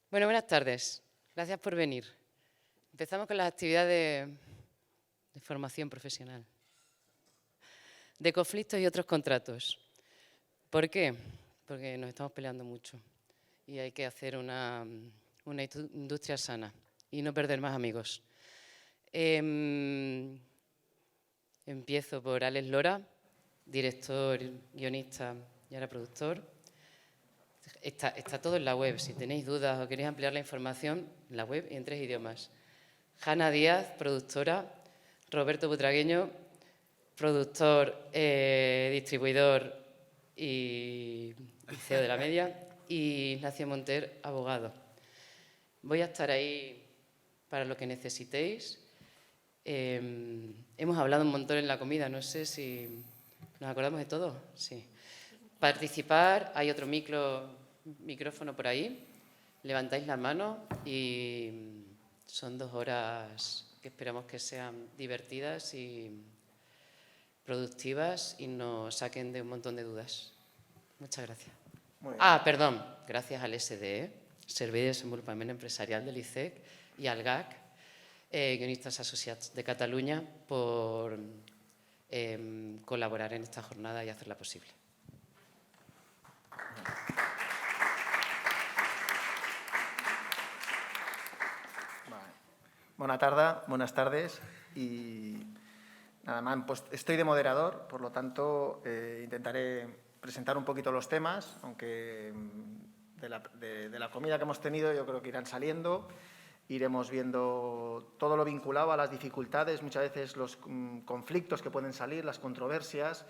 Bueno, buenas tardes. Gracias por venir. Empezamos con las actividades de formación profesional, de conflictos y otros contratos. ¿Por qué? Porque nos estamos peleando mucho y hay que hacer una industria sana y no perder más amigos. Empiezo por Alex Lora, director, guionista y ahora productor. Está todo en la web. Si tenéis dudas o queréis ampliar la información, en la web y en 3 idiomas. Hanna Díaz, productora. Roberto Butragueño, productor, distribuidor y CEO de la media. Y Ignacio Monter, abogado. Voy a estar ahí para lo que necesitéis. Hemos hablado un montón en la comida, no sé si nos acordamos de todo. Sí. Participar, hay otro micrófono por ahí, levantáis la mano y son 2 horas que esperamos que sean divertidas y productivas y nos saquen de un montón de dudas. Muchas gracias. Perdón, gracias al SDE, Servei de Desenvolupament Empresarial del ICEC, y al GAC, Guionistas Associats de Cataluña, por colaborar en esta jornada y hacerla posible. Buenas tardes y nada más, pues estoy de moderador, por lo tanto intentaré presentar un poquito los temas, aunque de la comida que hemos tenido yo creo que irán saliendo, iremos viendo todo lo vinculado a las dificultades, muchas veces los conflictos que pueden salir, las controversias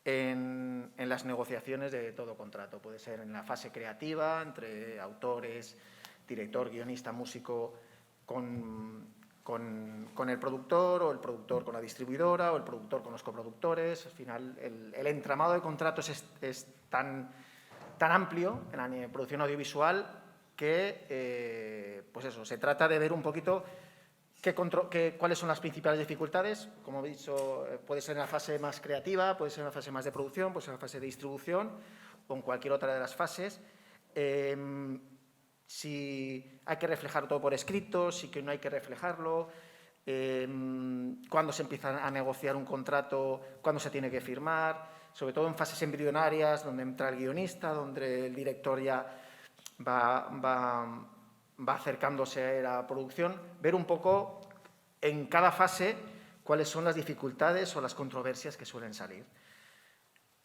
en las negociaciones de todo contrato. Puede ser en la fase creativa, entre autores, director, guionista, músico, con el productor, o el productor con la distribuidora, o el productor con los coproductores. Al final, el entramado de contratos es tan amplio en la producción audiovisual que, pues eso, se trata de ver un poquito cuáles son las principales dificultades. Como he dicho, puede ser en la fase más creativa, puede ser en la fase más de producción, puede ser en la fase de distribución o en cualquier otra de las fases. Si hay que reflejar todo por escrito, si que no hay que reflejarlo, cuándo se empieza a negociar un contrato, cuándo se tiene que firmar, sobre todo en fases embrionarias, donde entra el guionista, donde el director ya va acercándose a la producción, ver un poco en cada fase cuáles son las dificultades o las controversias que suelen salir.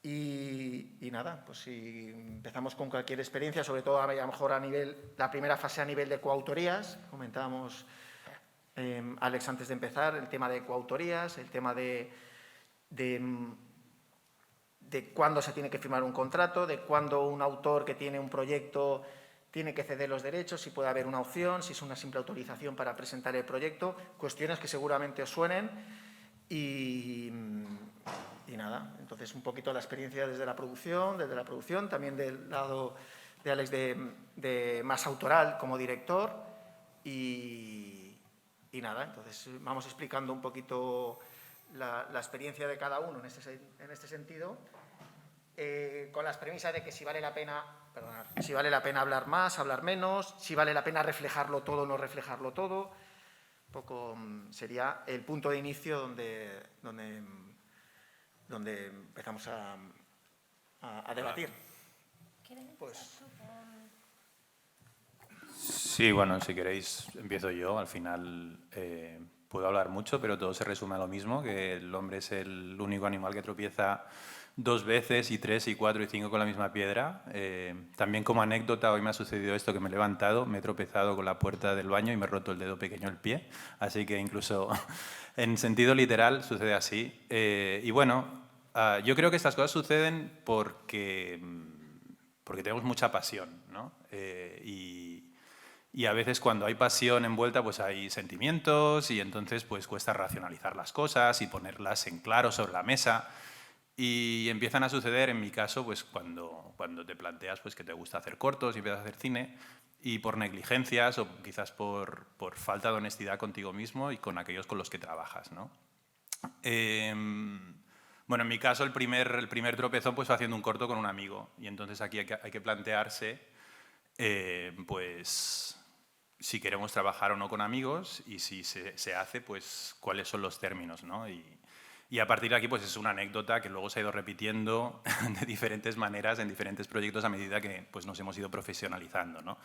Y nada, pues si empezamos con cualquier experiencia, sobre todo a lo mejor la primera fase a nivel de coautorías, comentábamos Alex antes de empezar, el tema de coautorías, el tema de cuándo se tiene que firmar un contrato, de cuándo un autor que tiene un proyecto tiene que ceder los derechos, si puede haber una opción, si es una simple autorización para presentar el proyecto, cuestiones que seguramente os suenen y nada, entonces un poquito la experiencia desde la producción, también del lado de Alex de más autoral como director y nada, entonces vamos explicando un poquito la experiencia de cada uno en este sentido, con las premisas de que si vale la pena hablar más, hablar menos, si vale la pena reflejarlo todo o no reflejarlo todo. Un poco sería el punto de inicio donde empezamos a debatir. Pues sí, bueno, si queréis empiezo yo. Al final puedo hablar mucho, pero todo se resume a lo mismo, que el hombre es el único animal que tropieza 2 veces y 3 y 4 y 5 con la misma piedra. También como anécdota, hoy me ha sucedido esto, que me he levantado, me he tropezado con la puerta del baño y me he roto el dedo pequeño del pie. Así que incluso en sentido literal sucede así. Y bueno, yo creo que estas cosas suceden porque tenemos mucha pasión, ¿no? Y a veces cuando hay pasión envuelta, pues hay sentimientos y entonces pues cuesta racionalizar las cosas y ponerlas en claro sobre la mesa. Y empiezan a suceder, en mi caso, pues cuando te planteas pues, que te gusta hacer cortos y empiezas a hacer cine, y por negligencias o quizás por falta de honestidad contigo mismo y con aquellos con los que trabajas, ¿no? Bueno, en mi caso el primer tropezón pues, fue haciendo un corto con un amigo, y entonces aquí hay que plantearse pues si queremos trabajar o no con amigos y si se hace, pues cuáles son los términos, ¿no? Y a partir de aquí, pues es una anécdota que luego se ha ido repitiendo de diferentes maneras en diferentes proyectos a medida que pues, nos hemos ido profesionalizando, ¿no?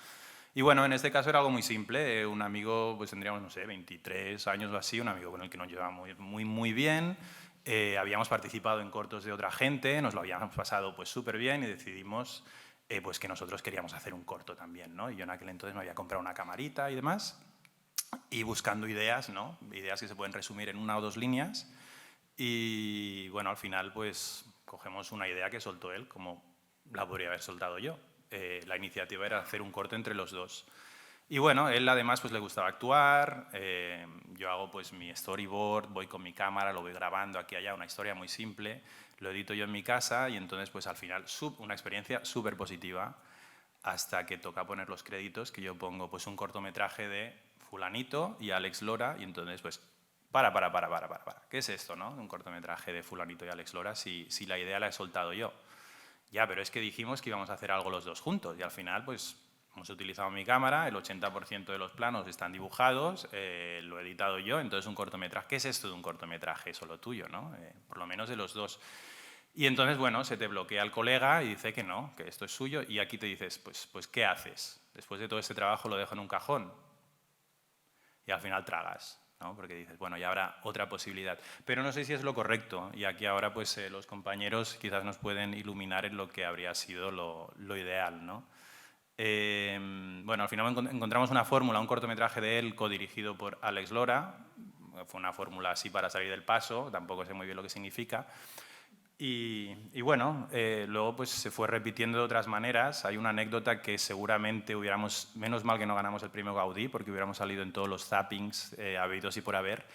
Y bueno, en este caso era algo muy simple. Un amigo, pues tendríamos, no sé, 23 años o así, un amigo con el que nos llevábamos muy bien. Habíamos participado en cortos de otra gente, nos lo habíamos pasado pues súper bien y decidimos pues que nosotros queríamos hacer un corto también, ¿no? Y yo en aquel entonces me había comprado una camarita y demás, y buscando ideas, ¿no? Ideas que se pueden resumir en 1 o 2 líneas. Y bueno, al final pues cogemos una idea que soltó él, como la podría haber soltado yo. La iniciativa era hacer un corto entre los dos. Y bueno, él además pues le gustaba actuar, yo hago pues mi storyboard, voy con mi cámara, lo voy grabando aquí y allá, una historia muy simple, lo edito yo en mi casa y entonces pues al final una experiencia súper positiva hasta que toca poner los créditos, que yo pongo pues un cortometraje de fulanito y Alex Lora y entonces pues para. ¿Qué es esto, no? Un cortometraje de fulanito y Alex Lora si la idea la he soltado yo. Ya, pero es que dijimos que íbamos a hacer algo los dos juntos y al final pues hemos utilizado mi cámara, el 80% de los planos están dibujados, lo he editado yo, entonces un cortometraje. ¿Qué es esto de un cortometraje solo tuyo, no? Por lo menos de los dos. Y entonces, bueno, se te bloquea el colega y dice que no, que esto es suyo y aquí te dices, pues ¿qué haces? Después de todo este trabajo lo dejo en un cajón y al final tragas, ¿no? Porque dices, bueno, ya habrá otra posibilidad. Pero no sé si es lo correcto y aquí ahora pues los compañeros quizás nos pueden iluminar en lo que habría sido lo ideal, ¿no? Bueno, al final encontramos una fórmula, un cortometraje de él codirigido por Alex Lora. Fue una fórmula así para salir del paso, tampoco sé muy bien lo que significa. Y bueno, luego pues se fue repitiendo de otras maneras. Hay una anécdota que seguramente hubiéramos, menos mal que no ganamos el premio Gaudí, porque hubiéramos salido en todos los zappings habidos y por haber,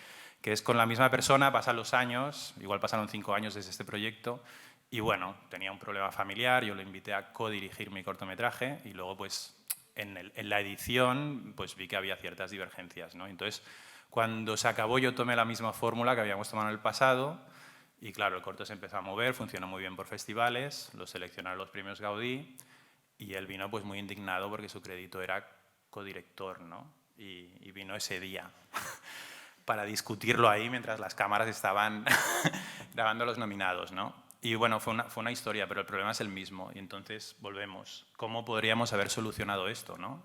que es con la misma persona, pasan los años, igual pasaron 5 años desde este proyecto, y bueno, tenía un problema familiar, yo le invité a codirigir mi cortometraje y luego pues en la edición pues vi que había ciertas divergencias, ¿no? Entonces, cuando se acabó yo tomé la misma fórmula que habíamos tomado en el pasado y claro, el corto se empezó a mover, funcionó muy bien por festivales, lo seleccionaron los premios Gaudí y él vino pues muy indignado porque su crédito era codirector, ¿no? Y vino ese día para discutirlo ahí mientras las cámaras estaban grabando los nominados, ¿no? Y bueno, fue una historia, pero el problema es el mismo. Y entonces volvemos. ¿Cómo podríamos haber solucionado esto, no?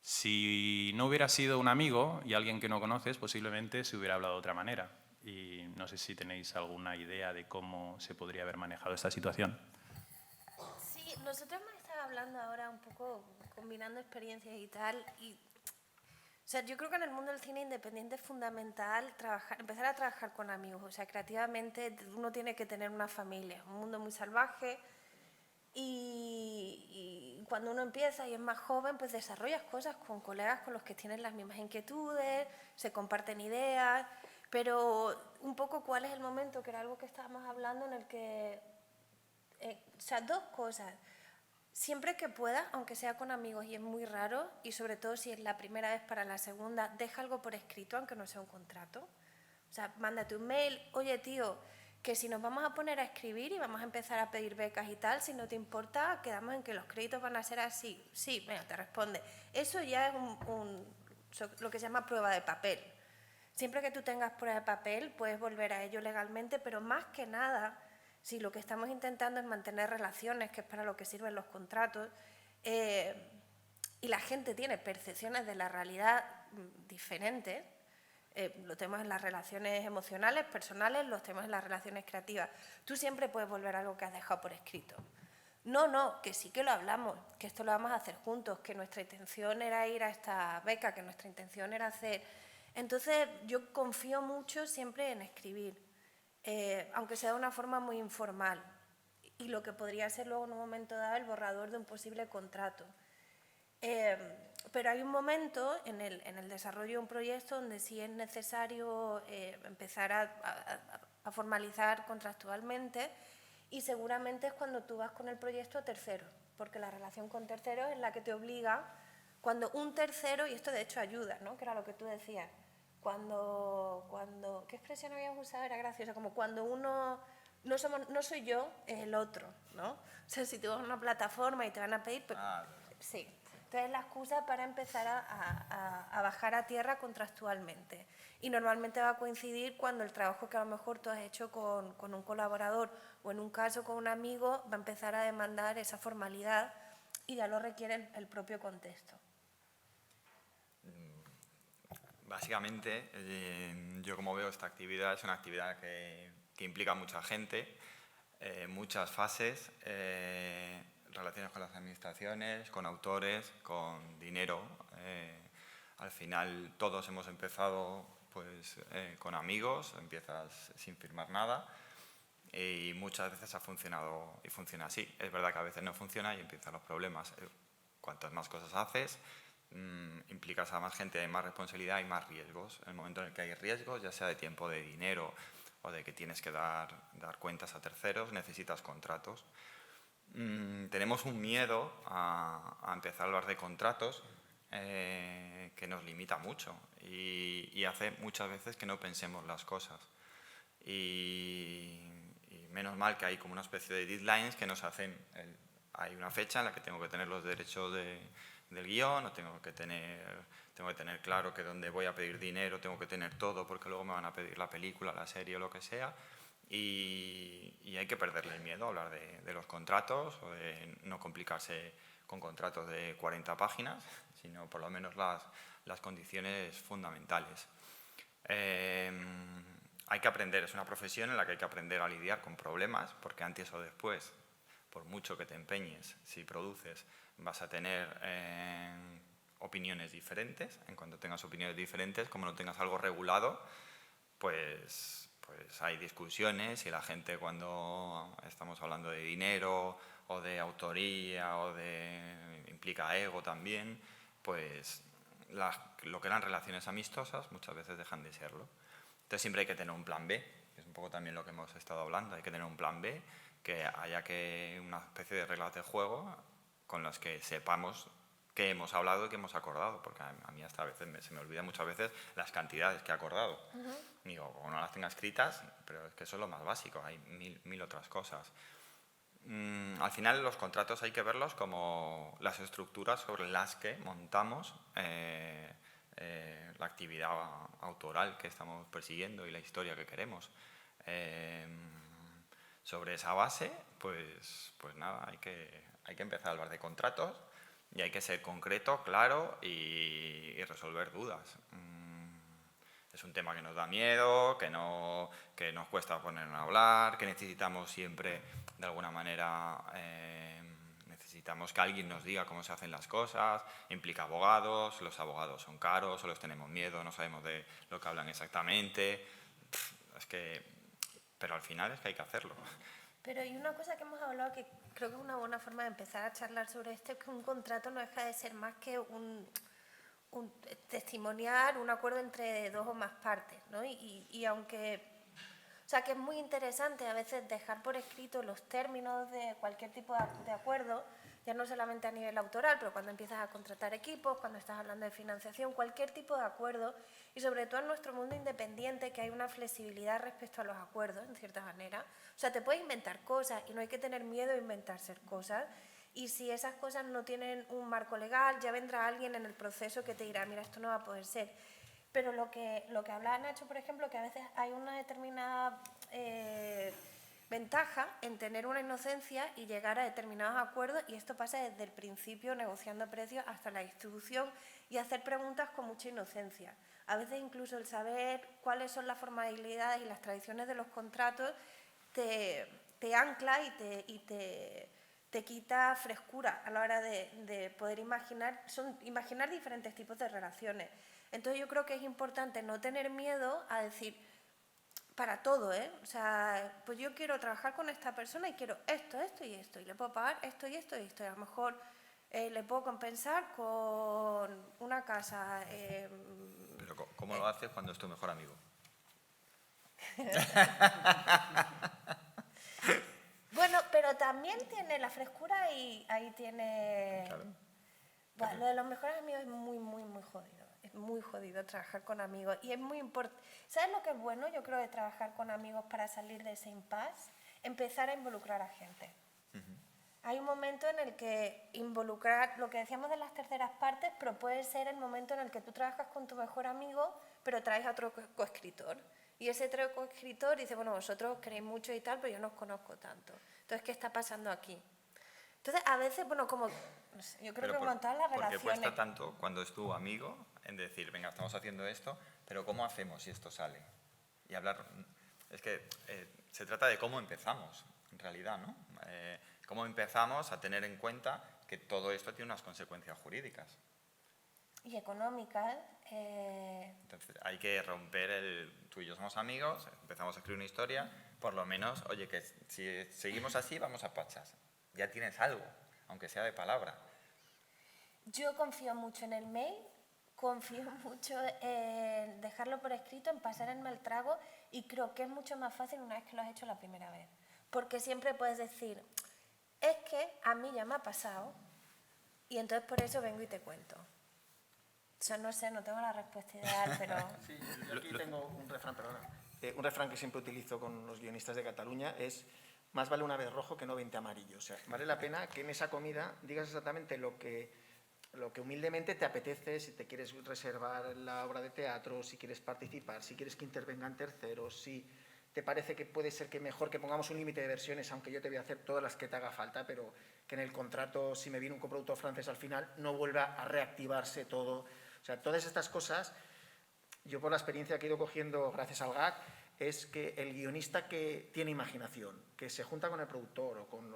Si no hubiera sido un amigo y alguien que no conoces, posiblemente se hubiera hablado de otra manera. Y no sé si tenéis alguna idea de cómo se podría haber manejado esta situación. Sí, nosotros hemos estado hablando ahora un poco, combinando experiencias y tal, y o sea, yo creo que en el mundo del cine independiente es fundamental empezar a trabajar con amigos. O sea, creativamente uno tiene que tener una familia, un mundo muy salvaje y cuando uno empieza y es más joven, pues desarrollas cosas con colegas con los que tienes las mismas inquietudes, se comparten ideas, pero un poco cuál es el momento, que era algo que estábamos hablando, en el que, o sea, 2 cosas. Siempre que puedas, aunque sea con amigos y es muy raro, y sobre todo si es la primera vez para la segunda, deja algo por escrito, aunque no sea un contrato. O sea, mándate un mail, oye tío, que si nos vamos a poner a escribir y vamos a empezar a pedir becas y tal, si no te importa, quedamos en que los créditos van a ser así. Sí, venga, te responde. Eso ya es lo que se llama prueba de papel. Siempre que tú tengas prueba de papel, puedes volver a ello legalmente, pero más que nada, si lo que estamos intentando es mantener relaciones, que es para lo que sirven los contratos, y la gente tiene percepciones de la realidad diferentes, lo tenemos en las relaciones emocionales, personales, lo tenemos en las relaciones creativas. Tú siempre puedes volver a algo que has dejado por escrito. No, que sí que lo hablamos, que esto lo vamos a hacer juntos, que nuestra intención era ir a esta beca, que nuestra intención era hacer. Entonces, yo confío mucho siempre en escribir, aunque sea de una forma muy informal, y lo que podría ser luego en un momento dado el borrador de un posible contrato. Pero hay un momento en el desarrollo de un proyecto donde sí es necesario empezar a formalizar contractualmente, y seguramente es cuando tú vas con el proyecto a terceros, porque la relación con terceros es la que te obliga, cuando un tercero, y esto de hecho ayuda, ¿no? Que era lo que tú decías, ¿qué expresión habías usado? Era graciosa, como cuando uno no soy yo el otro, ¿no? O sea, si tú vas a una plataforma y te van a pedir... Pues, sí. Entonces, la excusa para empezar a bajar a tierra contractualmente. Y normalmente va a coincidir cuando el trabajo que a lo mejor tú has hecho con un colaborador o en un caso con un amigo va a empezar a demandar esa formalidad y ya lo requiere el propio contexto. Básicamente, yo como veo esta actividad, es una actividad que implica mucha gente, muchas fases, relaciones con las administraciones, con autores, con dinero. Al final todos hemos empezado pues, con amigos, empiezas sin firmar nada y muchas veces ha funcionado y funciona así. Es verdad que a veces no funciona y empiezan los problemas. Cuantas más cosas haces, implicas a más gente, hay más responsabilidad y más riesgos. En el momento en el que hay riesgos, ya sea de tiempo, de dinero o de que tienes que dar cuentas a terceros, necesitas contratos. Tenemos un miedo a empezar a hablar de contratos que nos limita mucho y hace muchas veces que no pensemos las cosas. Y menos mal que hay como una especie de deadlines que nos hacen... hay una fecha en la que tengo que tener los derechos del guión, o tengo que tener claro que donde voy a pedir dinero tengo que tener todo porque luego me van a pedir la película, la serie o lo que sea. Y hay que perderle el miedo a hablar de los contratos o de no complicarse con contratos de 40 páginas, sino por lo menos las condiciones fundamentales. Hay que aprender, es una profesión en la que hay que aprender a lidiar con problemas, porque antes o después, por mucho que te empeñes, si produces, vas a tener opiniones diferentes. En cuanto tengas opiniones diferentes, como no tengas algo regulado, pues hay discusiones y la gente, cuando estamos hablando de dinero o de autoría o implica ego también, pues lo que eran relaciones amistosas muchas veces dejan de serlo. Entonces siempre hay que tener un plan B, que es un poco también lo que hemos estado hablando. Hay que tener un plan B, que haya una especie de reglas de juego con las que sepamos qué hemos hablado y qué hemos acordado, porque a mí hasta a veces se me olvida muchas veces las cantidades que he acordado. Digo, o no las tenga escritas, pero es que eso es lo más básico, hay mil otras cosas. Al final los contratos hay que verlos como las estructuras sobre las que montamos la actividad autoral que estamos persiguiendo y la historia que queremos. Sobre esa base, pues nada, hay que empezar a hablar de contratos y hay que ser concreto, claro y resolver dudas. Es un tema que nos da miedo, que nos cuesta ponernos a hablar, que necesitamos siempre, de alguna manera, necesitamos que alguien nos diga cómo se hacen las cosas, implica abogados, los abogados son caros, o les tenemos miedo, no sabemos de lo que hablan exactamente. Pero al final es que hay que hacerlo. Pero hay una cosa que hemos hablado que creo que es una buena forma de empezar a charlar sobre esto, es que un contrato no deja de ser más que un testimoniar un acuerdo entre dos o más partes, ¿no? Y aunque, o sea, que es muy interesante a veces dejar por escrito los términos de cualquier tipo de acuerdo, ya no solamente a nivel autoral, pero cuando empiezas a contratar equipos, cuando estás hablando de financiación, cualquier tipo de acuerdo, y sobre todo en nuestro mundo independiente, que hay una flexibilidad respecto a los acuerdos, en cierta manera. O sea, te puedes inventar cosas y no hay que tener miedo a inventarse cosas. Y si esas cosas no tienen un marco legal, ya vendrá alguien en el proceso que te dirá, mira, esto no va a poder ser. Pero lo que hablaba Nacho, por ejemplo, que a veces hay una determinada ventaja en tener una inocencia y llegar a determinados acuerdos, y esto pasa desde el principio, negociando precios, hasta la distribución, y hacer preguntas con mucha inocencia. A veces incluso el saber cuáles son las formalidades y las tradiciones de los contratos te ancla y te quita frescura a la hora de poder imaginar diferentes tipos de relaciones. Entonces yo creo que es importante no tener miedo a decir, para todo, ¿eh? O sea, pues yo quiero trabajar con esta persona y quiero esto, esto y esto, y le puedo pagar esto y esto y esto, y a lo mejor le puedo compensar con una casa. Pero ¿cómo lo haces cuando es tu mejor amigo? Bueno, pero también tiene la frescura y ahí tiene... Claro. Bueno, lo de los mejores amigos es muy, muy, muy jodido. Es muy jodido trabajar con amigos. Y es muy importante. ¿Sabes lo que es bueno, yo creo, de trabajar con amigos para salir de ese impasse? empezar a involucrar a gente. Hay un momento en el que involucrar, lo que decíamos de las terceras partes, pero puede ser el momento en el que tú trabajas con tu mejor amigo, pero traes a otro coescritor. Y ese otro coescritor dice, bueno, vosotros queréis mucho y tal, pero yo no os conozco tanto. Entonces, ¿qué está pasando aquí? Entonces, a veces, bueno, como, no sé, yo creo que como en todas las ¿Por qué relaciones... cuesta tanto cuando es tu amigo en decir, venga, estamos haciendo esto, pero ¿cómo hacemos si esto sale? Y hablar... Es que se trata de cómo empezamos, en realidad, ¿no? Cómo empezamos a tener en cuenta que todo esto tiene unas consecuencias jurídicas. Y económicas. Entonces, hay que romper el... Tú y yo somos amigos, empezamos a escribir una historia, por lo menos, oye, que si seguimos así, vamos a pachas. Ya tienes algo, aunque sea de palabra. Yo confío mucho en el mail, confío mucho en dejarlo por escrito, en pasarme el trago, y creo que es mucho más fácil una vez que lo has hecho la primera vez. Porque siempre puedes decir, es que a mí ya me ha pasado y entonces por eso vengo y te cuento. Yo no sé, no tengo la respuesta ideal, pero... Sí, yo aquí tengo un refrán, perdona. Un refrán que siempre utilizo con los guionistas de Cataluña es más vale una vez rojo que no 20 amarillos. O sea, vale la pena que en esa comida digas exactamente lo que humildemente te apetece, si te quieres reservar la obra de teatro, si quieres participar, si quieres que intervengan terceros, si te parece que puede ser que mejor que pongamos un límite de versiones, aunque yo te voy a hacer todas las que te haga falta, pero que en el contrato, si me viene un coproductor francés al final, no vuelva a reactivarse todo. O sea, todas estas cosas, yo por la experiencia que he ido cogiendo gracias al GAC, es que el guionista que tiene imaginación, que se junta con el productor o con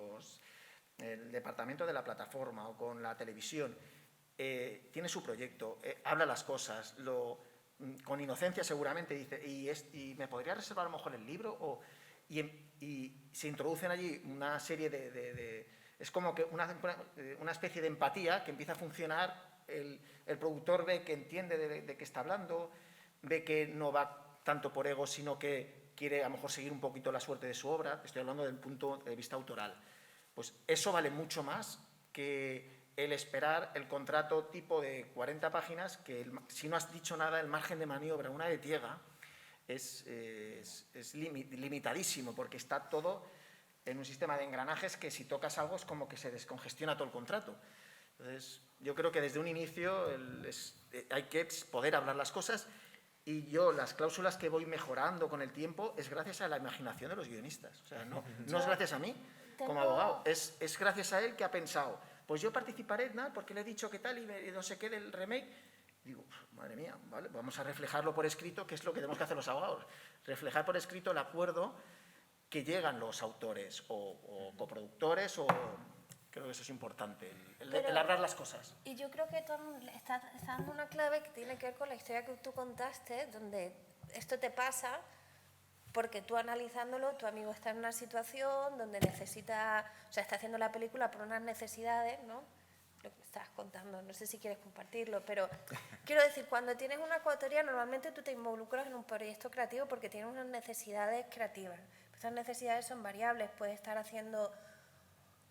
el departamento de la plataforma o con la televisión, tiene su proyecto, habla las cosas, con inocencia seguramente dice, ¿y me podría reservar a lo mejor el libro? Y se introducen allí una serie es como que una especie de empatía que empieza a funcionar, el productor ve que entiende de qué está hablando, ve que no va tanto por ego, sino que quiere a lo mejor seguir un poquito la suerte de su obra, estoy hablando del punto de vista autoral. Pues eso vale mucho más que el esperar el contrato tipo de 40 páginas, que si no has dicho nada, el margen de maniobra, una de Tiega, es limitadísimo, porque está todo en un sistema de engranajes que si tocas algo es como que se descongestiona todo el contrato. Entonces, yo creo que desde un inicio hay que poder hablar las cosas, y yo las cláusulas que voy mejorando con el tiempo es gracias a la imaginación de los guionistas. O sea, no es gracias a mí como abogado, es gracias a él que ha pensado, pues yo participaré, ¿no? Porque le he dicho que tal y no sé qué del remake. Digo, madre mía, ¿vale? Vamos a reflejarlo por escrito, que es lo que tenemos que hacer los abogados. Reflejar por escrito el acuerdo que llegan los autores o coproductores, o creo que eso es importante, el hablar las cosas. Y yo creo que tú estás dando una clave que tiene que ver con la historia que tú contaste, donde esto te pasa porque tú analizándolo, tu amigo está en una situación donde necesita, o sea, está haciendo la película por unas necesidades, ¿no? Lo que estás contando, no sé si quieres compartirlo, pero quiero decir, cuando tienes una coautoría, normalmente tú te involucras en un proyecto creativo porque tienes unas necesidades creativas. Esas necesidades son variables, puedes estar haciendo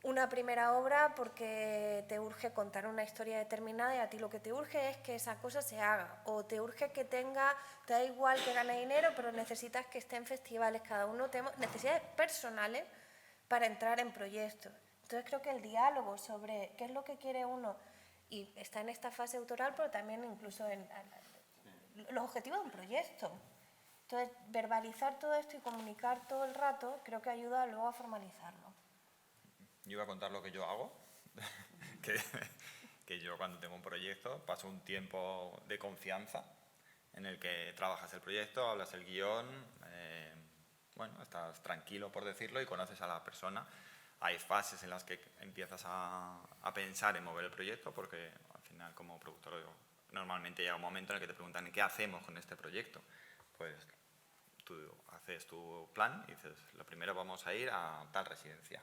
una primera obra porque te urge contar una historia determinada y a ti lo que te urge es que esa cosa se haga, o te urge que te da igual que gane dinero, pero necesitas que esté en festivales, cada uno tenemos necesidades personales para entrar en proyectos. Entonces creo que el diálogo sobre qué es lo que quiere uno, y está en esta fase autoral, pero también incluso en los objetivos de un proyecto. Entonces, verbalizar todo esto y comunicar todo el rato creo que ayuda luego a formalizarlo. Yo iba a contar lo que yo hago, que yo cuando tengo un proyecto paso un tiempo de confianza en el que trabajas el proyecto, hablas el guión, bueno, estás tranquilo por decirlo y conoces a la persona. Hay fases en las que empiezas a pensar en mover el proyecto porque al final como productor normalmente llega un momento en el que te preguntan ¿qué hacemos con este proyecto? Pues tú haces tu plan y dices, lo primero vamos a ir a tal residencia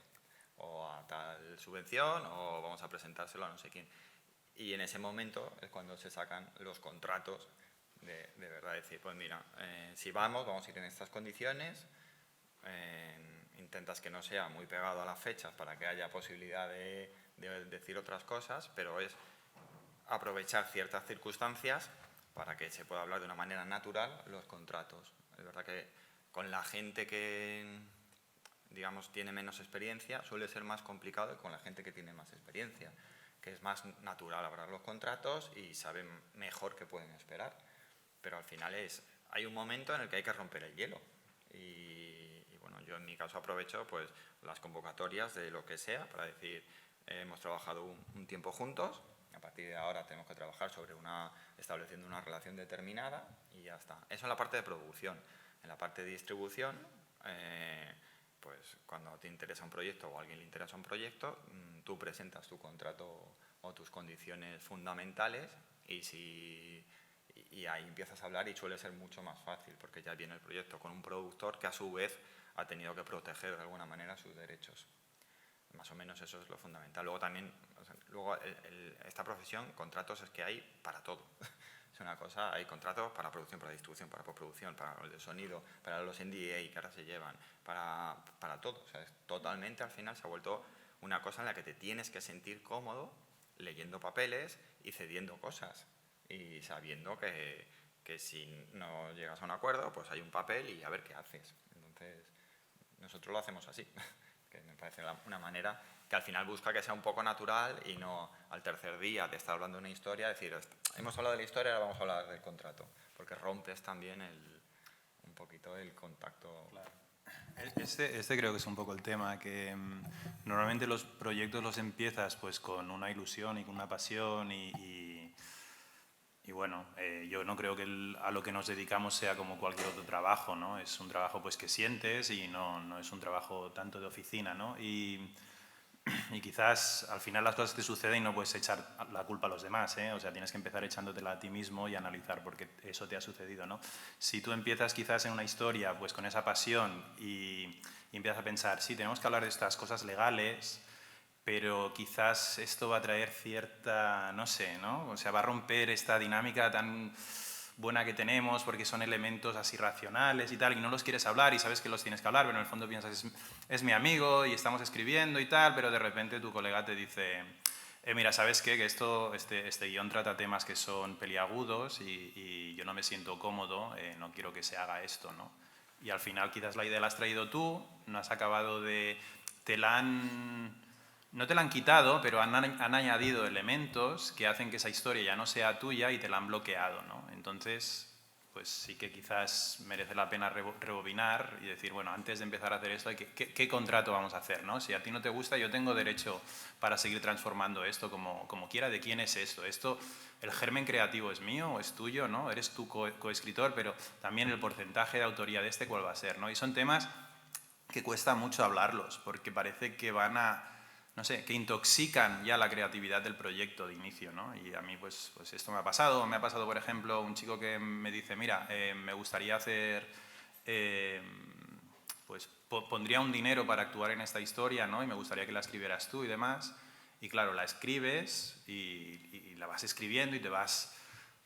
o a tal subvención o vamos a presentárselo a no sé quién. Y en ese momento es cuando se sacan los contratos de verdad decir, pues mira, si vamos a ir en estas condiciones, intentas que no sea muy pegado a las fechas para que haya posibilidad de decir otras cosas, pero es aprovechar ciertas circunstancias para que se pueda hablar de una manera natural los contratos. Es verdad que con la gente digamos, tiene menos experiencia, suele ser más complicado que con la gente que tiene más experiencia, que es más natural hablar los contratos y saben mejor qué pueden esperar. Pero al final hay un momento en el que hay que romper el hielo. Y bueno, yo en mi caso aprovecho pues las convocatorias de lo que sea para decir, hemos trabajado un tiempo juntos, a partir de ahora tenemos que trabajar estableciendo una relación determinada y ya está. Eso en la parte de producción. En la parte de distribución, pues cuando te interesa un proyecto o a alguien le interesa un proyecto, tú presentas tu contrato o tus condiciones fundamentales y ahí empiezas a hablar y suele ser mucho más fácil porque ya viene el proyecto con un productor que a su vez ha tenido que proteger de alguna manera sus derechos. Más o menos eso es lo fundamental. Luego también, esta profesión, contratos es que hay para todo. Es una cosa, hay contratos para producción, para distribución, para postproducción, para el de sonido, para los NDA que ahora se llevan, para todo. O sea, totalmente al final se ha vuelto una cosa en la que te tienes que sentir cómodo leyendo papeles y cediendo cosas y sabiendo que si no llegas a un acuerdo, pues hay un papel y a ver qué haces. Entonces, nosotros lo hacemos así, que me parece una manera que al final busca que sea un poco natural y no al tercer día de estar hablando de una historia, decir, hemos hablado de la historia, ahora vamos a hablar del contrato, porque rompes también un poquito el contacto. Claro. Este creo que es un poco el tema, que normalmente los proyectos los empiezas pues con una ilusión y con una pasión y bueno, yo no creo que a lo que nos dedicamos sea como cualquier otro trabajo, ¿no? Es un trabajo pues que sientes y no es un trabajo tanto de oficina, ¿no? Y quizás al final las cosas te suceden y no puedes echar la culpa a los demás, ¿eh? O sea, tienes que empezar echándotela a ti mismo y analizar por qué eso te ha sucedido, ¿no? Si tú empiezas quizás en una historia pues con esa pasión y empiezas a pensar, sí, tenemos que hablar de estas cosas legales, pero quizás esto va a traer cierta, no sé, ¿no? O sea, va a romper esta dinámica tan buena que tenemos porque son elementos así racionales y tal, y no los quieres hablar y sabes que los tienes que hablar, pero en el fondo piensas, es mi amigo y estamos escribiendo y tal, pero de repente tu colega te dice, mira, ¿sabes qué? Que este guión trata temas que son peliagudos y yo no me siento cómodo, no quiero que se haga esto, ¿no? Y al final quizás la idea la has traído tú, no has acabado de... No te la han quitado, pero han añadido elementos que hacen que esa historia ya no sea tuya y te la han bloqueado, ¿no? Entonces, pues sí que quizás merece la pena rebobinar y decir, bueno, antes de empezar a hacer esto, ¿qué contrato vamos a hacer, ¿no? Si a ti no te gusta, yo tengo derecho para seguir transformando esto como quiera. ¿De quién es esto? El germen creativo es mío o es tuyo, ¿no? Eres tu coescritor, pero también el porcentaje de autoría de ¿cuál va a ser, ¿no? Y son temas que cuesta mucho hablarlos, porque parece que van a... no sé, que intoxican ya la creatividad del proyecto de inicio, ¿no? Y a mí pues esto me ha pasado. Me ha pasado, por ejemplo, un chico que me dice, mira, me gustaría hacer, pues pondría un dinero para actuar en esta historia, ¿no? Y me gustaría que la escribieras tú y demás. Y claro, la escribes y la vas escribiendo y te vas...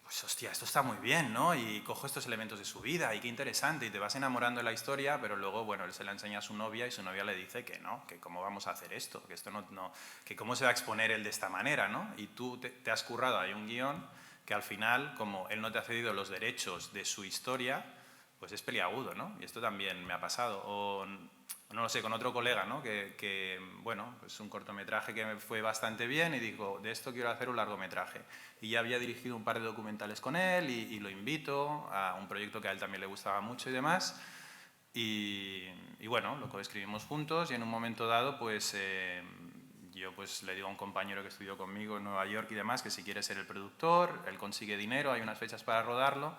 pues hostia, esto está muy bien, ¿no? Y cojo estos elementos de su vida y qué interesante, y te vas enamorando de la historia, pero luego, bueno, él se la enseña a su novia y su novia le dice que no, que cómo vamos a hacer esto, que esto que cómo se va a exponer él de esta manera, ¿no? Y tú te has currado ahí un guión que al final, como él no te ha cedido los derechos de su historia, pues es peliagudo, ¿no? Y esto también me ha pasado. O no lo sé, con otro colega, ¿no? Bueno, pues un cortometraje que me fue bastante bien y digo, de esto quiero hacer un largometraje. Y ya había dirigido un par de documentales con él y lo invito a un proyecto que a él también le gustaba mucho y demás. Y bueno, lo coescribimos juntos y en un momento dado, pues yo pues le digo a un compañero que estudió conmigo en Nueva York y demás que si quiere ser el productor, él consigue dinero, hay unas fechas para rodarlo.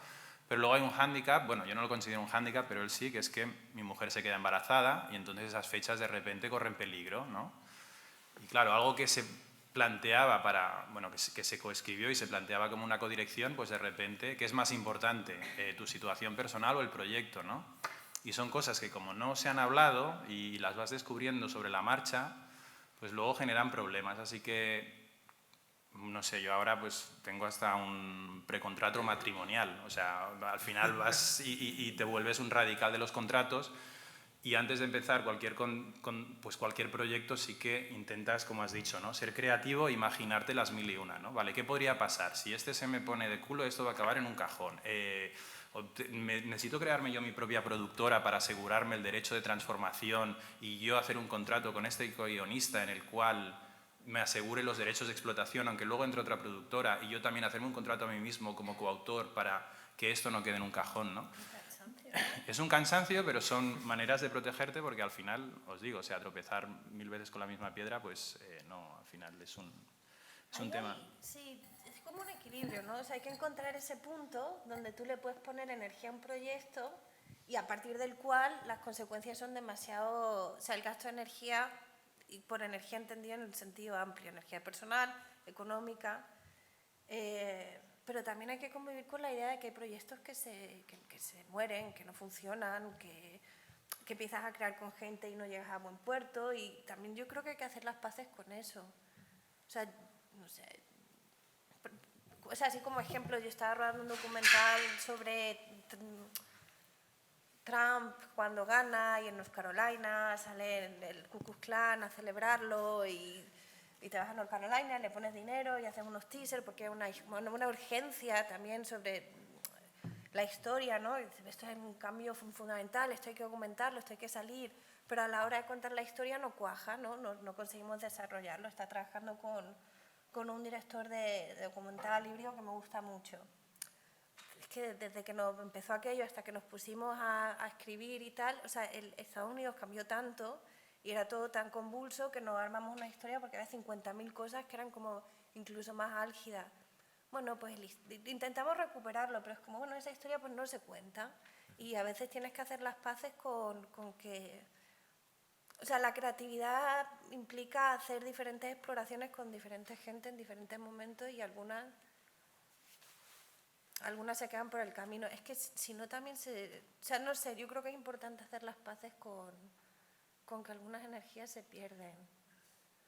Pero luego hay un hándicap, bueno, yo no lo considero un hándicap, pero él sí, que es que mi mujer se queda embarazada y entonces esas fechas de repente corren peligro, ¿no? Y claro, algo que se planteaba que se coescribió y se planteaba como una codirección, pues de repente, ¿qué es más importante? ¿Tu situación personal o el proyecto, no? Y son cosas que como no se han hablado y las vas descubriendo sobre la marcha, pues luego generan problemas, así que... no sé, yo ahora pues tengo hasta un precontrato matrimonial, o sea, al final vas y te vuelves un radical de los contratos y antes de empezar cualquier proyecto sí que intentas, como has dicho, ¿no? Ser creativo e imaginarte las mil y una, ¿no? Vale, ¿qué podría pasar? Si este se me pone de culo, esto va a acabar en un cajón. necesito crearme yo mi propia productora para asegurarme el derecho de transformación y yo hacer un contrato con este guionista en el cual me asegure los derechos de explotación, aunque luego entre otra productora, y yo también hacerme un contrato a mí mismo como coautor para que esto no quede en un cajón, ¿no? Es un cansancio, pero son maneras de protegerte porque al final, os digo, o sea, tropezar 1000 veces con la misma piedra, pues no, al final es un tema. Sí, es como un equilibrio, ¿no? O sea, hay que encontrar ese punto donde tú le puedes poner energía a un proyecto y a partir del cual las consecuencias son demasiado... O sea, el gasto de energía, y por energía entendido en el sentido amplio, energía personal, económica... pero también hay que convivir con la idea de que hay proyectos que se mueren, que no funcionan, que empiezas a crear con gente y no llegas a buen puerto, y también yo creo que hay que hacer las paces con eso. O sea, no sé... O sea, así como ejemplo, yo estaba rodando un documental sobre Trump cuando gana y en North Carolina sale el Ku Klux Klan a celebrarlo y te vas a North Carolina, le pones dinero y haces unos teasers porque hay una urgencia también sobre la historia, ¿no? Y dices, esto es un cambio fundamental, esto hay que documentarlo, esto hay que salir, pero a la hora de contar la historia no cuaja, ¿no? No conseguimos desarrollarlo. Está trabajando con un director de documental híbrido que me gusta mucho. Es que desde que nos empezó aquello hasta que nos pusimos a escribir y tal, o sea, Estados Unidos cambió tanto y era todo tan convulso que nos armamos una historia porque había 50.000 cosas que eran como incluso más álgidas. Bueno, pues intentamos recuperarlo, pero es como, bueno, esa historia pues no se cuenta y a veces tienes que hacer las paces con que... O sea, la creatividad implica hacer diferentes exploraciones con diferentes gente en diferentes momentos y algunas se quedan por el camino. Es que si no también se... O sea, no sé, yo creo que es importante hacer las paces con que algunas energías se pierden.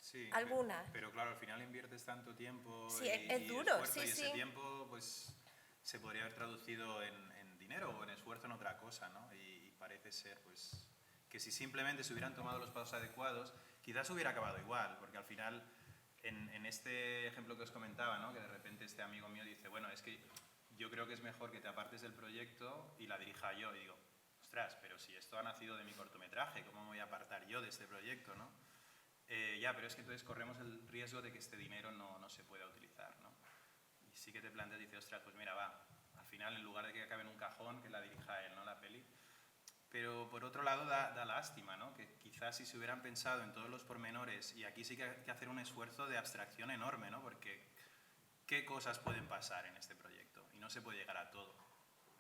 Sí, algunas. pero claro, al final inviertes tanto tiempo sí, y es duro, esfuerzo, sí, y ese sí. tiempo pues se podría haber traducido en dinero o en esfuerzo en otra cosa, ¿no? Y parece ser pues que si simplemente se hubieran tomado los pasos adecuados, quizás hubiera acabado igual, porque al final en este ejemplo que os comentaba, ¿no? Que de repente este amigo mío dice, bueno, es que yo creo que es mejor que te apartes del proyecto y la dirija yo, y digo, ostras, pero si esto ha nacido de mi cortometraje, ¿cómo me voy a apartar yo de este proyecto, no? Ya, pero es que entonces corremos el riesgo de que este dinero no se pueda utilizar, ¿no? Y sí que te planteas, dices, ostras, pues mira, va, al final en lugar de que acabe en un cajón, que la dirija él, ¿no? La peli. Pero por otro lado da lástima, ¿no? Que quizás si se hubieran pensado en todos los pormenores, y aquí sí que hay que hacer un esfuerzo de abstracción enorme, ¿no? Porque ¿qué cosas pueden pasar en este proyecto? Y no se puede llegar a todo.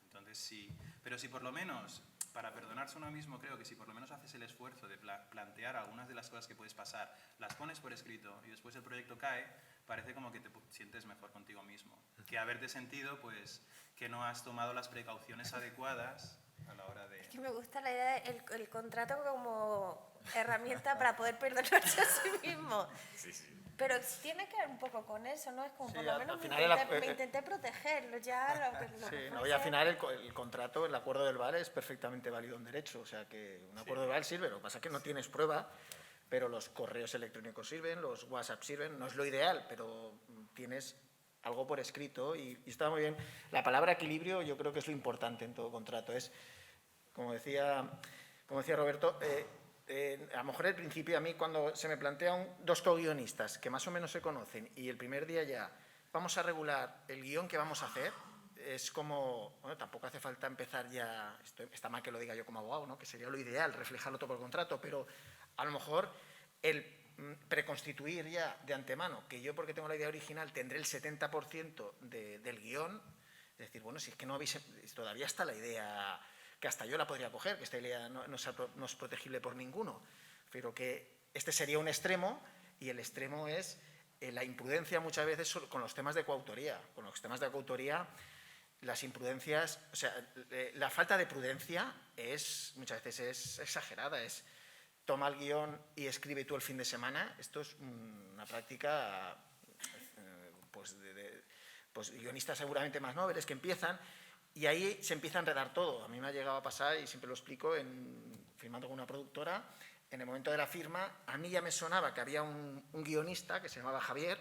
Entonces sí, pero si por lo menos, para perdonarse uno mismo, creo que si por lo menos haces el esfuerzo de plantear algunas de las cosas que puedes pasar, las pones por escrito y después el proyecto cae, parece como que te sientes mejor contigo mismo. Que haberte sentido, pues, que no has tomado las precauciones adecuadas a la hora de... Es que me gusta la idea del contrato como herramienta para poder perdonarse a sí mismo. Sí, sí. Pero tiene que ver un poco con eso, ¿no? Es como Sí, por lo al menos final me intenté protegerlo ya. Lo Sí, que no, fuese. y al final el contrato, el acuerdo del VAL es perfectamente válido en derecho, o sea que un acuerdo del VAL sirve, lo que pasa es que no tienes prueba, pero los correos electrónicos sirven, los WhatsApp sirven, no es lo ideal, pero tienes algo por escrito y está muy bien. La palabra equilibrio yo creo que es lo importante en todo contrato, es, como decía Roberto, a lo mejor al principio a mí cuando se me plantean dos co-guionistas que más o menos se conocen y el primer día ya vamos a regular el guión que vamos a hacer, es como, bueno, tampoco hace falta empezar ya, está mal que lo diga yo como abogado, ¿no? Que sería lo ideal, reflejarlo todo por contrato, pero a lo mejor el preconstituir ya de antemano, que yo porque tengo la idea original tendré el 70% del guión, es decir, bueno, si es que no habéis, todavía está la idea... que hasta yo la podría coger, que esta idea no es protegible por ninguno, pero que este sería un extremo y el extremo es la imprudencia muchas veces con los temas de coautoría. Con los temas de coautoría, las imprudencias, o sea, la falta de prudencia muchas veces es exagerada, es toma el guión y escribe tú el fin de semana. Esto es una práctica, pues guionistas seguramente más nobles que empiezan. Y ahí se empieza a enredar todo. A mí me ha llegado a pasar, y siempre lo explico, firmando con una productora, en el momento de la firma, a mí ya me sonaba que había un guionista que se llamaba Javier,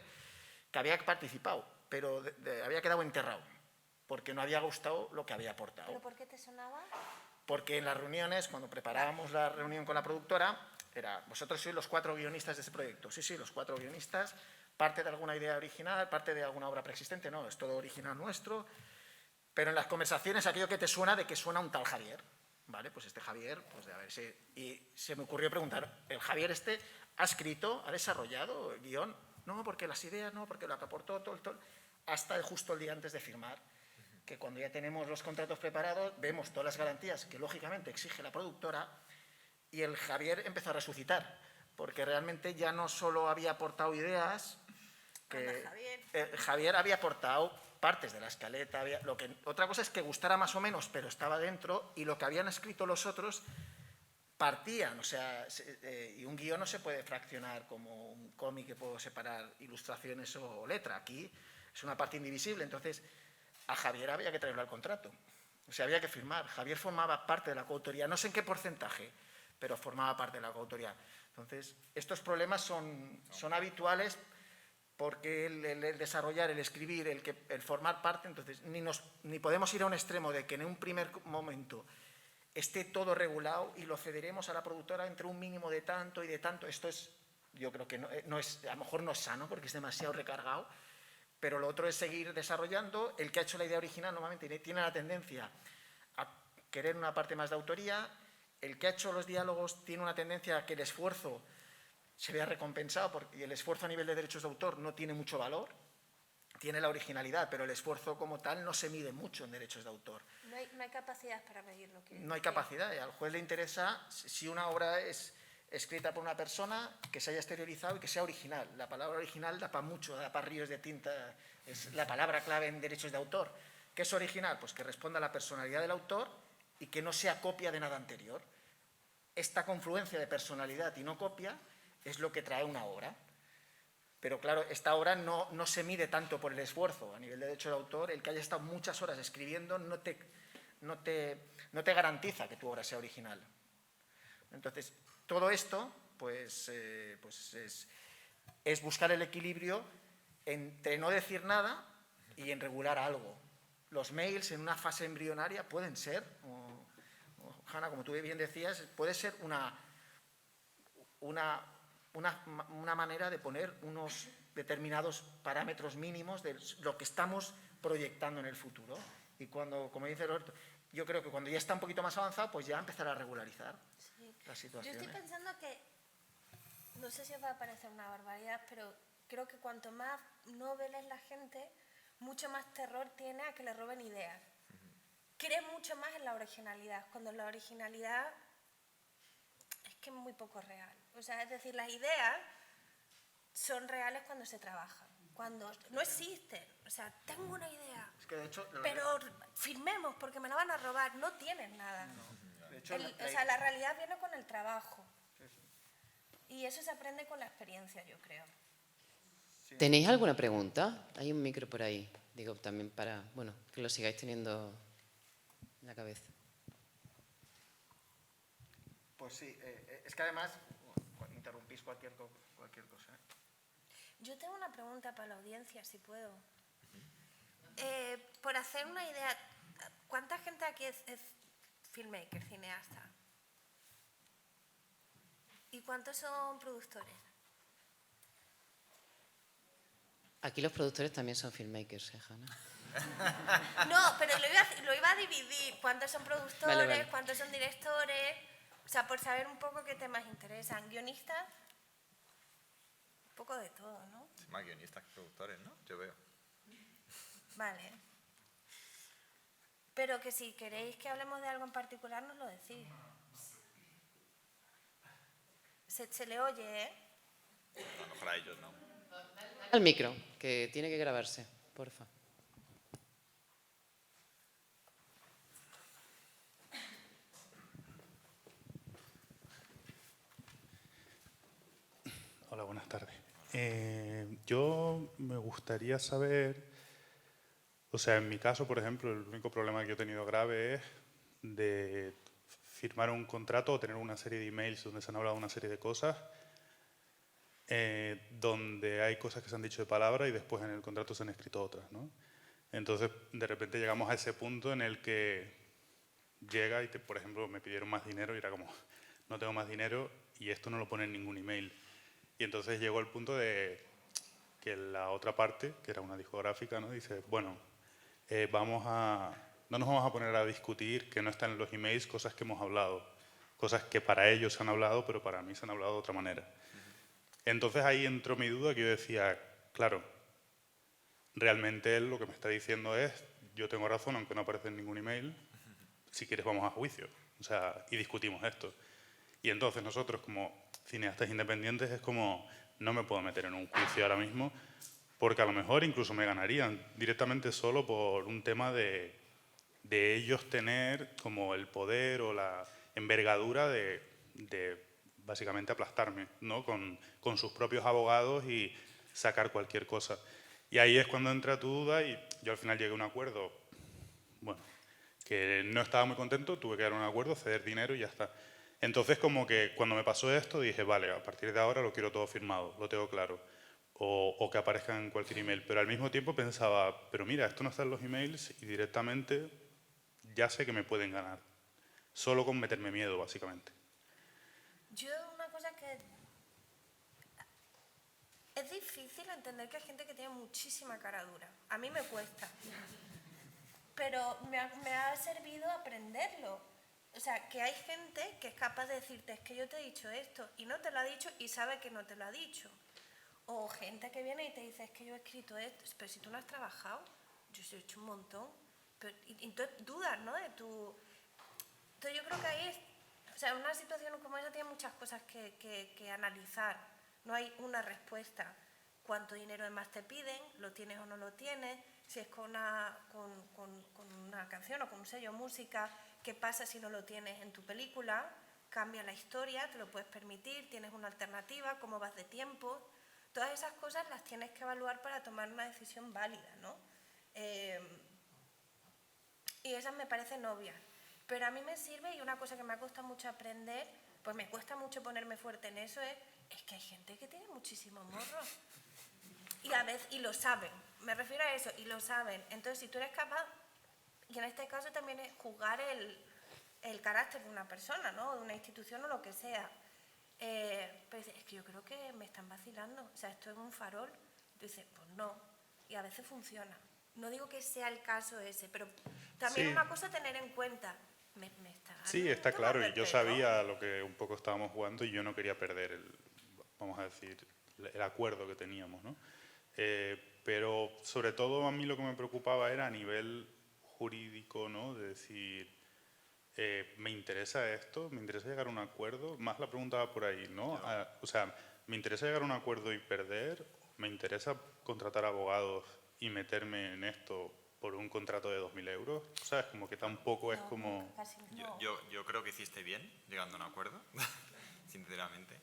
que había participado, pero había quedado enterrado, porque no había gustado lo que había aportado. ¿Pero por qué te sonaba? Porque en las reuniones, cuando preparábamos la reunión con la productora, era, vosotros sois los 4 guionistas de ese proyecto. Sí, los 4 guionistas, parte de alguna idea original, parte de alguna obra preexistente, no, es todo original nuestro. Pero en las conversaciones aquello que te suena de que suena un tal Javier. Vale, pues este Javier, pues a ver si... Y se me ocurrió preguntar, ¿el Javier este ha escrito, ha desarrollado el guión? No, porque las ideas, no, porque lo que aportó, todo, hasta justo el día antes de firmar. Que cuando ya tenemos los contratos preparados, vemos todas las garantías que lógicamente exige la productora y el Javier empezó a resucitar, porque realmente ya no solo había aportado ideas, que Javier había aportado partes de la escaleta, otra cosa es que gustara más o menos, pero estaba dentro, y lo que habían escrito los otros partían, o sea, y un guión no se puede fraccionar como un cómic que puedo separar ilustraciones o letra, aquí es una parte indivisible, entonces a Javier había que traerlo al contrato, o sea, había que firmar. Javier formaba parte de la coautoría, no sé en qué porcentaje, pero formaba parte de la coautoría. Entonces, estos problemas son habituales porque el desarrollar, el escribir, el formar parte, entonces ni podemos ir a un extremo de que en un primer momento esté todo regulado y lo cederemos a la productora entre un mínimo de tanto y de tanto. Esto es, yo creo que no es, a lo mejor no es sano porque es demasiado recargado, pero lo otro es seguir desarrollando. El que ha hecho la idea original normalmente tiene la tendencia a querer una parte más de autoría. El que ha hecho los diálogos tiene una tendencia a que el esfuerzo se vea recompensado, porque el esfuerzo a nivel de derechos de autor no tiene mucho valor, tiene la originalidad, pero el esfuerzo como tal no se mide mucho en derechos de autor. No hay capacidad para medirlo. No hay capacidad, y al juez le interesa si una obra es escrita por una persona que se haya exteriorizado y que sea original. La palabra original da para mucho, da para ríos de tinta, es la palabra clave en derechos de autor. ¿Qué es original? Pues que responda a la personalidad del autor y que no sea copia de nada anterior. Esta confluencia de personalidad y no copia es lo que trae una obra. Pero claro, esta obra no se mide tanto por el esfuerzo. A nivel de derecho de autor, el que haya estado muchas horas escribiendo no te garantiza que tu obra sea original. Entonces, todo esto pues es buscar el equilibrio entre no decir nada y en regular algo. Los mails en una fase embrionaria pueden ser, Hanna, como tú bien decías, puede ser una manera de poner unos determinados parámetros mínimos de lo que estamos proyectando en el futuro. Y cuando, como dice Roberto, yo creo que cuando ya está un poquito más avanzado, pues ya empezar a regularizar la situación. Yo estoy pensando que, no sé si os va a parecer una barbaridad, pero creo que cuanto más novel es la gente, mucho más terror tiene a que le roben ideas. Cree mucho más en la originalidad, cuando la originalidad es que es muy poco real. O sea, es decir, las ideas son reales cuando se trabajan, cuando no existen. O sea, tengo una idea, es que de hecho, pero firmemos porque me la van a robar. No tienen nada. No, de hecho, O sea, la realidad viene con el trabajo. Y eso se aprende con la experiencia, yo creo. ¿Tenéis alguna pregunta? Hay un micro por ahí. Digo, también para, bueno, que lo sigáis teniendo en la cabeza. Pues sí, es que además interrumpís cualquier cosa. Yo tengo una pregunta para la audiencia, si puedo. Por hacer una idea, ¿cuánta gente aquí es filmmaker, cineasta? ¿Y cuántos son productores? Aquí los productores también son filmmakers, Hanna? No, pero lo iba a dividir. ¿Cuántos son productores? Vale. ¿Cuántos son directores? O sea, por saber un poco qué temas interesan. ¿Guionistas? Un poco de todo, ¿no? Sí, más guionistas que productores, ¿no? Yo veo. Vale. Pero que si queréis que hablemos de algo en particular, nos lo decís. Se le oye, ¿eh? A lo mejor a ellos, ¿no? Al micro, que tiene que grabarse, porfa. Hola, buenas tardes. Yo me gustaría saber, o sea, en mi caso, por ejemplo, el único problema que yo he tenido grave es de firmar un contrato o tener una serie de emails donde se han hablado una serie de cosas, donde hay cosas que se han dicho de palabra y después en el contrato se han escrito otras, ¿no? Entonces, de repente llegamos a ese punto en el que llega y, por ejemplo, me pidieron más dinero y era como, no tengo más dinero y esto no lo pone en ningún email. Y entonces llegó el punto de que la otra parte, que era una discográfica, ¿no? Dice, bueno, no nos vamos a poner a discutir que no están en los emails cosas que hemos hablado, cosas que para ellos se han hablado, pero para mí se han hablado de otra manera. Entonces ahí entró mi duda, que yo decía, claro, realmente él lo que me está diciendo es, yo tengo razón aunque no aparece en ningún email, si quieres vamos a juicio, o sea, y discutimos esto. Y entonces nosotros como cineastas independientes es como, no me puedo meter en un juicio ahora mismo, porque a lo mejor incluso me ganarían directamente solo por un tema de ellos tener como el poder o la envergadura de básicamente aplastarme, ¿no? Con sus propios abogados y sacar cualquier cosa. Y ahí es cuando entra tu duda y yo al final llegué a un acuerdo, bueno, que no estaba muy contento, tuve que dar un acuerdo, ceder dinero y ya está. Entonces como que cuando me pasó esto dije, vale, a partir de ahora lo quiero todo firmado, lo tengo claro. O que aparezca en cualquier email. Pero al mismo tiempo pensaba, pero mira, esto no está en los emails y directamente ya sé que me pueden ganar. Solo con meterme miedo, básicamente. Yo una cosa que... Es difícil entender que hay gente que tiene muchísima cara dura. A mí me cuesta. Pero me ha servido aprenderlo. O sea, que hay gente que es capaz de decirte, es que yo te he dicho esto, y no te lo ha dicho y sabe que no te lo ha dicho. O gente que viene y te dice, es que yo he escrito esto, pero si tú no has trabajado, yo he hecho un montón. Pero, y entonces dudas, ¿no? Entonces yo creo que ahí es... O sea, una situación como esa tiene muchas cosas que analizar. No hay una respuesta. ¿Cuánto dinero de más te piden? ¿Lo tienes o no lo tienes? Si es con una canción o con un sello música, ¿qué pasa si no lo tienes en tu película? Cambia la historia, te lo puedes permitir, tienes una alternativa, cómo vas de tiempo. Todas esas cosas las tienes que evaluar para tomar una decisión válida, ¿no? Y esas me parecen obvias. Pero a mí me sirve, y una cosa que me ha costado mucho aprender, pues me cuesta mucho ponerme fuerte en eso, es que hay gente que tiene muchísimo morro. Y lo saben, me refiero a eso, y lo saben. Entonces, si tú eres capaz, y en este caso también es juzgar el carácter de una persona, ¿no? De una institución o lo que sea. Pero es que yo creo que me están vacilando. O sea, esto es un farol. Tú dices, pues no. Y a veces funciona. No digo que sea el caso ese, pero también Sí. una cosa a tener en cuenta. Sí, está tomando claro. el Y yo pelo. sabía lo que un poco estábamos jugando y yo no quería perder vamos a decir, el acuerdo que teníamos, ¿no? Pero sobre todo a mí lo que me preocupaba era a nivel jurídico, ¿no? De decir, me interesa esto, me interesa llegar a un acuerdo, más la pregunta va por ahí, ¿no? O sea, me interesa llegar a un acuerdo y perder, me interesa contratar abogados y meterme en esto por un contrato de 2.000 euros, ¿sabes? Como que tampoco es como... Casi no. Yo creo que hiciste bien llegando a un acuerdo, sinceramente.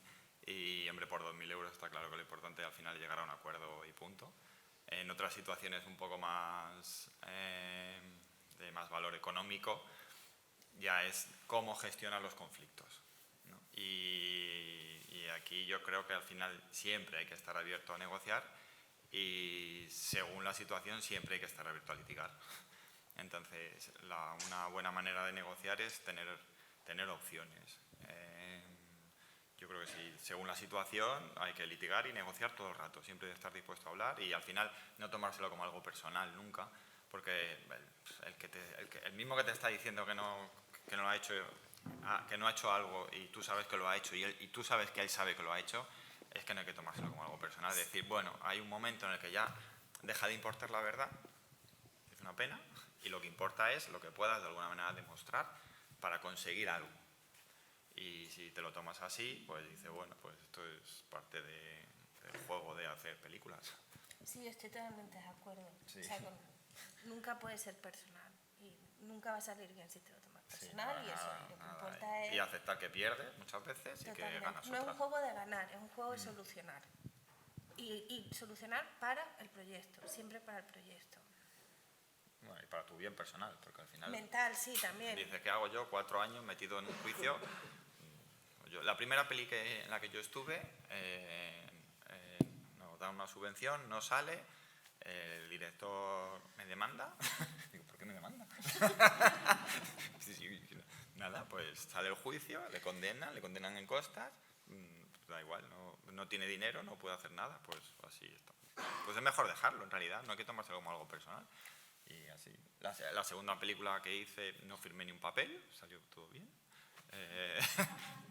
Y, hombre, por 2.000 euros está claro que lo importante al final es llegar a un acuerdo y punto. En otras situaciones un poco más de más valor económico, ya es cómo gestionar los conflictos, ¿no? Y aquí yo creo que al final siempre hay que estar abierto a negociar y según la situación siempre hay que estar abierto a litigar. Entonces, una buena manera de negociar es tener opciones. Yo creo que sí, según la situación hay que litigar y negociar todo el rato, siempre estar dispuesto a hablar y al final no tomárselo como algo personal nunca, porque el mismo que te está diciendo que no lo ha hecho, que no ha hecho algo y tú sabes que lo ha hecho y tú sabes que él sabe que lo ha hecho, es que no hay que tomárselo como algo personal, decir, bueno, hay un momento en el que ya deja de importar la verdad, es una pena, y lo que importa es lo que puedas de alguna manera demostrar para conseguir algo. Y si te lo tomas así, pues dices, bueno, pues esto es parte del juego de hacer películas. Sí, estoy totalmente de acuerdo. Sí. O sea, nunca puede ser personal y nunca va a salir bien si te lo tomas personal Sí, y eso nada, lo que nada. importa es... Y aceptar que pierdes muchas veces y que Totalmente. ganas No es un otras. juego de ganar, es un juego de solucionar. Y solucionar para el proyecto, siempre para el proyecto. Bueno, y para tu bien personal, porque al final Mental, sí, también. dices, ¿qué hago yo? 4 años metido en un juicio. La primera peli en la que yo estuve, nos dan una subvención, no sale, el director me demanda. Digo, ¿por qué me demanda? Sí, nada, pues sale el juicio, le condenan en costas, da igual, no tiene dinero, no puede hacer nada, pues así está. Pues es mejor dejarlo, en realidad, no hay que tomárselo como algo personal. Y así. La segunda película que hice no firmé ni un papel, salió todo bien.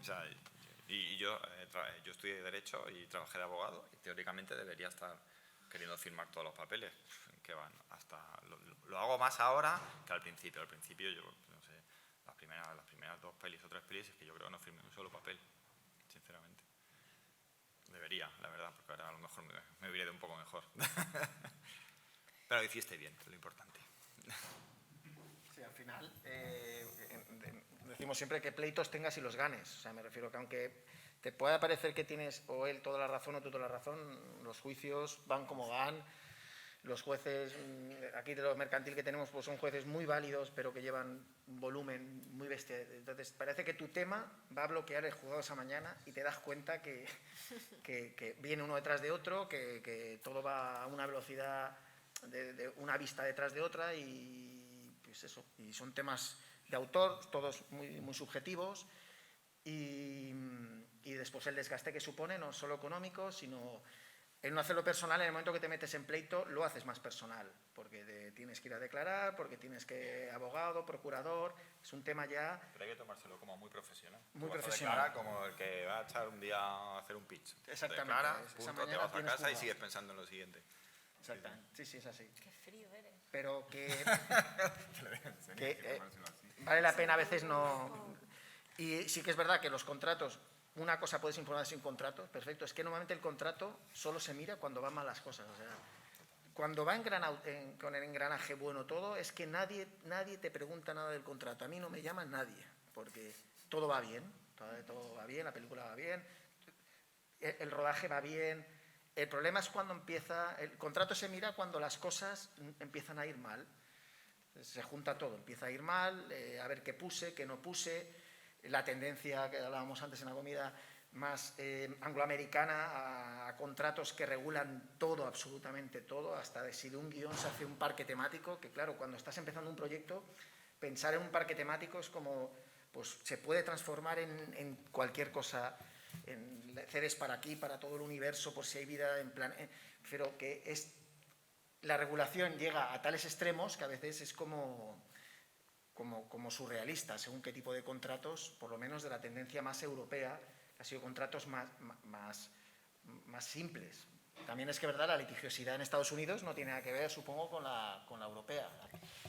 O sea, y yo estudié Derecho y trabajé de abogado y teóricamente debería estar queriendo firmar todos los papeles. Que van hasta lo hago más ahora que al principio. Al principio yo, no sé, las primeras 2 pelis o 3 pelis es que yo creo que no firmé un solo papel, sinceramente. Debería, la verdad, porque ahora a lo mejor me hubiera ido un poco mejor. Pero lo hiciste bien, que es lo importante. Sí, al final decimos siempre que pleitos tengas y los ganes. O sea, me refiero que aunque te pueda parecer que tienes o él toda la razón o tú toda la razón, los juicios van como van. Los jueces, aquí de lo mercantil que tenemos, pues son jueces muy válidos, pero que llevan un volumen muy bestia. Entonces, parece que tu tema va a bloquear el juzgado esa mañana y te das cuenta que viene uno detrás de otro, que todo va a una velocidad de una vista detrás de otra y pues eso. Y son temas de autor, todos muy subjetivos y después el desgaste que supone, no solo económico, sino... El no hacerlo personal, en el momento que te metes en pleito, lo haces más personal, porque tienes que ir a declarar, porque tienes que abogado, procurador, es un tema ya... Pero hay que tomárselo como muy profesional. Muy Tú vas profesional. a declarar como el que va a echar un día a hacer un pitch. Exactamente. Declaras, Esa punto, te mañana vas a tienes casa y juzgado. sigues pensando en lo siguiente. Exactamente, sí, es así. Qué frío eres. Pero vale la pena a veces no... Y sí que es verdad que los contratos, una cosa puedes informar sin contrato, perfecto, es que normalmente el contrato solo se mira cuando van mal las cosas, o sea, cuando va con el engranaje bueno todo, es que nadie te pregunta nada del contrato, a mí no me llama nadie, porque todo va bien, todo va bien, la película va bien, el rodaje va bien, el problema es cuando empieza, el contrato se mira cuando las cosas empiezan a ir mal, se junta todo, empieza a ir mal, a ver qué puse, qué no puse, la tendencia que hablábamos antes en la comida más angloamericana a contratos que regulan todo, absolutamente todo, hasta de si de un guión se hace un parque temático, que claro, cuando estás empezando un proyecto, pensar en un parque temático es como, pues se puede transformar en cualquier cosa, en seres para aquí, para todo el universo, por si hay vida en plan... pero que es... La regulación llega a tales extremos que a veces es como surrealista, según qué tipo de contratos, por lo menos de la tendencia más europea, que ha sido contratos más simples. También es que, verdad, la litigiosidad en Estados Unidos no tiene nada que ver, supongo, con la europea.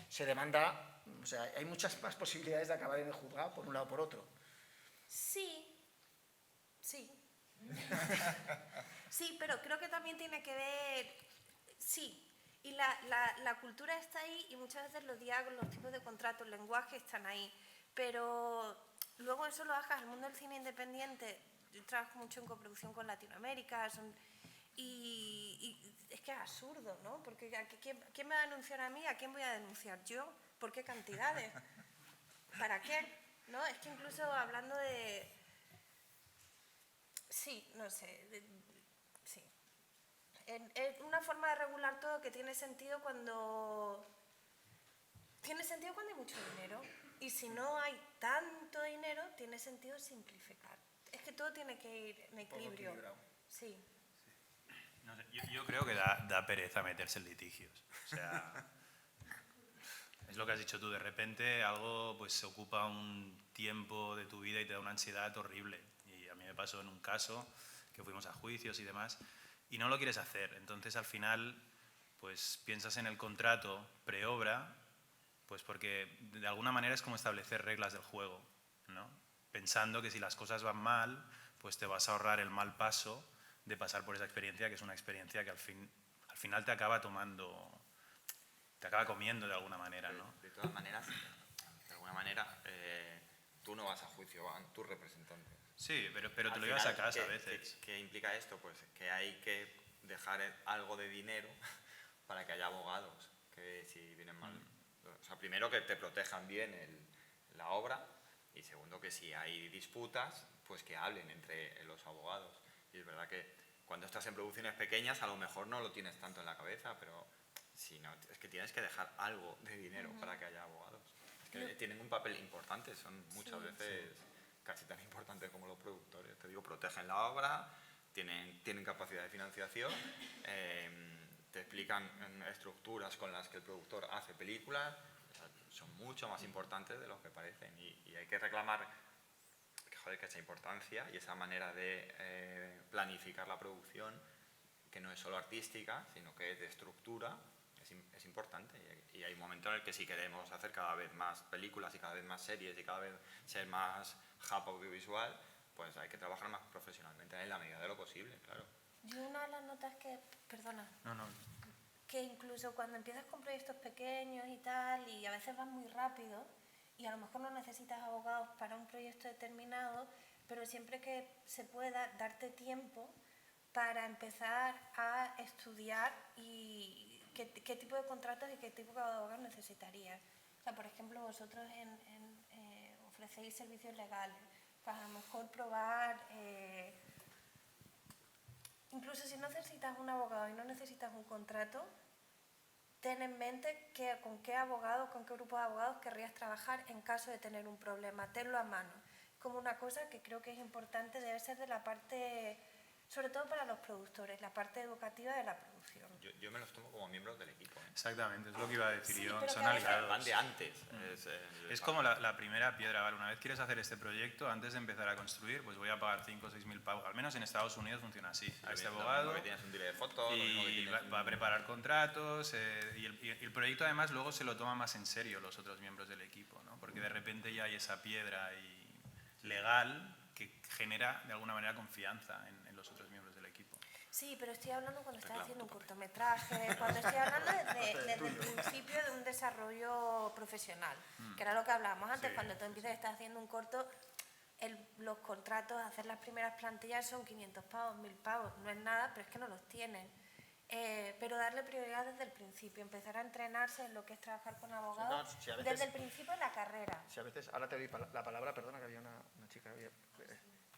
Se demanda, o sea, hay muchas más posibilidades de acabar en el juzgado por un lado o por otro. Sí. Sí, pero creo que también tiene que ver... Sí. Y la cultura está ahí y muchas veces los diálogos, los tipos de contratos, el lenguaje están ahí. Pero luego eso lo bajas al mundo del cine independiente. Yo trabajo mucho en coproducción con Latinoamérica y es que es absurdo, ¿no? Porque ¿quién me va a denunciar a mí? ¿A quién voy a denunciar yo? ¿Por qué cantidades? ¿Para qué? ¿No? Es que incluso hablando de... Sí, no sé... Sí. Es una forma de regular todo que tiene sentido cuando hay mucho dinero. Y si no hay tanto dinero, tiene sentido simplificar. Es que todo tiene que ir en equilibrio. Sí. No sé, yo creo que da pereza meterse en litigios. O sea, es lo que has dicho tú, de repente algo pues se ocupa un tiempo de tu vida y te da una ansiedad horrible. Y a mí me pasó en un caso que fuimos a juicios y demás, y no lo quieres hacer. Entonces, al final, pues piensas en el contrato preobra, pues porque de alguna manera es como establecer reglas del juego, ¿no? Pensando que si las cosas van mal, pues te vas a ahorrar el mal paso de pasar por esa experiencia, que es una experiencia que al final te acaba comiendo de alguna manera, ¿no? De todas maneras, de alguna manera, tú no vas a juicio, van tus representantes. Sí, pero te lo Al llevas a final, casa a veces. ¿Qué implica esto? Pues que hay que dejar algo de dinero para que haya abogados que si vienen mal... O sea, primero que te protejan bien la obra y segundo que si hay disputas, pues que hablen entre los abogados. Y es verdad que cuando estás en producciones pequeñas a lo mejor no lo tienes tanto en la cabeza, pero si no, es que tienes que dejar algo de dinero para que haya abogados. Es que tienen un papel importante, son muchas veces casi tan importantes como los productores. Te digo, protegen la obra, tienen capacidad de financiación, te explican estructuras con las que el productor hace películas, o sea, son mucho más importantes de lo que parecen y hay que reclamar que esa importancia y esa manera de planificar la producción, que no es solo artística, sino que es de estructura, es importante. Y hay un momento en el que si queremos hacer cada vez más películas y cada vez más series y cada vez ser más hub audiovisual, pues hay que trabajar más profesionalmente en la medida de lo posible, claro. Yo una de las notas que, perdona, No. que incluso cuando empiezas con proyectos pequeños y tal, y a veces vas muy rápido, y a lo mejor no necesitas abogados para un proyecto determinado, pero siempre que se pueda, darte tiempo para empezar a estudiar y qué tipo de contratos y qué tipo de abogados necesitarías. O sea, por ejemplo, vosotros ofrecéis servicios legales, pues a lo mejor probar, incluso si no necesitas un abogado y no necesitas un contrato, ten en mente con qué abogado, con qué grupo de abogados querrías trabajar en caso de tener un problema. Tenlo a mano. Como una cosa que creo que es importante, debe ser de la parte, sobre todo para los productores, la parte educativa de la producción. Yo me los tomo como miembros del equipo. Exactamente, es lo que iba a decir Sí, yo. pero Son que a veces- aliados. Van de antes. Es como la primera piedra, ¿vale? Una vez quieres hacer este proyecto, antes de empezar a construir, pues voy a pagar 5 o 6 mil pavos. Al menos en Estados Unidos funciona así. A este abogado que tienes un delay de fotos, lo mismo que y tienes va a preparar contratos y el proyecto además luego se lo toma más en serio los otros miembros del equipo, ¿no? Porque de repente ya hay esa piedra legal que genera de alguna manera confianza en los otros miembros del equipo. Sí, pero estoy hablando cuando estás haciendo un cortometraje, cuando estoy hablando desde el principio de un desarrollo profesional, que era lo que hablábamos antes, cuando tú empiezas a estar haciendo un corto, los contratos, hacer las primeras plantillas son 500 pavos, 1000 pavos, no es nada, pero es que no los tienen. Pero darle prioridad desde el principio, empezar a entrenarse en lo que es trabajar con abogados Sí, a veces- desde el principio de la carrera. Si a veces, ahora te doy la palabra, perdona que había una chica,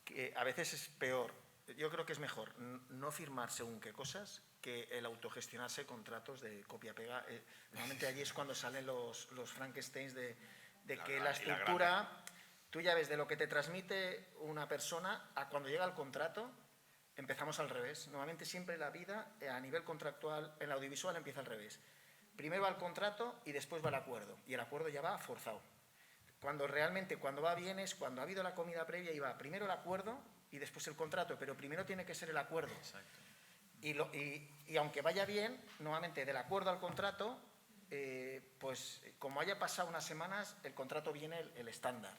que a veces es peor, yo creo que es mejor no firmar según qué cosas que el autogestionarse contratos de copia-pega. Normalmente allí es cuando salen los Frankensteins de que la estructura, tú ya ves de lo que te transmite una persona a cuando llega el contrato, empezamos al revés. Normalmente siempre la vida a nivel contractual en la audiovisual empieza al revés. Primero va el contrato y después va el acuerdo, y el acuerdo ya va forzado. Cuando va bien es cuando ha habido la comida previa y va primero el acuerdo y después el contrato, pero primero tiene que ser el acuerdo. Exacto. Y aunque vaya bien, nuevamente del acuerdo al contrato, pues como haya pasado unas semanas, el contrato viene el estándar.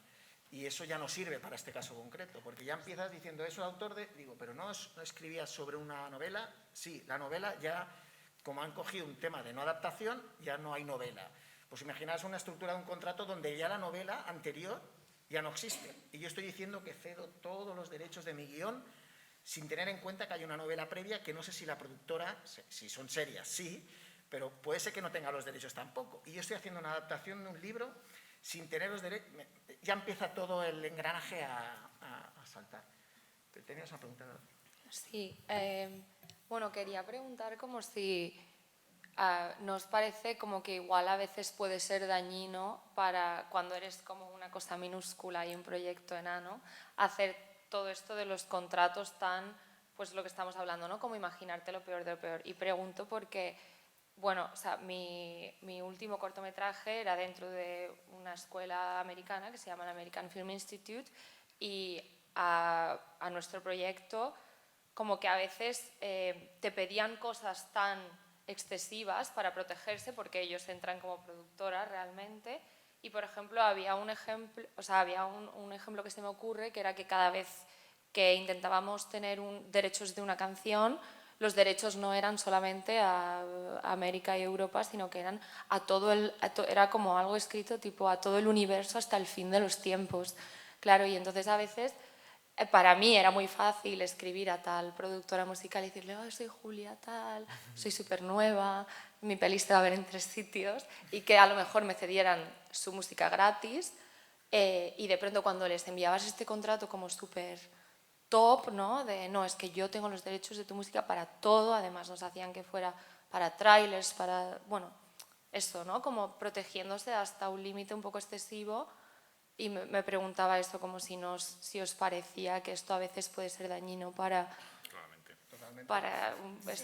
Y eso ya no sirve para este caso concreto, porque ya empiezas diciendo, ¿es un autor de...? Digo, ¿pero no escribías sobre una novela? Sí, la novela ya, como han cogido un tema de no adaptación, ya no hay novela. Pues imaginaos una estructura de un contrato donde ya la novela anterior ya no existe. Y yo estoy diciendo que cedo todos los derechos de mi guión sin tener en cuenta que hay una novela previa que no sé si la productora, si son serias, sí, pero puede ser que no tenga los derechos tampoco. Y yo estoy haciendo una adaptación de un libro sin tener los derechos. Ya empieza todo el engranaje a saltar. ¿Tenías una pregunta? Sí, bueno, quería preguntar como si nos parece como que igual a veces puede ser dañino para cuando eres como una cosa minúscula y un proyecto enano, hacer todo esto de los contratos tan, pues lo que estamos hablando, ¿no? Como imaginarte lo peor de lo peor. Y pregunto porque, bueno, o sea, mi último cortometraje era dentro de una escuela americana que se llama el American Film Institute y a nuestro proyecto como que a veces te pedían cosas tan excesivas para protegerse porque ellos entran como productora realmente y por ejemplo había un ejemplo, o sea, había un ejemplo que se me ocurre que era que cada vez que intentábamos tener derechos de una canción, los derechos no eran solamente a América y Europa, sino que eran era como algo escrito tipo a todo el universo hasta el fin de los tiempos. Claro, y entonces a veces para mí era muy fácil escribir a tal productora musical y decirle, oh, soy Julia tal, soy súper nueva, mi peli se va a ver en 3 sitios y que a lo mejor me cedieran su música gratis y de pronto cuando les enviabas este contrato como súper top, ¿no? No, es que yo tengo los derechos de tu música para todo, además nos hacían que fuera para trailers, para, bueno, eso, ¿no? Como protegiéndose hasta un límite un poco excesivo, y me preguntaba esto como si os parecía que esto a veces puede ser dañino para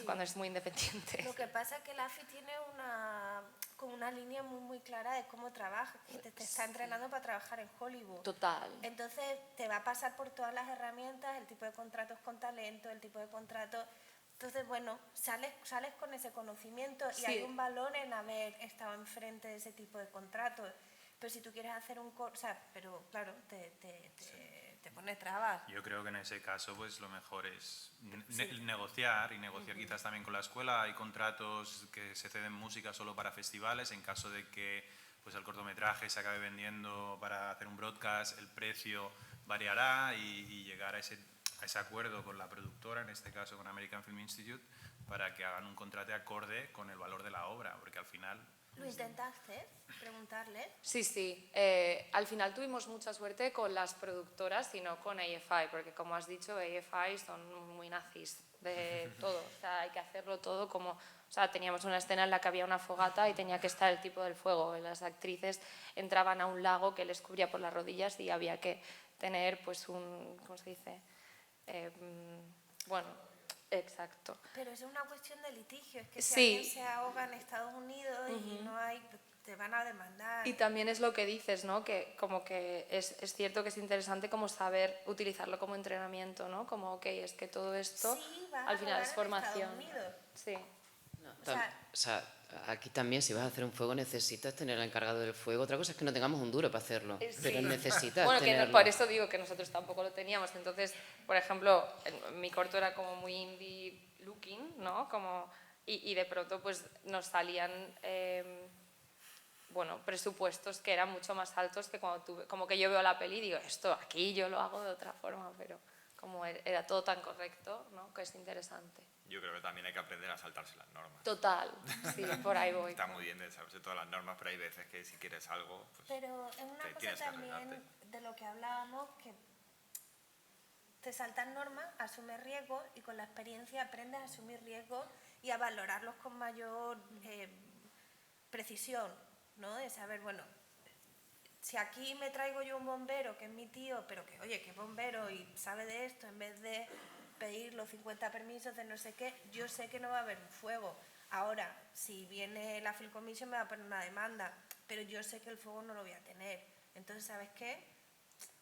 cuando es muy independiente. Lo que pasa es que la AFI tiene como una línea muy clara de cómo trabaja, que te está entrenando para trabajar en Hollywood. Total. Entonces te va a pasar por todas las herramientas, el tipo de contratos con talento, el tipo de contratos. Entonces, bueno, sales con ese conocimiento y hay un valor en haber estado enfrente de ese tipo de contratos. Pero si tú quieres hacer pero claro, te pone trabas. Yo creo que en ese caso pues lo mejor es negociar quizás también con la escuela. Hay contratos que se ceden música solo para festivales. En caso de que pues el cortometraje se acabe vendiendo para hacer un broadcast, el precio variará y llegar a ese acuerdo con la productora, en este caso con American Film Institute, para que hagan un contrato acorde con el valor de la obra, porque al final... ¿Lo intentaste preguntarle? Sí. Al final tuvimos mucha suerte con las productoras y no con AFI, porque como has dicho, AFI son muy nazis de todo. O sea, hay que hacerlo todo como... O sea, teníamos una escena en la que había una fogata y tenía que estar el tipo del fuego. Las actrices entraban a un lago que les cubría por las rodillas y había que tener pues ¿cómo se dice? Bueno, exacto. Pero eso es una cuestión de litigio, es que si Sí. alguien se ahoga en Estados Unidos y no hay, te van a demandar. Y también es lo que dices, ¿no? Que como que es cierto que es interesante como saber utilizarlo como entrenamiento, ¿no? Como, ok, es que todo esto al final es formación. Sí. No, O sea, aquí también, si vas a hacer un fuego, necesitas tener al encargado del fuego. Otra cosa es que no tengamos un duro para hacerlo, pero necesitas Bueno, tenerlo. por eso digo que nosotros tampoco lo teníamos. Entonces, por ejemplo, mi corto era como muy indie looking, ¿no? Y de pronto pues nos salían presupuestos que eran mucho más altos que como que yo veo la peli y digo, esto aquí yo lo hago de otra forma, pero como era todo tan correcto, ¿no? Que es interesante. Yo creo que también hay que aprender a saltarse las normas. Total, sí, por ahí voy. Está muy bien de saberse todas las normas, pero hay veces que si quieres algo, pues pero es una cosa tienes que también arreglarte. de lo que hablábamos, que te saltas normas, asumes riesgos y con la experiencia aprendes a asumir riesgos y a valorarlos con mayor precisión, ¿no? De saber, bueno, si aquí me traigo yo un bombero que es mi tío, pero que, oye, que es bombero y sabe de esto, en vez de pedir los 50 permisos de no sé qué, yo sé que no va a haber un fuego. Ahora, si viene la Film Commission me va a poner una demanda, pero yo sé que el fuego no lo voy a tener. Entonces, ¿sabes qué?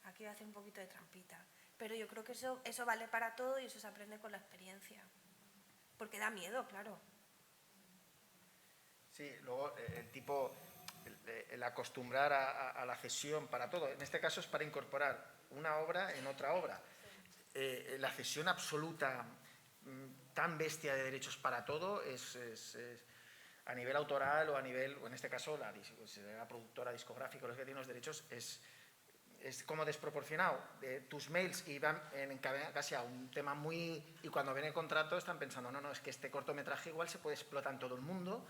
Aquí voy a hacer un poquito de trampita. Pero yo creo que eso vale para todo y eso se aprende con la experiencia. Porque da miedo, claro. Sí, luego el acostumbrar a la cesión para todo. En este caso es para incorporar una obra en otra obra. La cesión absoluta tan bestia de derechos para todo es a nivel autoral o a nivel, o en este caso la productora discográfica, los que tienen los derechos, es como desproporcionado. Tus mails iban casi a un tema muy... Y cuando ven el contrato están pensando, no, es que este cortometraje igual se puede explotar en todo el mundo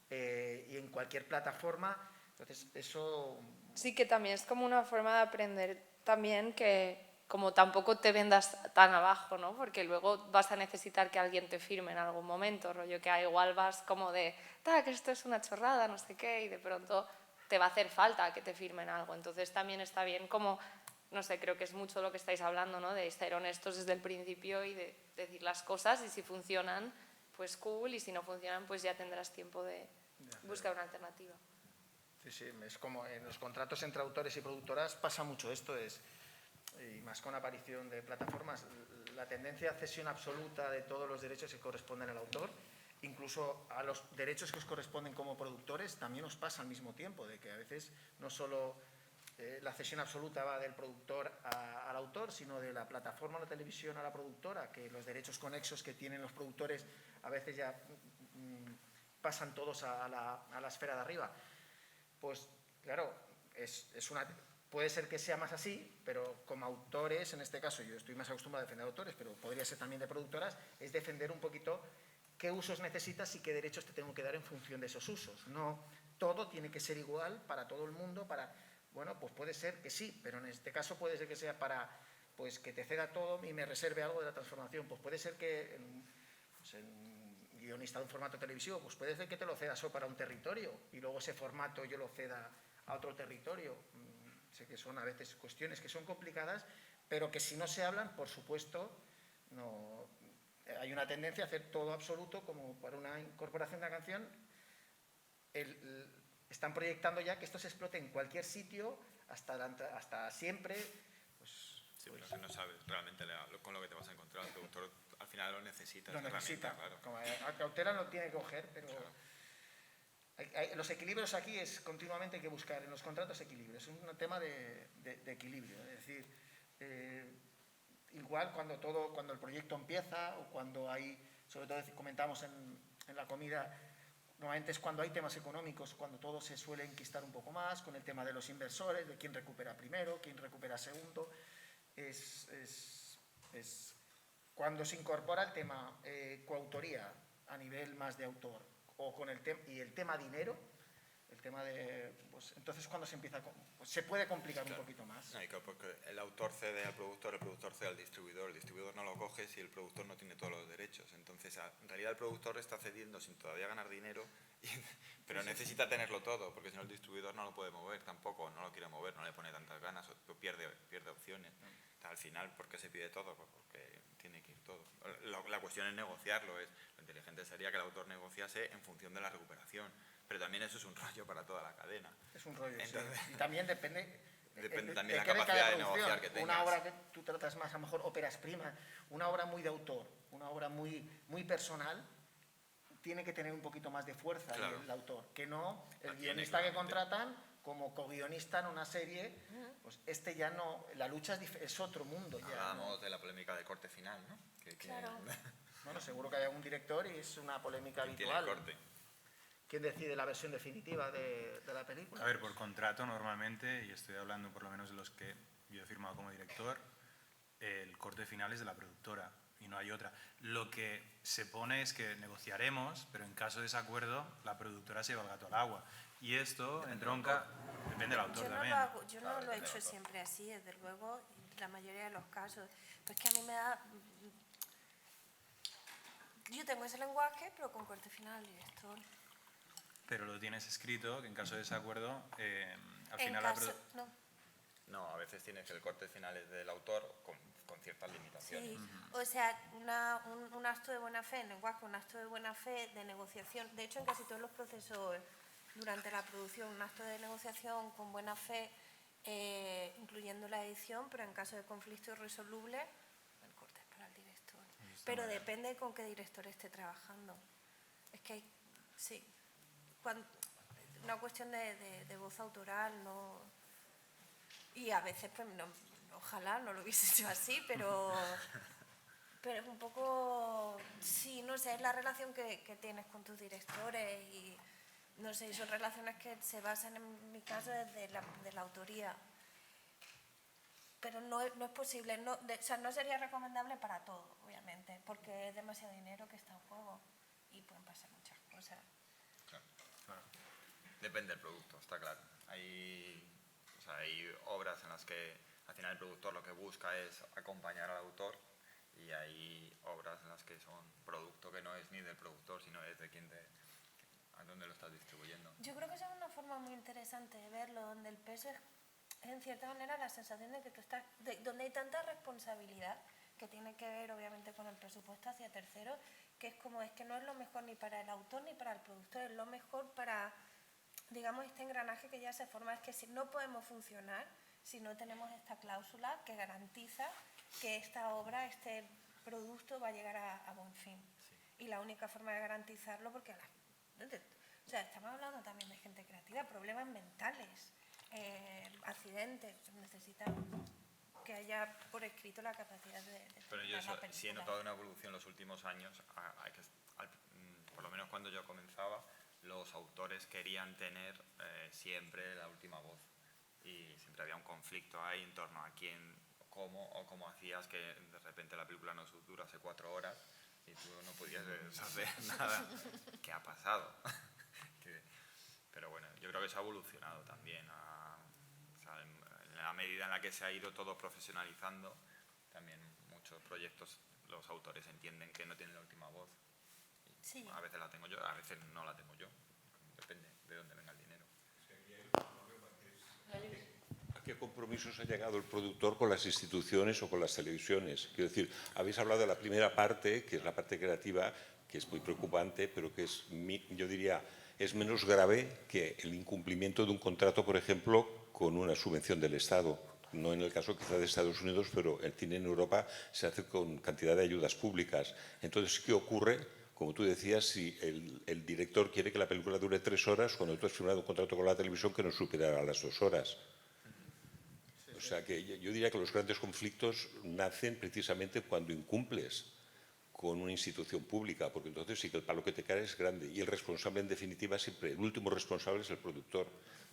y en cualquier plataforma. Entonces, eso... Sí, que también es como una forma de aprender también que como tampoco te vendas tan abajo, ¿no? Porque luego vas a necesitar que alguien te firme en algún momento, rollo que igual vas como de, que esto es una chorrada, no sé qué, y de pronto te va a hacer falta que te firmen algo. Entonces también está bien como, no sé, creo que es mucho lo que estáis hablando, ¿no? De ser honestos desde el principio y de decir las cosas y si funcionan, pues cool, y si no funcionan, pues ya tendrás tiempo de buscar una alternativa. Sí, es como en los contratos entre autores y productoras pasa mucho esto, y más con la aparición de plataformas, la tendencia a cesión absoluta de todos los derechos que corresponden al autor, incluso a los derechos que os corresponden como productores, también os pasa al mismo tiempo, de que a veces no solo la cesión absoluta va del productor al autor, sino de la plataforma o la televisión a la productora, que los derechos conexos que tienen los productores a veces ya pasan todos a la esfera de arriba. Pues claro, puede ser que sea más así, pero como autores, en este caso yo estoy más acostumbrado a defender autores, pero podría ser también de productoras, es defender un poquito qué usos necesitas y qué derechos te tengo que dar en función de esos usos. No todo tiene que ser igual para todo el mundo, bueno, pues puede ser que sí, pero en este caso puede ser que sea para pues que te ceda todo y me reserve algo de la transformación. Pues puede ser que en guionista de un formato televisivo, pues puede ser que te lo ceda solo para un territorio y luego ese formato yo lo ceda a otro territorio. Sé que son a veces cuestiones que son complicadas, pero que si no se hablan, por supuesto, no, hay una tendencia a hacer todo absoluto, como para una incorporación de la canción. Están proyectando ya que esto se explote en cualquier sitio, hasta siempre. Sí, pero que no sabes realmente con lo que te vas a encontrar. El productor al final lo necesita. Lo esa necesita. herramienta, claro. Como a cautela lo tiene que coger, pero Claro. los equilibrios aquí es continuamente hay que buscar en los contratos equilibrios. Es un tema de equilibrio. Es decir, igual cuando el proyecto empieza o cuando hay, sobre todo comentamos en la comida, normalmente es cuando hay temas económicos, cuando todo se suele enquistar un poco más, con el tema de los inversores, de quién recupera primero, quién recupera segundo. Es cuando se incorpora el tema coautoría a nivel más de autor o con el tema dinero, el tema de pues, entonces cuando se empieza pues, se puede complicar un poquito más. No, y claro, porque el autor cede al productor, el productor cede al distribuidor, el distribuidor no lo coge si el productor no tiene todos los derechos. Entonces, en realidad el productor está cediendo sin todavía ganar dinero, pero necesita tenerlo todo, porque si no el distribuidor no lo puede mover tampoco, no lo quiere mover, no le pone tantas ganas, o pierde opciones. Al final, ¿por qué se pide todo? Pues porque tiene que ir todo. La cuestión es negociarlo. Lo inteligente sería que el autor negociase en función de la recuperación. Pero también eso es un rollo para toda la cadena. Es un rollo, entonces, sí. Y también depende también la capacidad de negociar que tengas. Una obra que tú tratas más, a lo mejor óperas primas, una obra muy de autor, una obra muy, muy personal, tiene que tener un poquito más de fuerza el autor, que no el guionista que contratan como co-guionista en una serie, pues ya no, la lucha es otro mundo ya. Hablábamos de la polémica de corte final, ¿no? Claro. Bueno, seguro que hay algún director y es una polémica habitual. Tiene corte. ¿Quién decide la versión definitiva de la película? A ver, por contrato normalmente, y estoy hablando por lo menos de los que yo he firmado como director, el corte final es de la productora y no hay otra. Lo que se pone es que negociaremos, pero en caso de desacuerdo, la productora se lleva el gato al agua. Y esto entronca, depende del autor también. Yo no lo he hecho siempre así, desde luego, la mayoría de los casos. Pues que a mí me da... Yo tengo ese lenguaje, pero con corte final al director. Pero lo tienes escrito, que en caso de desacuerdo, al final No, a veces tienes que el corte final es del autor con ciertas limitaciones. Sí, o sea, un acto de buena fe, en lenguaje, un acto de buena fe, de negociación. De hecho, en casi todos los procesos durante la producción, un acto de negociación con buena fe, incluyendo la edición, pero en caso de conflicto irresoluble, el corte es para el director. Pero depende con qué director esté trabajando. Es que sí, una cuestión de voz autoral, no... Y a veces, pues, ojalá no lo hubiese hecho así, pero es un poco, sí, no sé, es la relación que tienes con tus directores y, no sé, son relaciones que se basan, en mi caso, desde la autoría. Pero no es posible, o sea, no sería recomendable para todo, obviamente, porque es demasiado dinero que está en juego y pueden pasar muchas cosas. Claro. Depende del producto, está claro. Hay obras en las que al final el productor lo que busca es acompañar al autor y hay obras en las que son producto que no es ni del productor, sino es de a dónde lo estás distribuyendo. Yo creo que esa es una forma muy interesante de verlo, donde el peso es en cierta manera la sensación de que tú estás, donde hay tanta responsabilidad que tiene que ver obviamente con el presupuesto hacia terceros, que es que no es lo mejor ni para el autor ni para el productor, es lo mejor para, digamos, este engranaje que ya se forma. Es que si no podemos funcionar si no tenemos esta cláusula que garantiza que esta obra, este producto va a llegar a buen fin. Sí. Y la única forma de garantizarlo, porque o sea, estamos hablando también de gente creativa, problemas mentales, accidentes, necesitan que haya por escrito la capacidad de Pero yo sí he notado una evolución en los últimos años, por lo menos cuando yo comenzaba, los autores querían tener siempre la última voz y siempre había un conflicto ahí en torno a quién, cómo hacías que de repente la película no durase 4 horas y tú no podías hacer nada. ¿Qué ha pasado? Pero bueno, yo creo que se ha evolucionado también. En la medida en la que se ha ido todo profesionalizando, también muchos proyectos los autores entienden que no tienen la última voz. Y Sí. a veces la tengo yo, a veces no la tengo yo. Depende de dónde venga el dinero. ¿A qué compromisos ha llegado el productor con las instituciones o con las televisiones? Quiero decir, habéis hablado de la primera parte, que es la parte creativa, que es muy preocupante, pero que es, yo diría, es menos grave que el incumplimiento de un contrato, por ejemplo, con una subvención del Estado. No en el caso quizá de Estados Unidos, pero el cine en Europa se hace con cantidad de ayudas públicas. Entonces, ¿qué ocurre? Como tú decías, si el director quiere que la película dure 3 horas, cuando tú has firmado un contrato con la televisión que no superará las 2 horas. O sea que yo diría que los grandes conflictos nacen precisamente cuando incumples con una institución pública, porque entonces sí que el palo que te cae es grande y el responsable en definitiva siempre, el último responsable es el productor.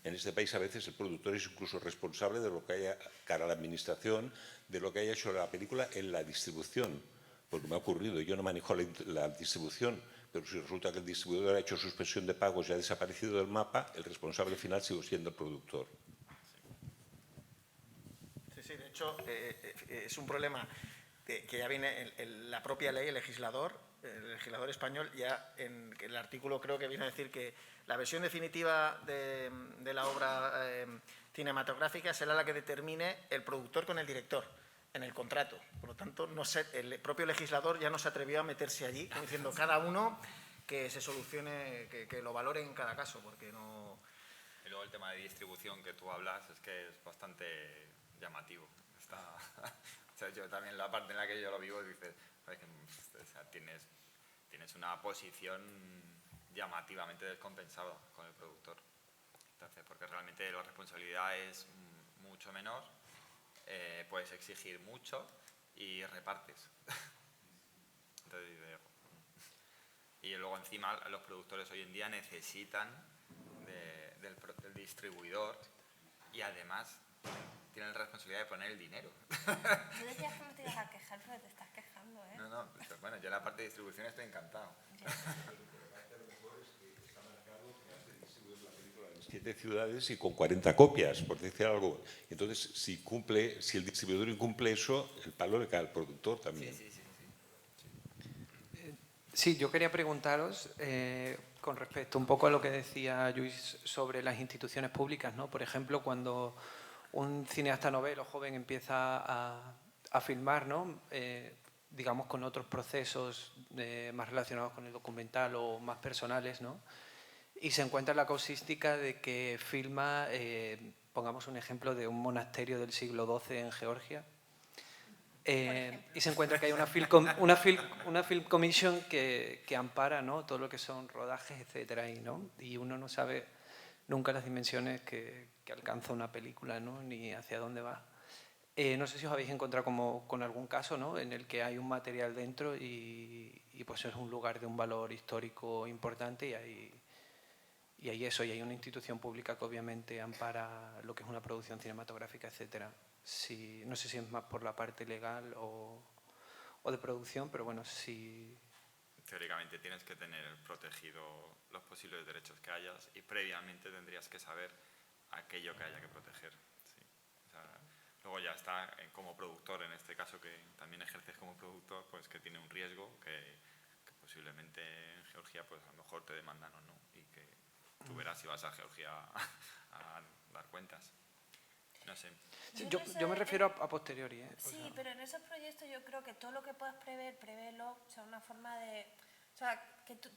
En este país a veces el productor es incluso responsable de lo que haya cara a la administración, de lo que haya hecho la película en la distribución, porque me ha ocurrido, yo no manejo la distribución, pero si resulta que el distribuidor ha hecho suspensión de pagos y ha desaparecido del mapa, el responsable final sigue siendo el productor. Sí, de hecho, es un problema que ya viene en la propia ley, el legislador español, ya en el artículo creo que viene a decir que la versión definitiva de la obra cinematográfica será la que determine el productor con el director en el contrato. Por lo tanto, el propio legislador ya no se atrevió a meterse allí, como diciendo cada uno que se solucione, que lo valore en cada caso, porque no... Y luego el tema de distribución que tú hablas es que es bastante llamativo. O sea, yo también la parte en la que yo lo vivo dices, o sea, tienes una posición llamativamente descompensada con el productor. Entonces, porque realmente la responsabilidad es mucho menor, puedes exigir mucho y repartes. Entonces, y luego encima los productores hoy en día necesitan del distribuidor y además tienen la responsabilidad de poner el dinero. Tú decías que no te ibas a quejar, pero te estás quejando, ¿eh? No, bueno, yo en la parte de distribución estoy encantado. En 7 ciudades y con 40 copias, por decir algo. Entonces, si el distribuidor incumple eso, el palo le cae al productor también. Sí. Sí, yo quería preguntaros con respecto un poco a lo que decía Lluís sobre las instituciones públicas, ¿no? Por ejemplo, cuando un cineasta novelo joven empieza a filmar, ¿no? Digamos con otros procesos más relacionados con el documental o más personales, ¿no? Y se encuentra la causística de que filma, pongamos un ejemplo de un monasterio del siglo XII en Georgia, y se encuentra que hay una film commission que ampara, ¿no? Todo lo que son rodajes, etcétera, ¿no? Y uno no sabe nunca las dimensiones que alcanza una película, ¿no? Ni hacia dónde va. No sé si os habéis encontrado con algún caso, ¿no? En el que hay un material dentro y pues es un lugar de un valor histórico importante y hay una institución pública que obviamente ampara lo que es una producción cinematográfica, etcétera. Sí, no sé si es más por la parte legal o de producción, pero bueno, sí. Teóricamente tienes que tener protegido los posibles derechos que hayas y previamente tendrías que saber aquello que haya que proteger. Sí. O sea, luego ya está como productor, en este caso que también ejerces como productor, pues que tiene un riesgo que posiblemente en Georgia pues a lo mejor te demandan o no y que tú verás si vas a Georgia a dar cuentas. No sé. Sí, yo me refiero a posteriori. Sí, pero en esos proyectos yo creo que todo lo que puedas preverlo, o sea, una forma de... O sea, que tú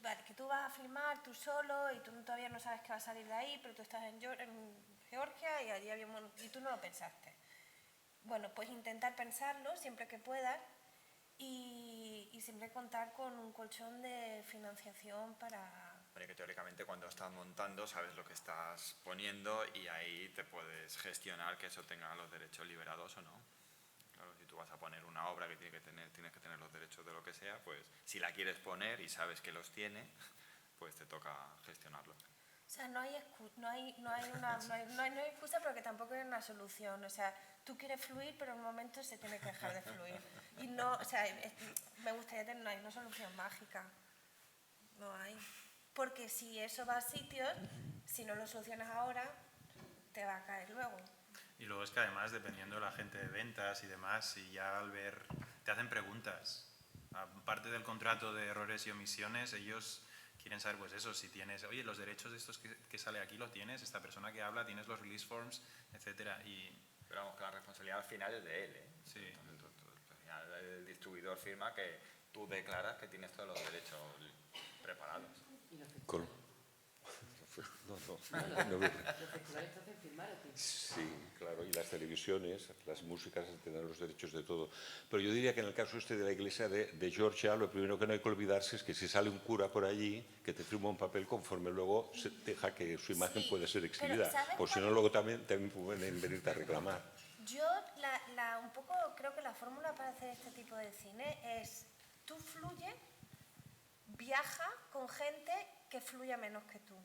vas a filmar tú solo y tú todavía no sabes qué va a salir de ahí, pero tú estás en Georgia y allí había y tú no lo pensaste. Bueno, pues intentar pensarlo siempre que puedas y siempre contar con un colchón de financiación para... Bueno, que teóricamente cuando estás montando sabes lo que estás poniendo y ahí te puedes gestionar que eso tenga los derechos liberados o no. Claro, si tú vas a poner una obra que tienes que tener los derechos de lo que sea, pues si la quieres poner y sabes que los tiene, pues te toca gestionarlo. O sea, no hay excusa, pero que tampoco hay una solución. O sea, tú quieres fluir, pero en un momento se tiene que dejar de fluir. Y no, o sea, me gustaría tener una solución mágica. No hay. Porque si eso va a sitios, si no lo solucionas ahora, te va a caer luego. Y luego es que además, dependiendo de la gente de ventas y demás, y ya al ver, te hacen preguntas. Aparte del contrato de errores y omisiones, ellos quieren saber, pues eso, si tienes, oye, los derechos de estos que sale aquí lo tienes, esta persona que habla, tienes los release forms, etcétera. Pero vamos, que la responsabilidad al final es de él, ¿eh? Sí. Al final el distribuidor firma que tú declaras que tienes todos los derechos preparados. No, ¿Los festivales te hacen firmar a ti? sí, claro, y las televisiones, las músicas tendrán los derechos de todo. Pero yo diría que en el caso este de la iglesia de Georgia, lo primero que no hay que olvidarse es que si sale un cura por allí, que te firma un papel conforme luego se deja que su imagen puede ser exhibida. Por si no, luego también pueden venirte a reclamar. Yo un poco creo que la fórmula para hacer este tipo de cine es tú fluye, viaja con gente que fluya menos que tú.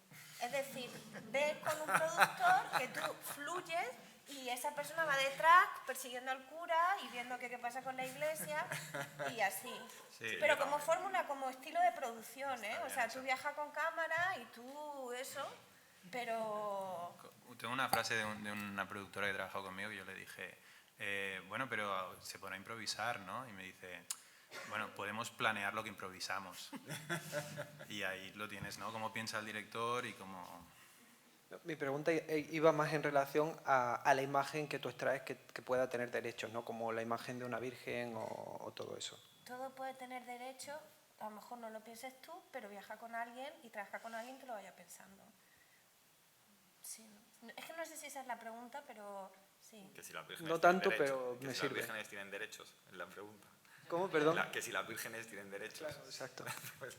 Es decir, ves con un productor que tú fluyes y esa persona va detrás persiguiendo al cura y viendo qué pasa con la iglesia y así. Sí, pero como fórmula, como estilo de producción, ¿eh? O sea, tú viajas con cámara y tú eso, pero... Tengo una frase de una productora que ha trabajado conmigo y yo le dije, bueno, pero se pone a improvisar, ¿no? Y me dice, bueno, podemos planear lo que improvisamos. Y ahí lo tienes, ¿no? Cómo piensa el director y cómo... Mi pregunta iba más en relación a la imagen que tú extraes que pueda tener derechos, ¿no? Como la imagen de una virgen o todo eso. Todo puede tener derecho, a lo mejor no lo pienses tú, pero viaja con alguien y trabaja con alguien que lo vaya pensando. Sí. Es que no sé si esa es la pregunta, pero sí. Que si las vírgenes No tienen tanto, derechos, pero que me si sirve. las vírgenes tienen derechos, es la pregunta. ¿Cómo, perdón? Que si las vírgenes tienen derechos. Claro, exacto. Pues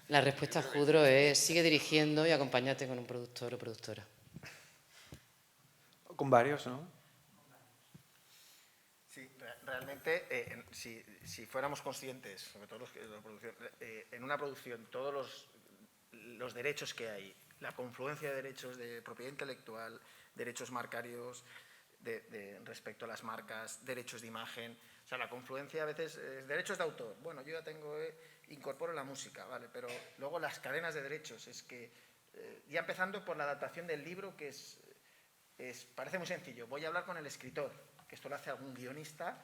La respuesta, Judro, es sigue dirigiendo y acompáñate con un productor o productora. Con varios, ¿no? Sí, realmente, si fuéramos conscientes, sobre todo en una producción, todos los derechos que hay, la confluencia de derechos de propiedad intelectual, derechos marcarios respecto a las marcas, derechos de imagen, o sea, la confluencia a veces es derechos de autor. Bueno, yo ya tengo, incorporo la música, ¿vale? Pero luego las cadenas de derechos, es que, ya empezando por la adaptación del libro, que parece muy sencillo. Voy a hablar con el escritor, que esto lo hace algún guionista,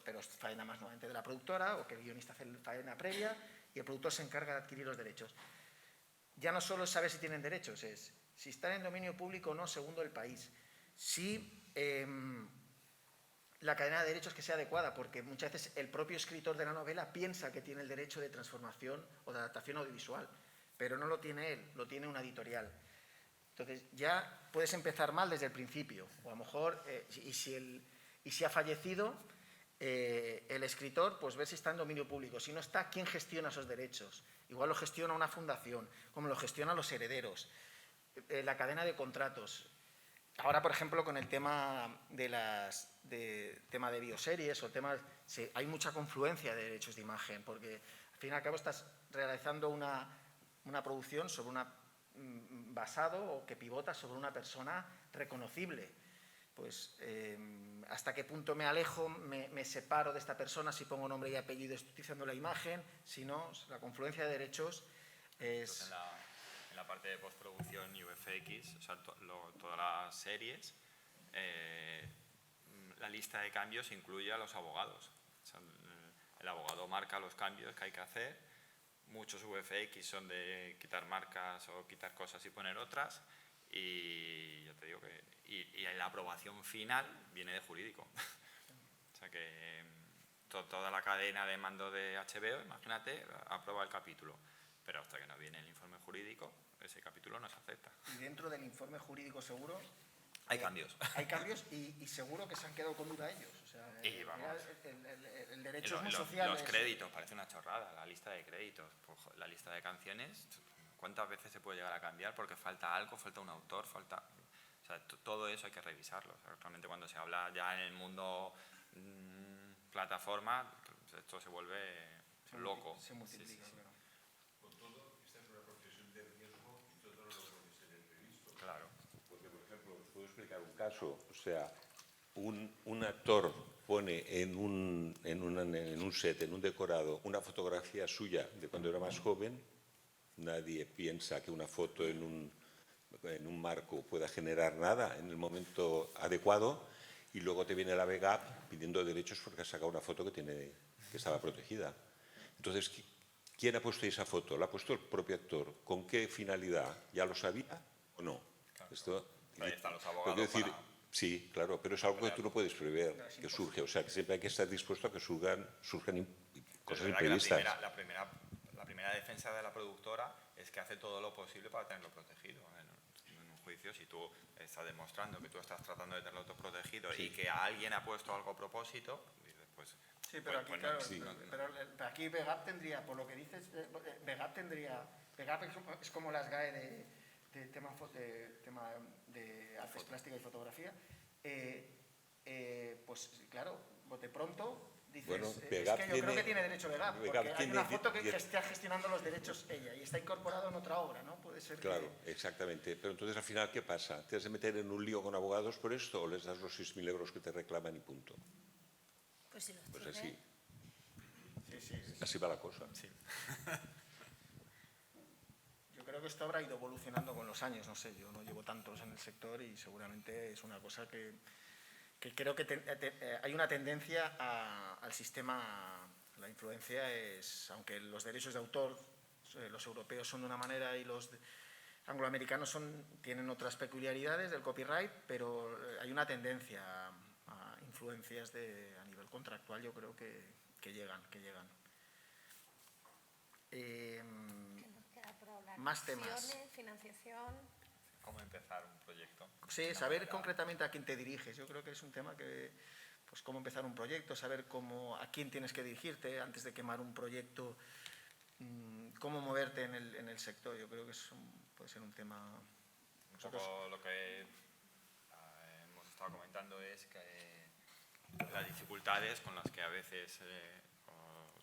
pero es faena más nuevamente de la productora, o que el guionista hace faena previa y el productor se encarga de adquirir los derechos. Ya no solo es saber si tienen derechos, es si están en dominio público o no, segundo el país. Si la cadena de derechos que sea adecuada, porque muchas veces el propio escritor de la novela piensa que tiene el derecho de transformación o de adaptación audiovisual, pero no lo tiene él, lo tiene una editorial. Entonces ya puedes empezar mal desde el principio, o a lo mejor, y si ha fallecido el escritor, pues ver si está en dominio público. Si no está, ¿quién gestiona esos derechos? Igual lo gestiona una fundación, como lo gestionan los herederos, la cadena de contratos. Ahora, por ejemplo, con el tema tema de bioseries o temas, hay mucha confluencia de derechos de imagen, porque al fin y al cabo estás realizando una producción sobre basado o que pivota sobre una persona reconocible. Pues hasta qué punto me alejo, me separo de esta persona, si pongo nombre y apellido estoy utilizando la imagen, si no, la confluencia de derechos es... Entonces, en la parte de postproducción y VFX, o sea, todas las series, la lista de cambios incluye a los abogados. O sea, el abogado marca los cambios que hay que hacer. Muchos VFX son de quitar marcas o quitar cosas y poner otras. Y yo te digo que y la aprobación final viene de jurídico. O sea que toda la cadena de mando de HBO, imagínate, aprueba el capítulo. Pero hasta que no viene el informe jurídico, ese capítulo no se acepta. Y dentro del informe jurídico seguro... Hay cambios. Hay cambios y seguro que se han quedado con duda ellos. O sea, Y vamos, el derecho es muy social. Los créditos, parece una chorrada, la lista de créditos. Pues, la lista de canciones, ¿cuántas veces se puede llegar a cambiar? Porque falta algo, falta un autor, falta... O sea, todo eso hay que revisarlo. O sea, realmente cuando se habla ya en el mundo plataforma, esto se vuelve loco. Se multiplica, sí. Claro. Con todo, esta es una profesión de riesgo y todo no lo puede ser imprevisto. Claro. Porque, por ejemplo, os puedo explicar un caso. O sea, un actor pone en un set, en un decorado, una fotografía suya de cuando era más joven. Nadie piensa que una foto en en un marco pueda generar nada en el momento adecuado y luego te viene la VEGAP pidiendo derechos porque has sacado una foto que estaba protegida. Entonces, ¿quién ha puesto esa foto? ¿La ha puesto el propio actor? ¿Con qué finalidad? ¿Ya lo sabía o no? Claro. Esto, Ahí están los quiero abogados decir, para... sí, claro, pero es algo que tú no puedes prever, que surge. O sea, que siempre hay que estar dispuesto a que surjan cosas imprevistas. La primera defensa de la productora es que hace todo lo posible para tenerlo protegido. En un juicio, si tú estás demostrando que tú estás tratando de tenerlo todo protegido y que alguien ha puesto algo a propósito, dices, pues... Sí, pero aquí, pues, claro, sí. pero aquí VEGAP tendría, por lo que dices, VEGAP es como las GAE de tema de artes plásticas y fotografía. Pues claro, de pronto dices, Bueno, es que yo creo que tiene derecho VEGAP, porque hay tiene una foto que está gestionando los derechos ella y está incorporado en otra obra, ¿no? Puede ser Claro, exactamente. Pero entonces, al final, ¿qué pasa? ¿Te has de meter en un lío con abogados por esto o les das los 6.000 euros que te reclaman y punto? Pues si los Pues tiene. así. Sí. Así va la cosa. Sí. Yo creo que esto habrá ido evolucionando con los años, no sé, yo no llevo tantos en el sector y seguramente es una cosa que creo que hay una tendencia al sistema, la influencia es, aunque los derechos de autor, los europeos son de una manera y los angloamericanos tienen otras peculiaridades del copyright, pero hay una tendencia a influencias a nivel contractual, yo creo que llegan. Más temas. Financiación. ¿Cómo empezar un proyecto? Sí, saber concretamente a quién te diriges. Yo creo que es un tema que, pues cómo empezar un proyecto, saber a quién tienes que dirigirte antes de quemar un proyecto, cómo moverte en el sector. Yo creo que puede ser un tema... Un poco lo que hemos estado comentando es que las dificultades con las que a veces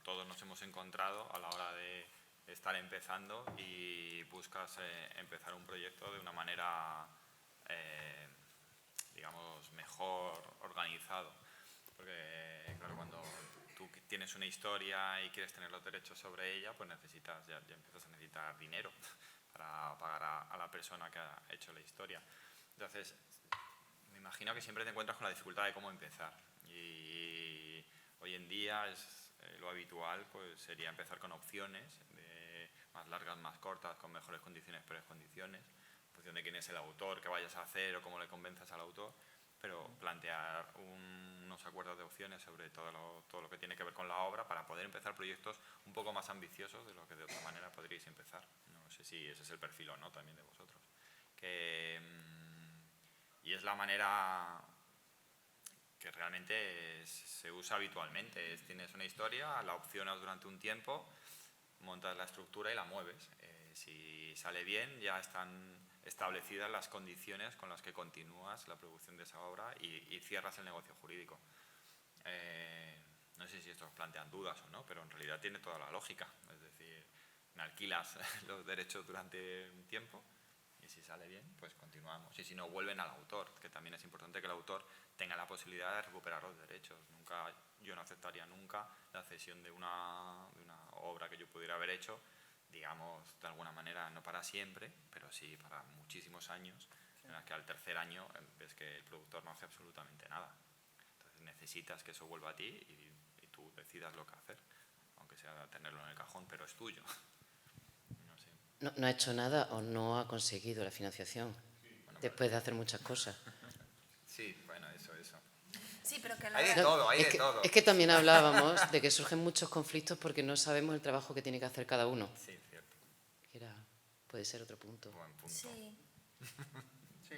todos nos hemos encontrado a la hora de estar empezando y buscas empezar un proyecto de una manera, digamos, mejor organizado. Porque, claro, cuando tú tienes una historia y quieres tener los derechos sobre ella, pues ya empiezas a necesitar dinero para pagar a la persona que ha hecho la historia. Entonces, me imagino que siempre te encuentras con la dificultad de cómo empezar. Y hoy en día lo habitual pues sería empezar con opciones más largas, más cortas, con mejores condiciones, peores condiciones, en función de quién es el autor, qué vayas a hacer o cómo le convenzas al autor, pero plantear unos acuerdos de opciones sobre todo lo que tiene que ver con la obra para poder empezar proyectos un poco más ambiciosos de lo que de otra manera podríais empezar. No sé si ese es el perfil o no también de vosotros. Y es la manera que realmente se usa habitualmente. Tienes una historia, la opcionas durante un tiempo, montas la estructura y la mueves. Si sale bien, ya están establecidas las condiciones con las que continúas la producción de esa obra y cierras el negocio jurídico. No sé si esto os plantean dudas o no, pero en realidad tiene toda la lógica. Es decir, me alquilas los derechos durante un tiempo y si sale bien, pues continuamos. Y si no, vuelven al autor, que también es importante que el autor tenga la posibilidad de recuperar los derechos. Yo no aceptaría nunca la cesión de una obra que yo pudiera haber hecho, digamos, de alguna manera, no para siempre, pero sí para muchísimos años, en las que al tercer año ves que el productor no hace absolutamente nada. Entonces necesitas que eso vuelva a ti y tú decidas lo que hacer, aunque sea tenerlo en el cajón, pero es tuyo. No sé. No ha hecho nada o no ha conseguido la financiación, después de hacer muchas cosas. Sí, bueno, eso. Sí, pero que Hay de todo, hay de todo. Es que también hablábamos de que surgen muchos conflictos porque no sabemos el trabajo que tiene que hacer cada uno. Sí, cierto. Puede ser otro punto. Buen punto. Sí. Sí,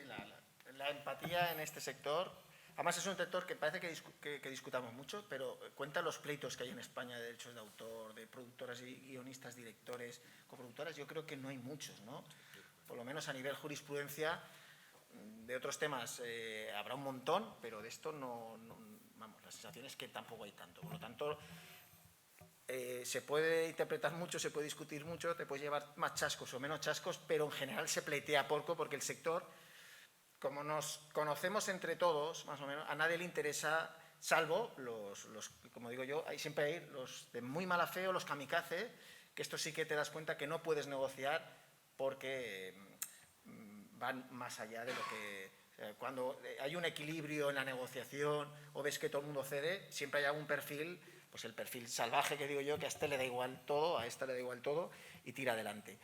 la empatía en este sector, además es un sector que parece que discutamos mucho, pero cuenta los pleitos que hay en España de derechos de autor, de productoras y guionistas, directores, coproductoras, yo creo que no hay muchos, ¿no? Por lo menos a nivel jurisprudencia, de otros temas habrá un montón, pero de esto vamos, la sensación es que tampoco hay tanto. Por lo tanto, se puede interpretar mucho, se puede discutir mucho, te puedes llevar más chascos o menos chascos, pero en general se pleitea poco porque el sector, como nos conocemos entre todos, más o menos, a nadie le interesa, salvo los como digo yo, siempre hay los de muy mala fe o los kamikaze, que esto sí que te das cuenta que no puedes negociar porque van más allá de lo que... Cuando hay un equilibrio en la negociación o ves que todo el mundo cede, siempre hay algún perfil, pues el perfil salvaje que digo yo, que a este le da igual todo, a esta le da igual todo y tira adelante.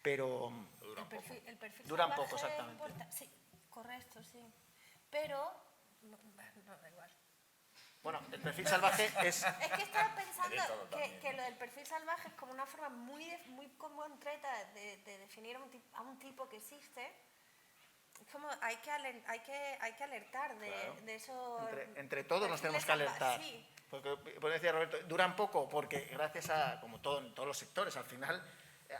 Pero el perfil dura un salvaje poco, exactamente. Sí, correcto, sí. Pero, no, da igual. Bueno, el perfil salvaje es... Es que estaba pensando que lo del perfil salvaje es como una forma muy concreta de definir a un tipo que existe. Es como hay que alertar de eso. Entre todos nos tenemos que alertar. Sí. Porque, por decía Roberto, duran poco porque gracias a, como todo, en todos los sectores, al final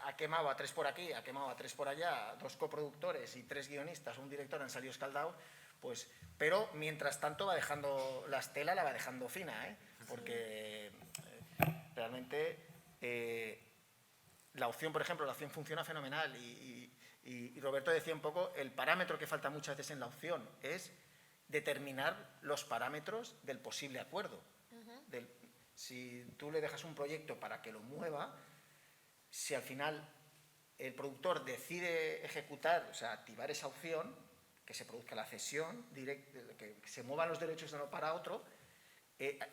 ha quemado a 3 por aquí, ha quemado a 3 por allá, 2 coproductores y 3 guionistas, un director han salido escaldados, pues, pero mientras tanto va dejando la estela, la va dejando fina, ¿eh? Porque realmente la opción, por ejemplo, la opción funciona fenomenal y Roberto decía un poco, el parámetro que falta muchas veces en la opción es determinar los parámetros del posible acuerdo. Si tú le dejas un proyecto para que lo mueva, si al final el productor decide ejecutar, o sea, activar esa opción, que se produzca la cesión, que se muevan los derechos de uno para otro,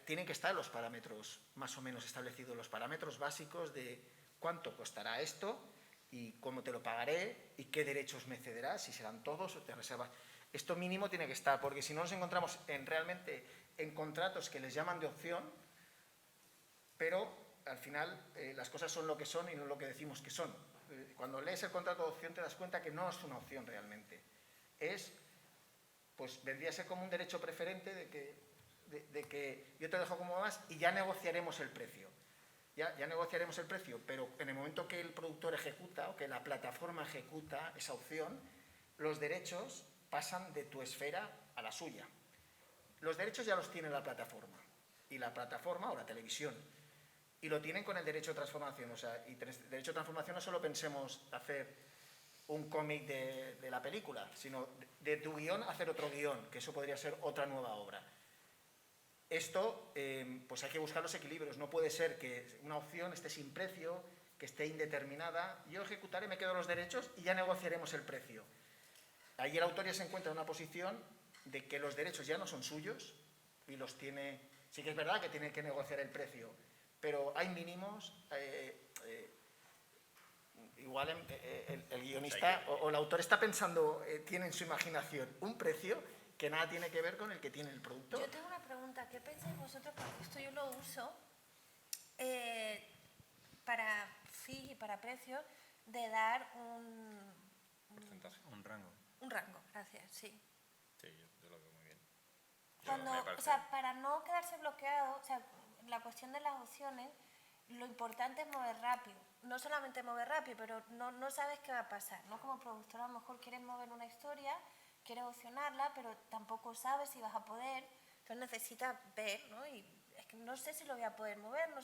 tienen que estar los parámetros más o menos establecidos, los parámetros básicos de cuánto costará esto y cómo te lo pagaré y qué derechos me cederás, si serán todos o te reservas. Esto mínimo tiene que estar, porque si no nos encontramos realmente en contratos que les llaman de opción, pero al final las cosas son lo que son y no lo que decimos que son. Cuando lees el contrato de opción te das cuenta que no es una opción realmente. Pues vendría a ser como un derecho preferente de que yo te dejo como más y ya negociaremos el precio. Ya negociaremos el precio, pero en el momento que el productor ejecuta o que la plataforma ejecuta esa opción, los derechos pasan de tu esfera a la suya. Los derechos ya los tiene la plataforma, y la plataforma o la televisión, y lo tienen con el derecho de transformación. O sea, y derecho de transformación no solo pensemos hacer un cómic de la película, sino de tu guión hacer otro guión, que eso podría ser otra nueva obra. Esto, pues hay que buscar los equilibrios. No puede ser que una opción esté sin precio, que esté indeterminada. Yo ejecutaré, me quedo los derechos y ya negociaremos el precio. Ahí el autor ya se encuentra en una posición de que los derechos ya no son suyos y los tiene... Sí que es verdad que tiene que negociar el precio, pero hay mínimos... igual el guionista o el autor está pensando, tiene en su imaginación un precio que nada tiene que ver con el que tiene el productor. Yo tengo una pregunta, ¿qué pensáis vosotros? Porque esto yo lo uso para fee y para precio, de dar un porcentaje, un rango. Un rango, gracias, sí. Sí, yo lo veo muy bien. O sea, para no quedarse bloqueado, o sea, la cuestión de las opciones, lo importante es mover rápido. No solamente mover rápido, pero no sabes qué va a pasar, ¿no? Como productora a lo mejor quieres mover una historia, quieres opcionarla, pero tampoco sabes si vas a poder, entonces necesitas ver, ¿no? Y es que no sé si lo voy a poder mover, no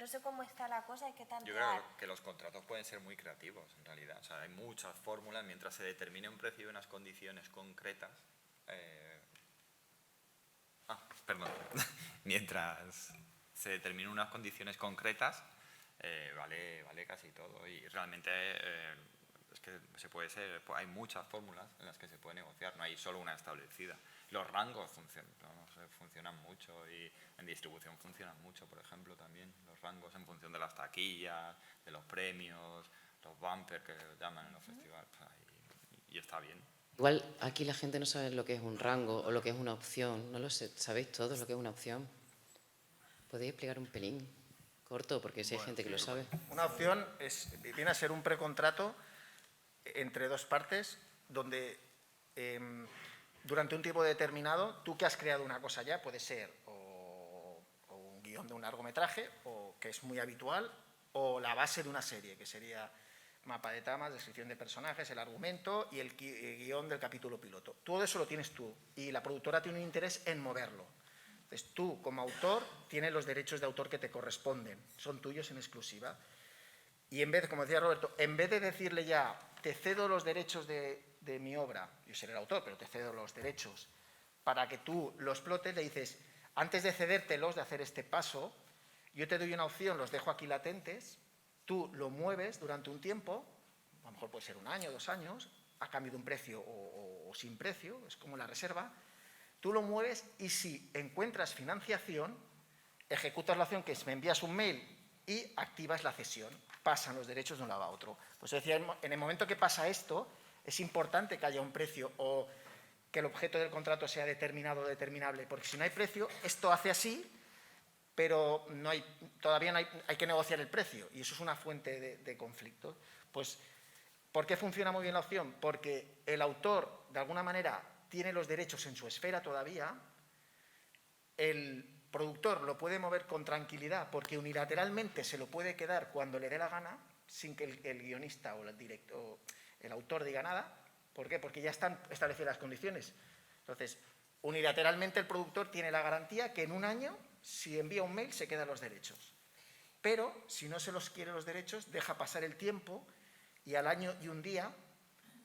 sé cómo está la cosa, hay que tantear. Yo creo que los contratos pueden ser muy creativos, en realidad. O sea, hay muchas fórmulas, mientras se determine un precio y unas condiciones concretas. Mientras se determinen unas condiciones concretas, vale casi todo. Y realmente es que hay muchas fórmulas en las que se puede negociar, no hay solo una establecida. Los rangos funcionan mucho y en distribución funcionan mucho, por ejemplo, también. Los rangos en función de las taquillas, de los premios, los bumpers que llaman en los festivales, y está bien. Igual aquí la gente no sabe lo que es un rango o lo que es una opción, no lo sé, ¿sabéis todos lo que es una opción? ¿Podéis explicar un pelín corto? Porque si hay gente que lo sabe. Una opción viene a ser un precontrato entre dos partes donde durante un tiempo determinado tú que has creado una cosa ya, puede ser o un guión de un largometraje, o que es muy habitual, o la base de una serie, que sería mapa de tramas, descripción de personajes, el argumento y el guión del capítulo piloto. Todo eso lo tienes tú y la productora tiene un interés en moverlo. Entonces tú, como autor, tienes los derechos de autor que te corresponden, son tuyos en exclusiva. Y en vez, como decía Roberto, en vez de decirle ya, te cedo los derechos de mi obra, yo seré el autor, pero te cedo los derechos, para que tú los explotes, le dices, antes de cedértelos, de hacer este paso, yo te doy una opción, los dejo aquí latentes, tú lo mueves durante un tiempo, a lo mejor puede ser 1 año, 2 años, a cambio de un precio o sin precio, es como la reserva, tú lo mueves y si encuentras financiación, ejecutas la acción que es me envías un mail y activas la cesión. Pasan los derechos de un lado a otro. Pues decía, en el momento que pasa esto, es importante que haya un precio o que el objeto del contrato sea determinado o determinable, porque si no hay precio, esto hace así, pero todavía no hay que negociar el precio y eso es una fuente de conflicto. Pues, ¿por qué funciona muy bien la opción? Porque el autor, de alguna manera, tiene los derechos en su esfera todavía, el productor lo puede mover con tranquilidad porque unilateralmente se lo puede quedar cuando le dé la gana, sin que el guionista o el autor diga nada. ¿Por qué? Porque ya están establecidas las condiciones. Entonces, unilateralmente el productor tiene la garantía que en un año, si envía un mail, se quedan los derechos. Pero, si no se los quiere los derechos, deja pasar el tiempo y al año y un día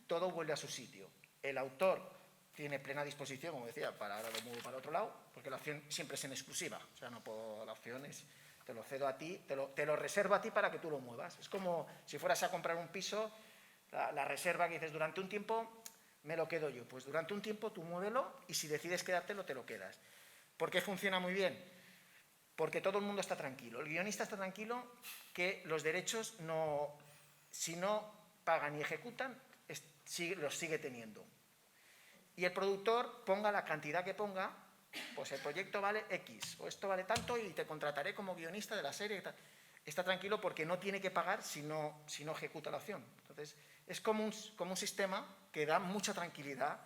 todo vuelve a su sitio. El autor tiene plena disposición, como decía, ahora lo muevo para otro lado, porque la opción siempre es en exclusiva. O sea, no puedo, la opción es, te lo cedo a ti, te lo reservo a ti para que tú lo muevas. Es como si fueras a comprar un piso, la reserva que dices, durante un tiempo me lo quedo yo. Pues durante un tiempo tú muévelo y si decides quedártelo, te lo quedas. ¿Por qué funciona muy bien? Porque todo el mundo está tranquilo. El guionista está tranquilo que los derechos, si no pagan y ejecutan, los sigue teniendo. Y el productor, ponga la cantidad que ponga, pues el proyecto vale X, o esto vale tanto y te contrataré como guionista de la serie. Está tranquilo porque no tiene que pagar si no ejecuta la opción. Entonces, es como un sistema que da mucha tranquilidad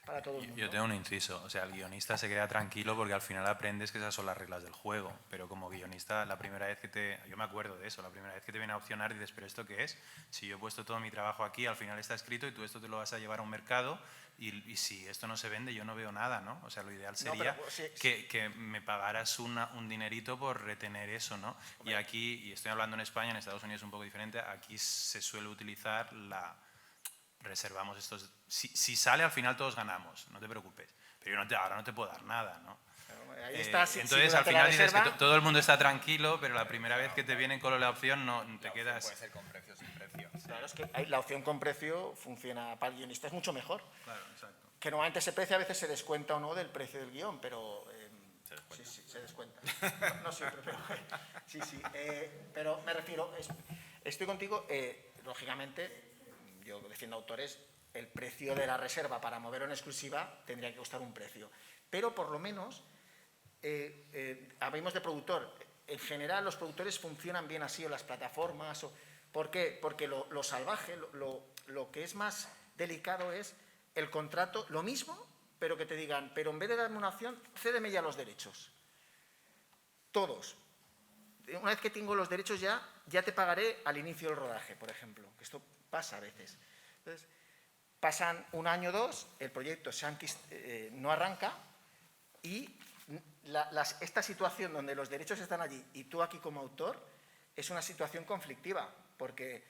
para todo el mundo. Yo tengo un inciso, o sea, el guionista se queda tranquilo porque al final aprendes que esas son las reglas del juego, pero como guionista la primera vez yo me acuerdo de eso, la primera vez que te viene a opcionar dices, ¿pero esto qué es? Si yo he puesto todo mi trabajo aquí, al final está escrito y tú esto te lo vas a llevar a un mercado y si esto no se vende yo no veo nada, ¿no? O sea, lo ideal sería que me pagaras un dinerito por retener eso, ¿no? Y aquí, y estoy hablando en España, en Estados Unidos es un poco diferente, aquí se suele utilizar reservamos estos. Si sale al final todos ganamos, no te preocupes. Pero yo ahora no te puedo dar nada, ¿no? Ahí está, entonces al final dices que todo el mundo está tranquilo, pero la primera vez que te vienen con la opción no te quedas. Puede ser con precio o sin precio. Claro, es que la opción con precio funciona para el guionista, es mucho mejor. Claro, exacto. Que normalmente ese precio a veces se descuenta o no del precio del guión, pero sí, se descuenta. No siempre, pero sí. Pero me refiero, estoy contigo, lógicamente. Yo defiendo autores, el precio de la reserva para moverlo en exclusiva tendría que costar un precio. Pero por lo menos, hablamos de productor. En general los productores funcionan bien así o las plataformas. ¿Por qué? Porque lo salvaje, lo que es más delicado es el contrato, lo mismo, pero que te digan, pero en vez de darme una opción, cédeme ya los derechos. Todos. Una vez que tengo los derechos ya te pagaré al inicio del rodaje, por ejemplo. Que esto pasa a veces. Entonces, pasan un año o dos, el proyecto no arranca y esta situación donde los derechos están allí y tú aquí como autor es una situación conflictiva porque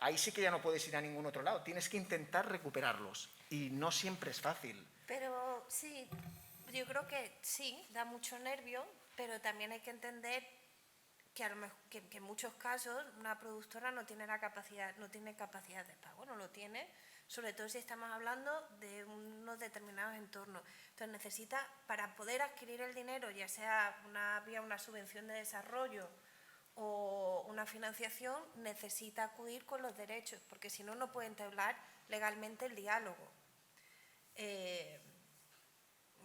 ahí sí que ya no puedes ir a ningún otro lado, tienes que intentar recuperarlos y no siempre es fácil. Pero sí, yo creo que sí, da mucho nervio, pero también hay que entender que en muchos casos una productora no tiene capacidad de pago, no lo tiene, sobre todo si estamos hablando de unos determinados entornos. Entonces necesita, para poder adquirir el dinero, ya sea vía una subvención de desarrollo o una financiación, necesita acudir con los derechos, porque si no, no puede entablar legalmente el diálogo.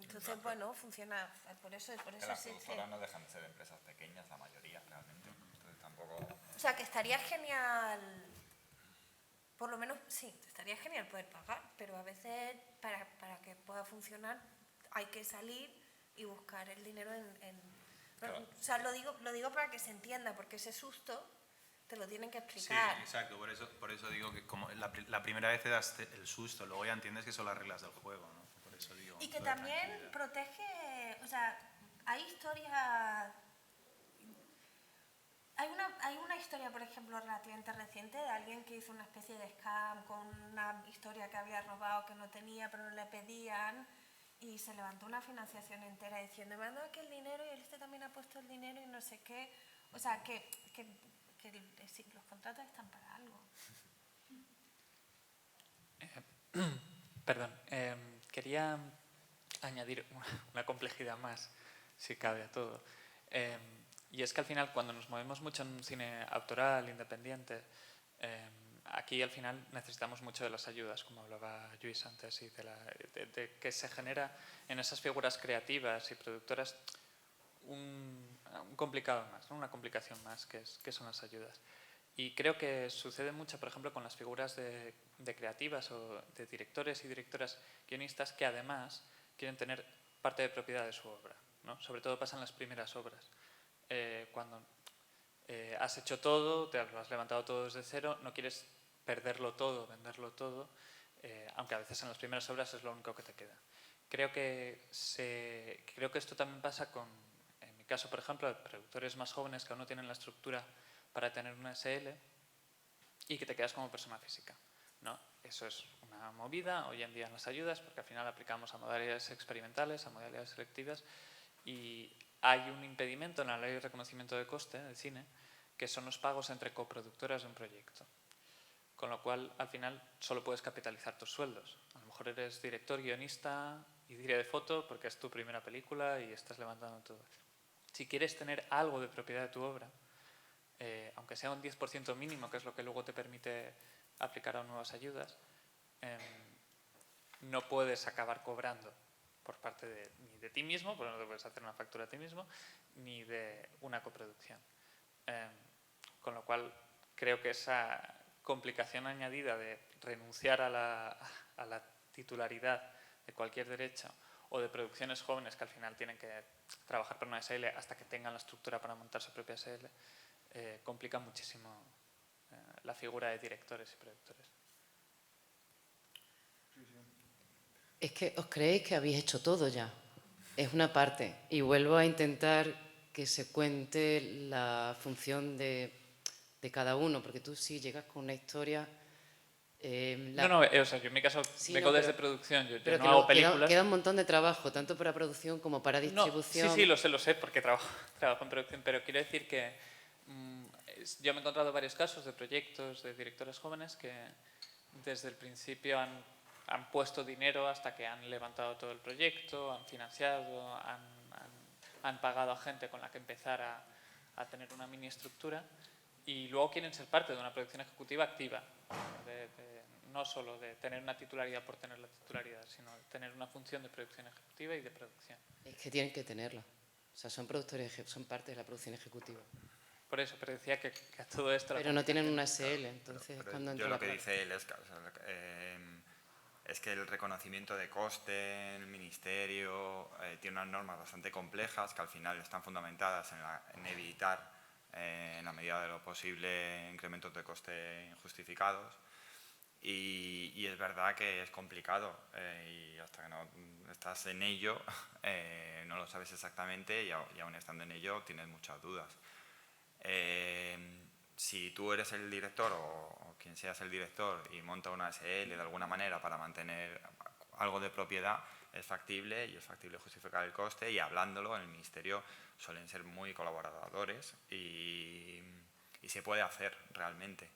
Entonces, bueno, funciona, por eso las productoras no dejan de ser empresas pequeñas, la mayoría, realmente. Entonces, tampoco... O sea, que estaría genial, por lo menos, sí, estaría genial poder pagar, pero a veces, para que pueda funcionar, hay que salir y buscar el dinero Claro. O sea, lo digo para que se entienda, porque ese susto te lo tienen que explicar. Sí, exacto, por eso digo que como la primera vez te das el susto, luego ya entiendes que son las reglas del juego, ¿no? Por eso digo, y que también protege, o sea, hay historias... Hay una historia, por ejemplo, relativamente reciente de alguien que hizo una especie de scam con una historia que había robado que no tenía, pero no le pedían, y se levantó una financiación entera diciendo, me han dado aquí el dinero y este también ha puesto el dinero y no sé qué. O sea, que los contratos están para algo. Perdón, quería añadir una complejidad más, si cabe, a todo. Y es que al final, cuando nos movemos mucho en un cine autoral, independiente, aquí al final necesitamos mucho de las ayudas, como hablaba Lluís antes, y de que se genera en esas figuras creativas y productoras un complicado más, ¿no? Una complicación más, que son las ayudas. Y creo que sucede mucho, por ejemplo, con las figuras de creativas o de directores y directoras guionistas que además quieren tener parte de propiedad de su obra, ¿no? Sobre todo pasa en las primeras obras. Cuando has hecho todo, te lo has levantado todo desde cero, no quieres perderlo todo, venderlo todo, aunque a veces en las primeras obras es lo único que te queda. Creo que esto también pasa con, en mi caso, por ejemplo, productores más jóvenes que aún no tienen la estructura para tener una SL y que te quedas como persona física, ¿no? Eso es una movida hoy en día en las ayudas, porque al final aplicamos a modalidades experimentales, a modalidades selectivas, y hay un impedimento en la ley de reconocimiento de coste del cine, que son los pagos entre coproductoras de un proyecto. Con lo cual, al final, solo puedes capitalizar tus sueldos. A lo mejor eres director, guionista y director de foto porque es tu primera película y estás levantando todo. Si quieres tener algo de propiedad de tu obra, aunque sea un 10% mínimo, que es lo que luego te permite aplicar a nuevas ayudas, no puedes acabar cobrando por parte ni de ti mismo, porque no te puedes hacer una factura a ti mismo, ni de una coproducción. Con lo cual, creo que esa complicación añadida de renunciar a la titularidad de cualquier derecho o de producciones jóvenes que al final tienen que trabajar por una SL hasta que tengan la estructura para montar su propia SL, complica muchísimo la figura de directores y productores. Es que os creéis que habéis hecho todo ya. Es una parte. Y vuelvo a intentar que se cuente la función de cada uno, porque tú sí llegas con una historia... No, o sea, yo en mi caso sí, vengo no, desde producción, yo pero no hago películas. Queda un montón de trabajo, tanto para producción como para distribución. No, sí, lo sé, porque trabajo en producción, pero quiero decir que yo me he encontrado varios casos de proyectos de directores jóvenes que desde el principio han puesto dinero hasta que han levantado todo el proyecto, han financiado, han pagado a gente con la que empezar a tener una mini estructura y luego quieren ser parte de una producción ejecutiva activa, no solo de tener una titularidad por tener la titularidad, sino de tener una función de producción ejecutiva y de producción. Es que tienen que tenerla. O sea, son productores, son parte de la producción ejecutiva. Por eso, pero decía que a todo esto... Pero no tienen una SL, entonces pero cuando entra yo lo la que dice él es que el reconocimiento de coste en el ministerio tiene unas normas bastante complejas que al final están fundamentadas en evitar, en la medida de lo posible, incrementos de coste injustificados. Y es verdad que es complicado y hasta que no estás en ello no lo sabes exactamente y aún estando en ello tienes muchas dudas. Si tú eres el director o quien seas el director y monta una SL de alguna manera para mantener algo de propiedad, es factible y es factible justificar el coste y hablándolo en el ministerio suelen ser muy colaboradores y se puede hacer realmente.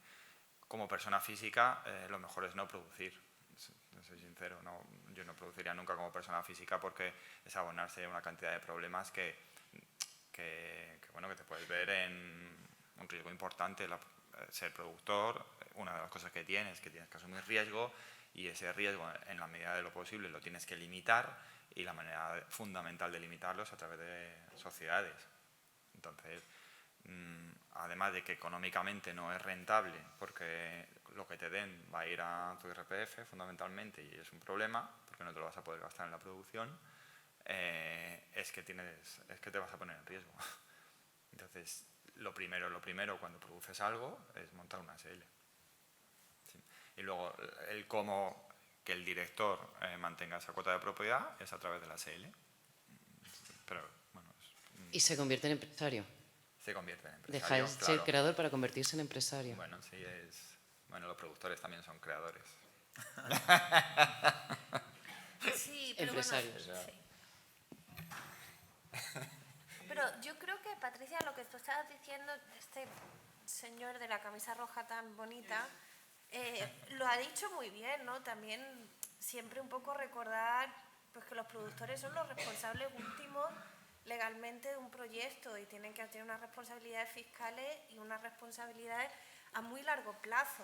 Como persona física lo mejor es no producir, soy sincero, yo no produciría nunca como persona física porque es abonarse una cantidad de problemas que te puedes ver en un riesgo importante. Ser productor, una de las cosas que tienes que asumir riesgo y ese riesgo en la medida de lo posible lo tienes que limitar y la manera fundamental de limitarlo es a través de sociedades. Entonces, además de que económicamente no es rentable porque lo que te den va a ir a tu IRPF fundamentalmente y es un problema porque no te lo vas a poder gastar en la producción, es que te vas a poner en riesgo. Entonces, lo primero cuando produces algo es montar una SL. ¿Sí? Y luego el cómo que el director mantenga esa cuota de propiedad es a través de la SL. Pero, bueno, y se convierte en empresario. Se convierte en empresario. Deja de ser creador para convertirse en empresario. Bueno, sí, los productores también son creadores. Sí, pero empresarios. Bueno, sí. Pero yo creo que, Patricia, lo que tú estabas diciendo, este señor de la camisa roja tan bonita, Lo ha dicho muy bien, ¿no? También siempre un poco recordar pues, que los productores son los responsables últimos legalmente de un proyecto y tienen que tener unas responsabilidades fiscales y unas responsabilidades a muy largo plazo,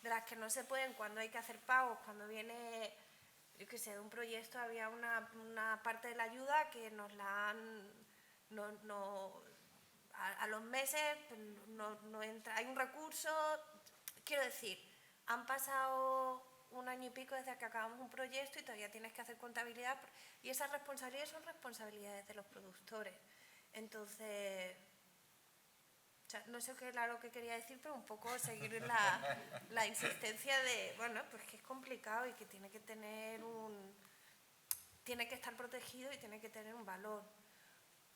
de las que no se pueden cuando hay que hacer pagos, cuando viene, yo qué sé, de un proyecto había una parte de la ayuda que nos la han, a los meses no entra, hay un recurso, quiero decir, han pasado un año y pico desde que acabamos un proyecto y todavía tienes que hacer contabilidad y esas responsabilidades son responsabilidades de los productores. Entonces, o sea, no sé qué era lo que quería decir, pero un poco seguir la insistencia de, bueno, pues que es complicado y que tiene que tener tiene que estar protegido y tiene que tener un valor.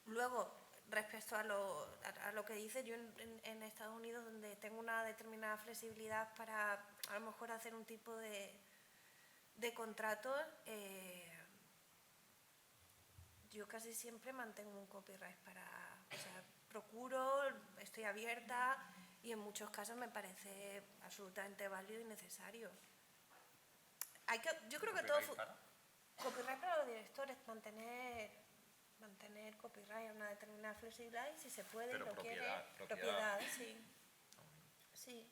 Luego, respecto a lo que dice, yo en Estados Unidos, donde tengo una determinada flexibilidad para a lo mejor hacer un tipo de contratos, yo casi siempre mantengo un copyright o sea, procuro, estoy abierta y en muchos casos me parece absolutamente válido y necesario. Yo creo que todo... Copyright para los directores, mantener copyright a una determinada flexibilidad y si se puede y lo quiere, propiedad, sí. Sí.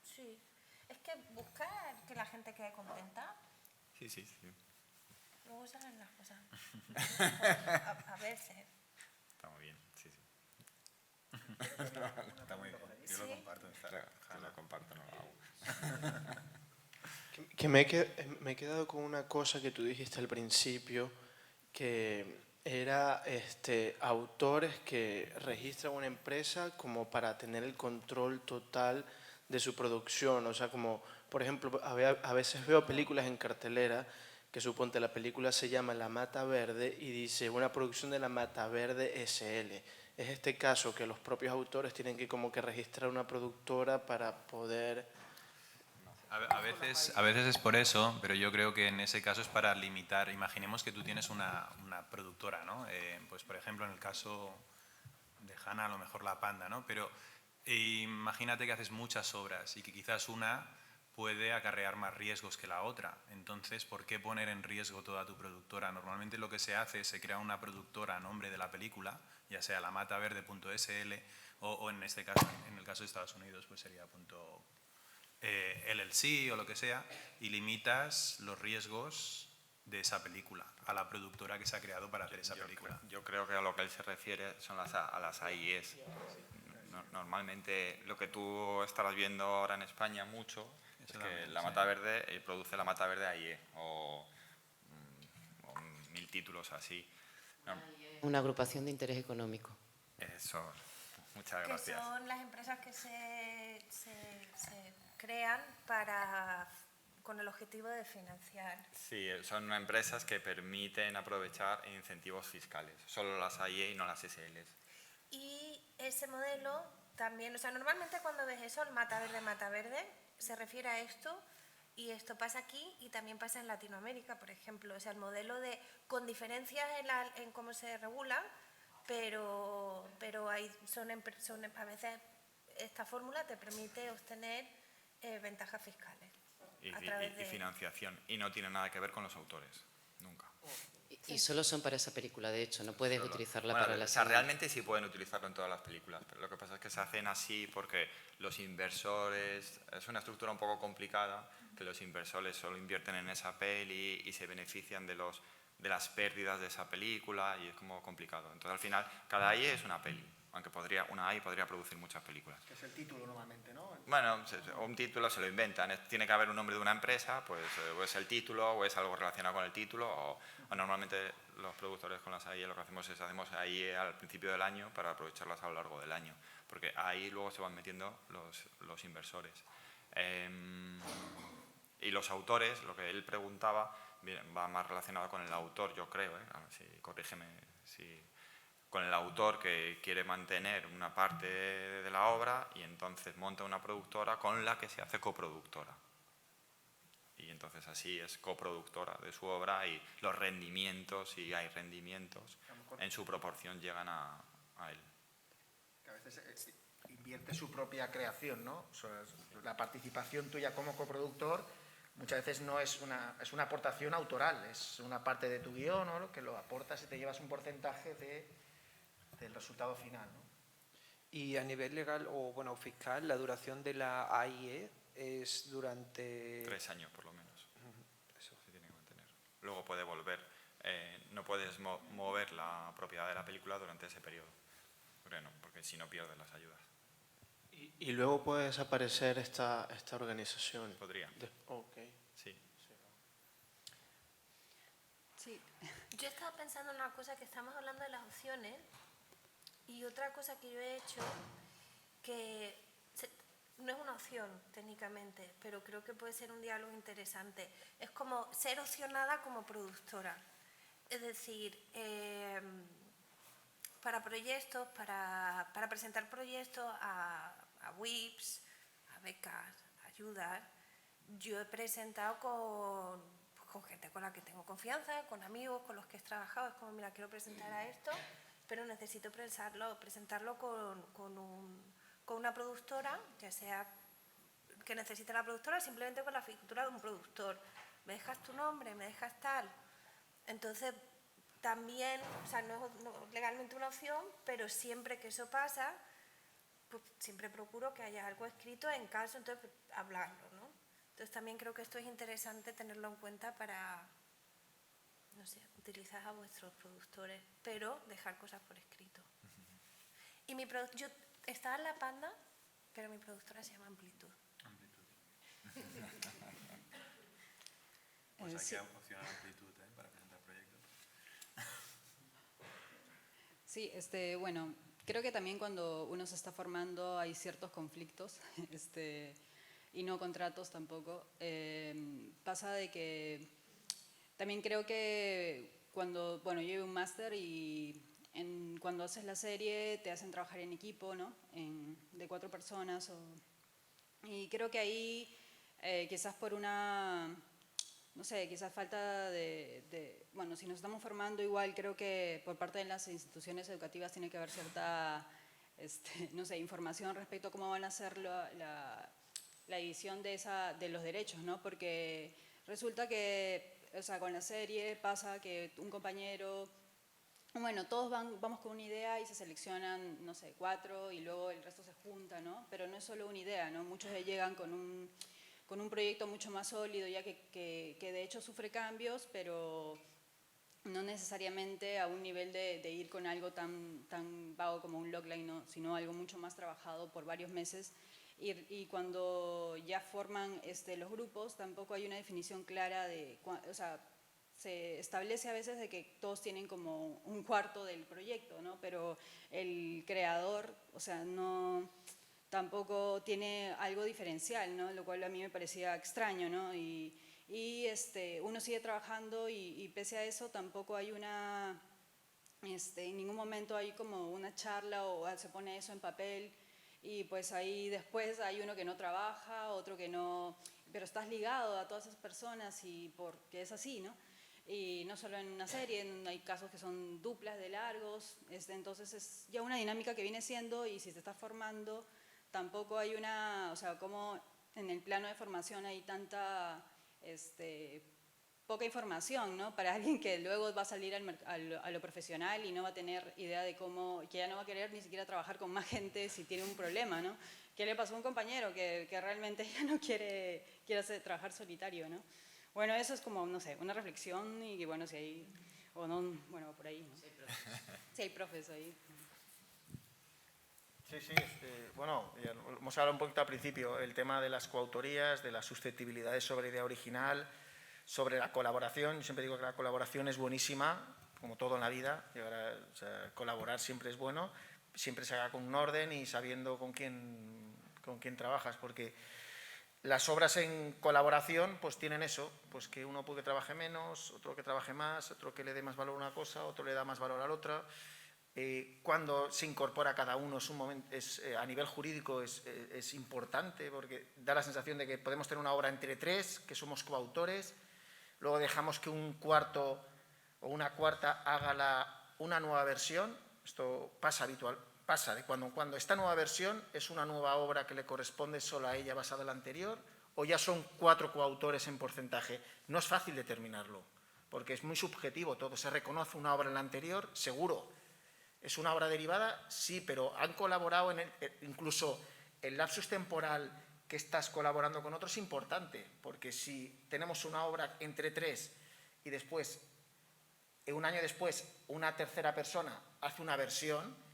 Sí. Es que buscar que la gente quede contenta. Sí. Luego salen las cosas. A veces. Está muy bien, sí. Está muy bien. Yo lo comparto. Lo comparto, no lo hago. Que me he quedado con una cosa que tú dijiste al principio, que era autores que registran una empresa como para tener el control total de su producción. O sea, como, por ejemplo, a veces veo películas en cartelera que suponte la película se llama La Mata Verde y dice una producción de La Mata Verde SL. Es este caso que los propios autores tienen que como que registrar una productora para poder... A veces es por eso, pero yo creo que en ese caso es para limitar. Imaginemos que tú tienes una productora, ¿no? Pues por ejemplo en el caso de Hanna a lo mejor La Panda, ¿no? Pero imagínate que haces muchas obras y que quizás una puede acarrear más riesgos que la otra. Entonces, ¿por qué poner en riesgo toda tu productora? Normalmente lo que se hace es se crea una productora a nombre de la película, ya sea la mataverde.sl o en este caso, en el caso de Estados Unidos, pues sería LLC o lo que sea, y limitas los riesgos de esa película a la productora que se ha creado para hacer esa película. Yo creo que a lo que él se refiere son a las AIEs. Normalmente lo que tú estarás viendo ahora en España mucho es que la Mata Verde produce la Mata Verde AIE o 1000 títulos así. Una agrupación de interés económico. Eso, muchas gracias. Que son las empresas que se crean con el objetivo de financiar. Sí, son empresas que permiten aprovechar incentivos fiscales. Solo las AIE y no las SLs. Y ese modelo también, o sea, normalmente cuando ves eso, el Mata Verde, se refiere a esto y esto pasa aquí y también pasa en Latinoamérica, por ejemplo. O sea, el modelo con diferencias en cómo se regula, pero a veces esta fórmula te permite obtener ventajas fiscales. Y financiación. Y no tiene nada que ver con los autores, nunca. Y solo son para esa película, de hecho, no puedes utilizarla para la O sea, serie. realmente sí pueden utilizarlo en todas las películas, pero lo que pasa es que se hacen así porque los inversores, es una estructura un poco complicada, que los inversores solo invierten en esa peli y se benefician de las pérdidas de esa película y es como complicado. Entonces al final cada AI es una peli, aunque una AI podría producir muchas películas. Que es el título normalmente, ¿no? Bueno, un título se lo inventan. Tiene que haber un nombre de una empresa, pues o es el título o es algo relacionado con el título o normalmente los productores con las AI lo que hacemos es hacemos AI al principio del año para aprovecharlas a lo largo del año, porque ahí luego se van metiendo los inversores. Y los autores, lo que él preguntaba, va más relacionado con el autor, yo creo, corrígeme si... con el autor que quiere mantener una parte de la obra y entonces monta una productora con la que se hace coproductora. Y entonces así es coproductora de su obra y los rendimientos, si hay rendimientos, en su proporción llegan a él. Que a veces invierte su propia creación, ¿no? O sea, la participación tuya como coproductor muchas veces no es una aportación autoral, es una parte de tu guión, ¿no? Que lo aportas y te llevas un porcentaje del resultado final, ¿no? Y a nivel legal o bueno fiscal, la duración de la AIE es durante 3 años por lo menos. Eso se tiene que mantener. Luego puede volver. No puedes mover la propiedad de la película durante ese periodo. Porque si no pierdes las ayudas. Y luego puede desaparecer esta organización. Podría. Ok. Sí. Sí. Yo estaba pensando en una cosa, que estamos hablando de las opciones, y otra cosa que yo he hecho, que no es una opción técnicamente, pero creo que puede ser un diálogo interesante, es como ser opcionada como productora. Es decir, para proyectos, para presentar proyectos a WIPs, a becas, ayudas, yo he presentado con gente con la que tengo confianza, con amigos con los que he trabajado. Es como, mira, quiero presentar a esto, pero necesito presentarlo con una productora, ya sea que necesite la productora, simplemente con la figura de un productor. ¿Me dejas tu nombre? ¿Me dejas tal? Entonces, también, o sea, no es legalmente una opción, pero siempre que eso pasa, pues siempre procuro que haya algo escrito en caso, entonces pues, hablarlo, ¿no? Entonces también creo que esto es interesante tenerlo en cuenta para, no sé, utilizar a vuestros productores, pero dejar cosas por escrito. Y yo estaba en La Panda, pero mi productora se llama Amplitud. Pues hay Sí. que opcionar Amplitud para presentar proyectos. Sí, bueno, creo que también cuando uno se está formando hay ciertos conflictos, y no contratos tampoco. Pasa de que también creo que cuando, bueno, yo llevo un máster y cuando haces la serie te hacen trabajar en equipo, ¿no? De 4 personas. Y creo que ahí quizás por una, no sé, quizás falta bueno, si nos estamos formando igual, creo que por parte de las instituciones educativas tiene que haber cierta, no sé, información respecto a cómo van a hacer la edición de los derechos, ¿no? Porque resulta que, o sea, con la serie pasa que un compañero, bueno, todos vamos con una idea y se seleccionan, no sé, 4 y luego el resto se junta, ¿no? Pero no es solo una idea, ¿no? Muchos llegan con un proyecto mucho más sólido, ya que de hecho sufre cambios, pero no necesariamente a un nivel de ir con algo tan vago como un logline, ¿no? Sino algo mucho más trabajado por varios meses. Y cuando ya forman los grupos, tampoco hay una definición clara o sea, se establece a veces de que todos tienen como un cuarto del proyecto, ¿no? Pero el creador, o sea, tampoco tiene algo diferencial, ¿no? Lo cual a mí me parecía extraño, ¿no? Y uno sigue trabajando y pese a eso tampoco hay en ningún momento hay como una charla o se pone eso en papel. Y pues ahí después hay uno que no trabaja, otro que no, pero estás ligado a todas esas personas y porque es así, ¿no? Y no solo en una serie, hay casos que son duplas de largos, entonces es ya una dinámica que viene siendo, y si te estás formando tampoco hay o sea, como en el plano de formación hay tanta, poca información, ¿no? Para alguien que luego va a salir a lo profesional y no va a tener idea de cómo, que ya no va a querer ni siquiera trabajar con más gente si tiene un problema, ¿no? ¿Qué le pasó a un compañero que realmente ya no quiere trabajar solitario, ¿no? Bueno, eso es como, no sé, una reflexión y bueno, si hay, o no, bueno, por ahí, ¿no? Si hay profes ahí. Sí, sí, bueno, ya hemos hablado un poquito al principio, el tema de las coautorías, de las susceptibilidades sobre idea original, sobre la colaboración. Yo siempre digo que la colaboración es buenísima, como todo en la vida. O sea, colaborar siempre es bueno, siempre se haga con un orden y sabiendo con quién trabajas, porque las obras en colaboración pues tienen eso, pues que uno puede que trabaje menos, otro que trabaje más, otro que le dé más valor a una cosa, otro le da más valor a la otra. Cuando se incorpora cada uno es un momento, a nivel jurídico es importante, porque da la sensación de que podemos tener una obra entre 3, que somos coautores, luego dejamos que un cuarto o una cuarta haga una nueva versión. Esto pasa pasa de cuando esta nueva versión es una nueva obra que le corresponde solo a ella basada en la anterior, o ya son 4 coautores en porcentaje. No es fácil determinarlo, porque es muy subjetivo todo. Se reconoce una obra en la anterior, seguro. ¿Es una obra derivada? Sí, pero han colaborado incluso el lapsus temporal que estás colaborando con otro es importante, porque si tenemos una obra entre 3 y después, un año después, una tercera persona hace una versión,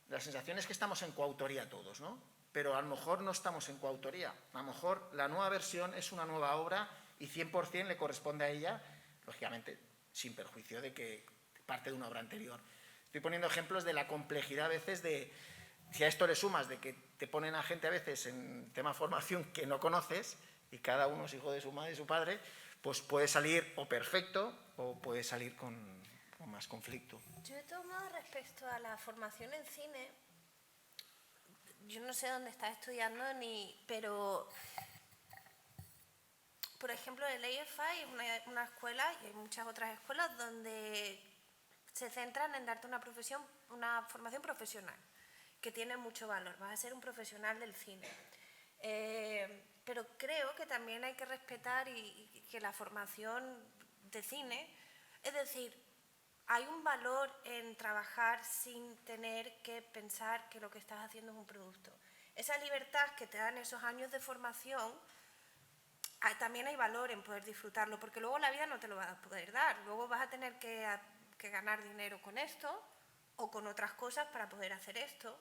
la sensación es que estamos en coautoría todos, ¿no? Pero a lo mejor no estamos en coautoría. A lo mejor la nueva versión es una nueva obra y 100% le corresponde a ella, lógicamente, sin perjuicio de que parte de una obra anterior. Estoy poniendo ejemplos de la complejidad a veces de, si a esto le sumas de que te ponen a gente a veces en tema formación que no conoces y cada uno es hijo de su madre y su padre, pues puede salir o perfecto o puede salir con más conflicto. Yo he tomado respecto a la formación en cine, yo no sé dónde estás estudiando pero por ejemplo el AFI es una escuela y hay muchas otras escuelas donde se centran en darte una formación profesional que tiene mucho valor, vas a ser un profesional del cine. Pero creo que también hay que respetar y que la formación de cine, es decir, hay un valor en trabajar sin tener que pensar que lo que estás haciendo es un producto. Esa libertad que te dan esos años de formación, también hay valor en poder disfrutarlo, porque luego la vida no te lo va a poder dar. Luego vas a tener que ganar dinero con esto o con otras cosas para poder hacer esto.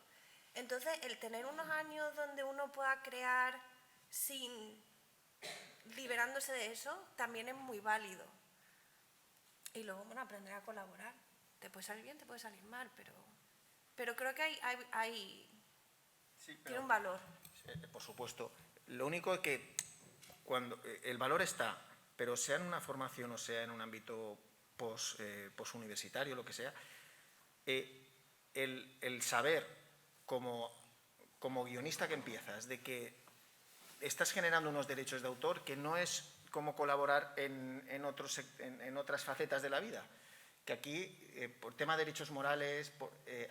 Entonces, el tener unos años donde uno pueda crear liberándose de eso, también es muy válido. Y luego, bueno, aprender a colaborar. Te puede salir bien, te puede salir mal, pero creo que tiene un valor. Por supuesto. Lo único es que cuando el valor está, pero sea en una formación o sea en un ámbito posuniversitario, lo que sea, el saber como guionista que empiezas, de que estás generando unos derechos de autor que no es como colaborar en otras facetas de la vida. Que aquí, por tema de derechos morales,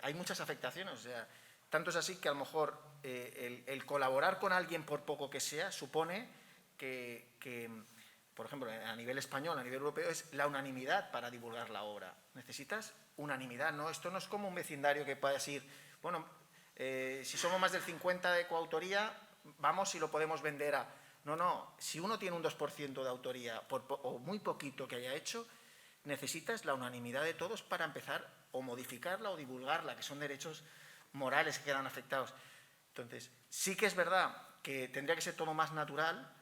hay muchas afectaciones. O sea, tanto es así que a lo mejor el colaborar con alguien, por poco que sea, supone que, por ejemplo, a nivel español, a nivel europeo, es la unanimidad para divulgar la obra. Necesitas unanimidad, ¿no? Esto no es como un vecindario que puedas ir, bueno, si somos más del 50 de coautoría, vamos y lo podemos vender a... No, si uno tiene un 2% de autoría o muy poquito que haya hecho, necesitas la unanimidad de todos para empezar o modificarla o divulgarla, que son derechos morales que quedan afectados. Entonces, sí que es verdad que tendría que ser todo más natural,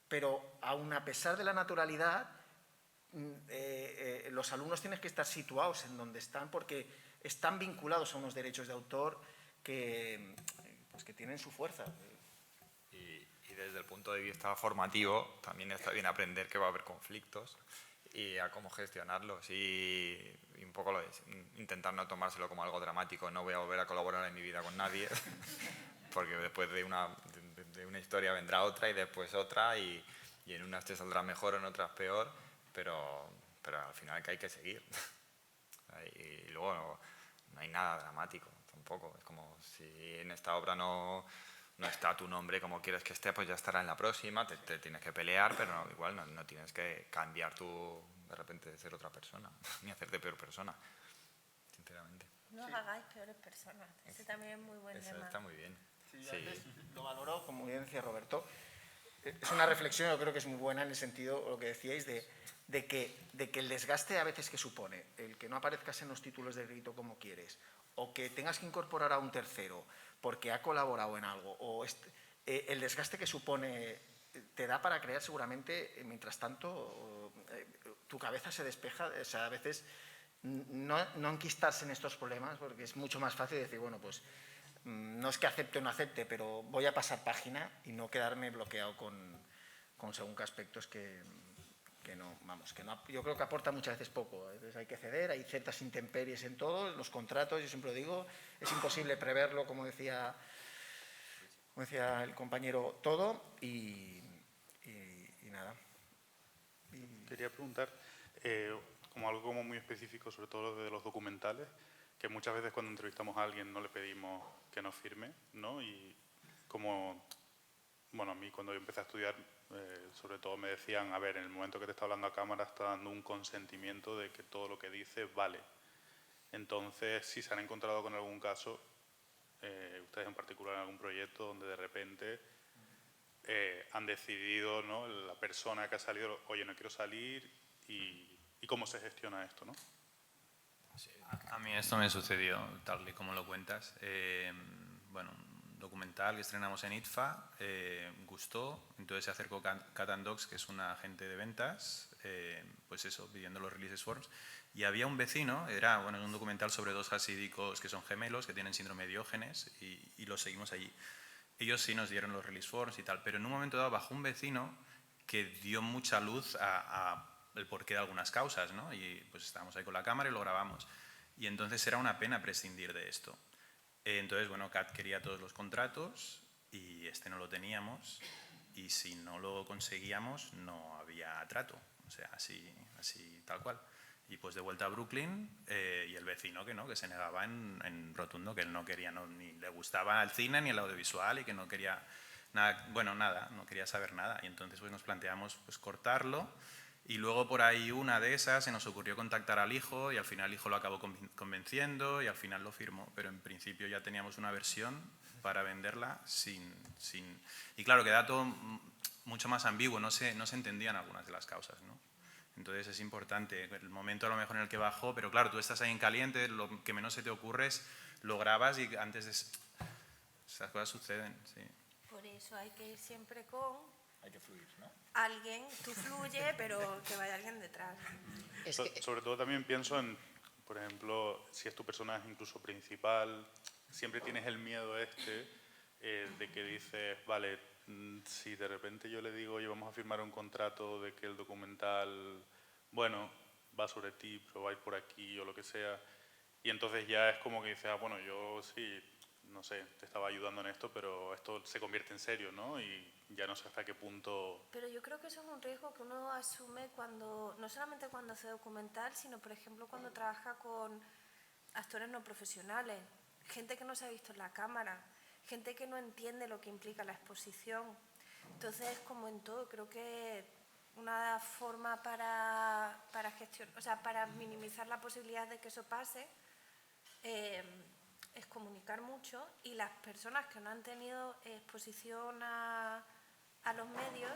pero aun a pesar de la naturalidad, los alumnos tienen que estar situados en donde están porque están vinculados a unos derechos de autor que tienen su fuerza. Y desde el punto de vista formativo también está bien aprender que va a haber conflictos y a cómo gestionarlos y un poco intentar no tomárselo como algo dramático. No voy a volver a colaborar en mi vida con nadie porque después de una historia vendrá otra y después otra y en unas te saldrá mejor, en otras peor, pero al final que hay que seguir. Y luego no hay nada dramático tampoco. Es como si en esta obra no está tu nombre como quieres que esté, pues ya estará en la próxima, te tienes que pelear, pero igual no tienes que cambiar tú de repente de ser otra persona, ni hacerte peor persona, sinceramente. No os hagáis peores personas, ese también es muy buen Eso lema. está muy bien. Sí. Antes lo valoro, como bien decía Roberto. Es una reflexión, yo creo que es muy buena en el sentido, lo que decíais, de que el desgaste a veces que supone, el que no aparezcas en los títulos de crédito como quieres, o que tengas que incorporar a un tercero porque ha colaborado en algo, o el desgaste que supone te da para crear seguramente, mientras tanto, tu cabeza se despeja. O sea, a veces no enquistarse en estos problemas, porque es mucho más fácil decir, bueno, pues no es que acepte o no acepte, pero voy a pasar página y no quedarme bloqueado con según qué aspectos que no, vamos, yo creo que aporta muchas veces poco. Entonces hay que ceder, hay ciertas intemperies en todos los contratos, yo siempre lo digo, es imposible preverlo, como decía el compañero, todo y nada. Quería preguntar, como algo como muy específico, sobre todo de los documentales, que que muchas veces cuando entrevistamos a alguien no le pedimos que nos firme, ¿no? Y como, bueno, a mí cuando yo empecé a estudiar, sobre todo me decían, a ver, en el momento que te está hablando a cámara está dando un consentimiento de que todo lo que dice vale. Entonces, si se han encontrado con algún caso, ustedes en particular en algún proyecto donde de repente han decidido, ¿no?, la persona que ha salido, oye, no quiero salir, y cómo se gestiona esto, ¿no? Sí, a mí esto me sucedió tal y como lo cuentas. Bueno, un documental que estrenamos en ITFA, gustó, entonces se acercó Cat and Dogs, que es una agente de ventas, pues eso, pidiendo los release forms, y había un vecino, era bueno, un documental sobre dos hasídicos que son gemelos, que tienen síndrome de Diógenes, y los seguimos allí. Ellos sí nos dieron los release forms y tal, pero en un momento dado bajó un vecino que dio mucha luz a el porqué de algunas causas, ¿no? Y pues estábamos ahí con la cámara y lo grabamos. Y entonces era una pena prescindir de esto. Entonces, bueno, Cat quería todos los contratos y este no lo teníamos, y si no lo conseguíamos no había trato, o sea, así tal cual. Y pues de vuelta a Brooklyn, y el vecino que se negaba en rotundo, que él no quería, ni le gustaba el cine ni el audiovisual, y que no quería nada, bueno, nada, no quería saber nada. Y entonces pues nos planteamos pues cortarlo, y luego por ahí una de esas se nos ocurrió contactar al hijo, y al final el hijo lo acabó convenciendo y al final lo firmó, pero en principio ya teníamos una versión para venderla sin... Y claro, queda todo mucho más ambiguo, no se entendían algunas de las causas, ¿no? Entonces es importante, el momento a lo mejor en el que bajó, pero claro, tú estás ahí en caliente, lo que menos se te ocurre es lo grabas y antes esas cosas suceden, sí. Por eso hay que ir siempre con... Hay que fluir, ¿no? Alguien, tú fluye, pero que vaya alguien detrás. Sobre todo también pienso en, por ejemplo, si es tu personaje incluso principal, siempre tienes el miedo de que dices, vale, si de repente yo le digo, oye, vamos a firmar un contrato de que el documental, bueno, va sobre ti, pero va a ir por aquí o lo que sea, y entonces ya es como que dices, bueno, yo sí, no sé, te estaba ayudando en esto, pero esto se convierte en serio, ¿no? Y ya no sé hasta qué punto... Pero yo creo que eso es un riesgo que uno asume cuando, no solamente cuando hace documental, sino por ejemplo cuando trabaja con actores no profesionales, gente que no se ha visto en la cámara, gente que no entiende lo que implica la exposición. Entonces, como en todo, creo que una forma para gestionar, o sea, para minimizar la posibilidad de que eso pase, es comunicar mucho, y las personas que no han tenido exposición a los medios,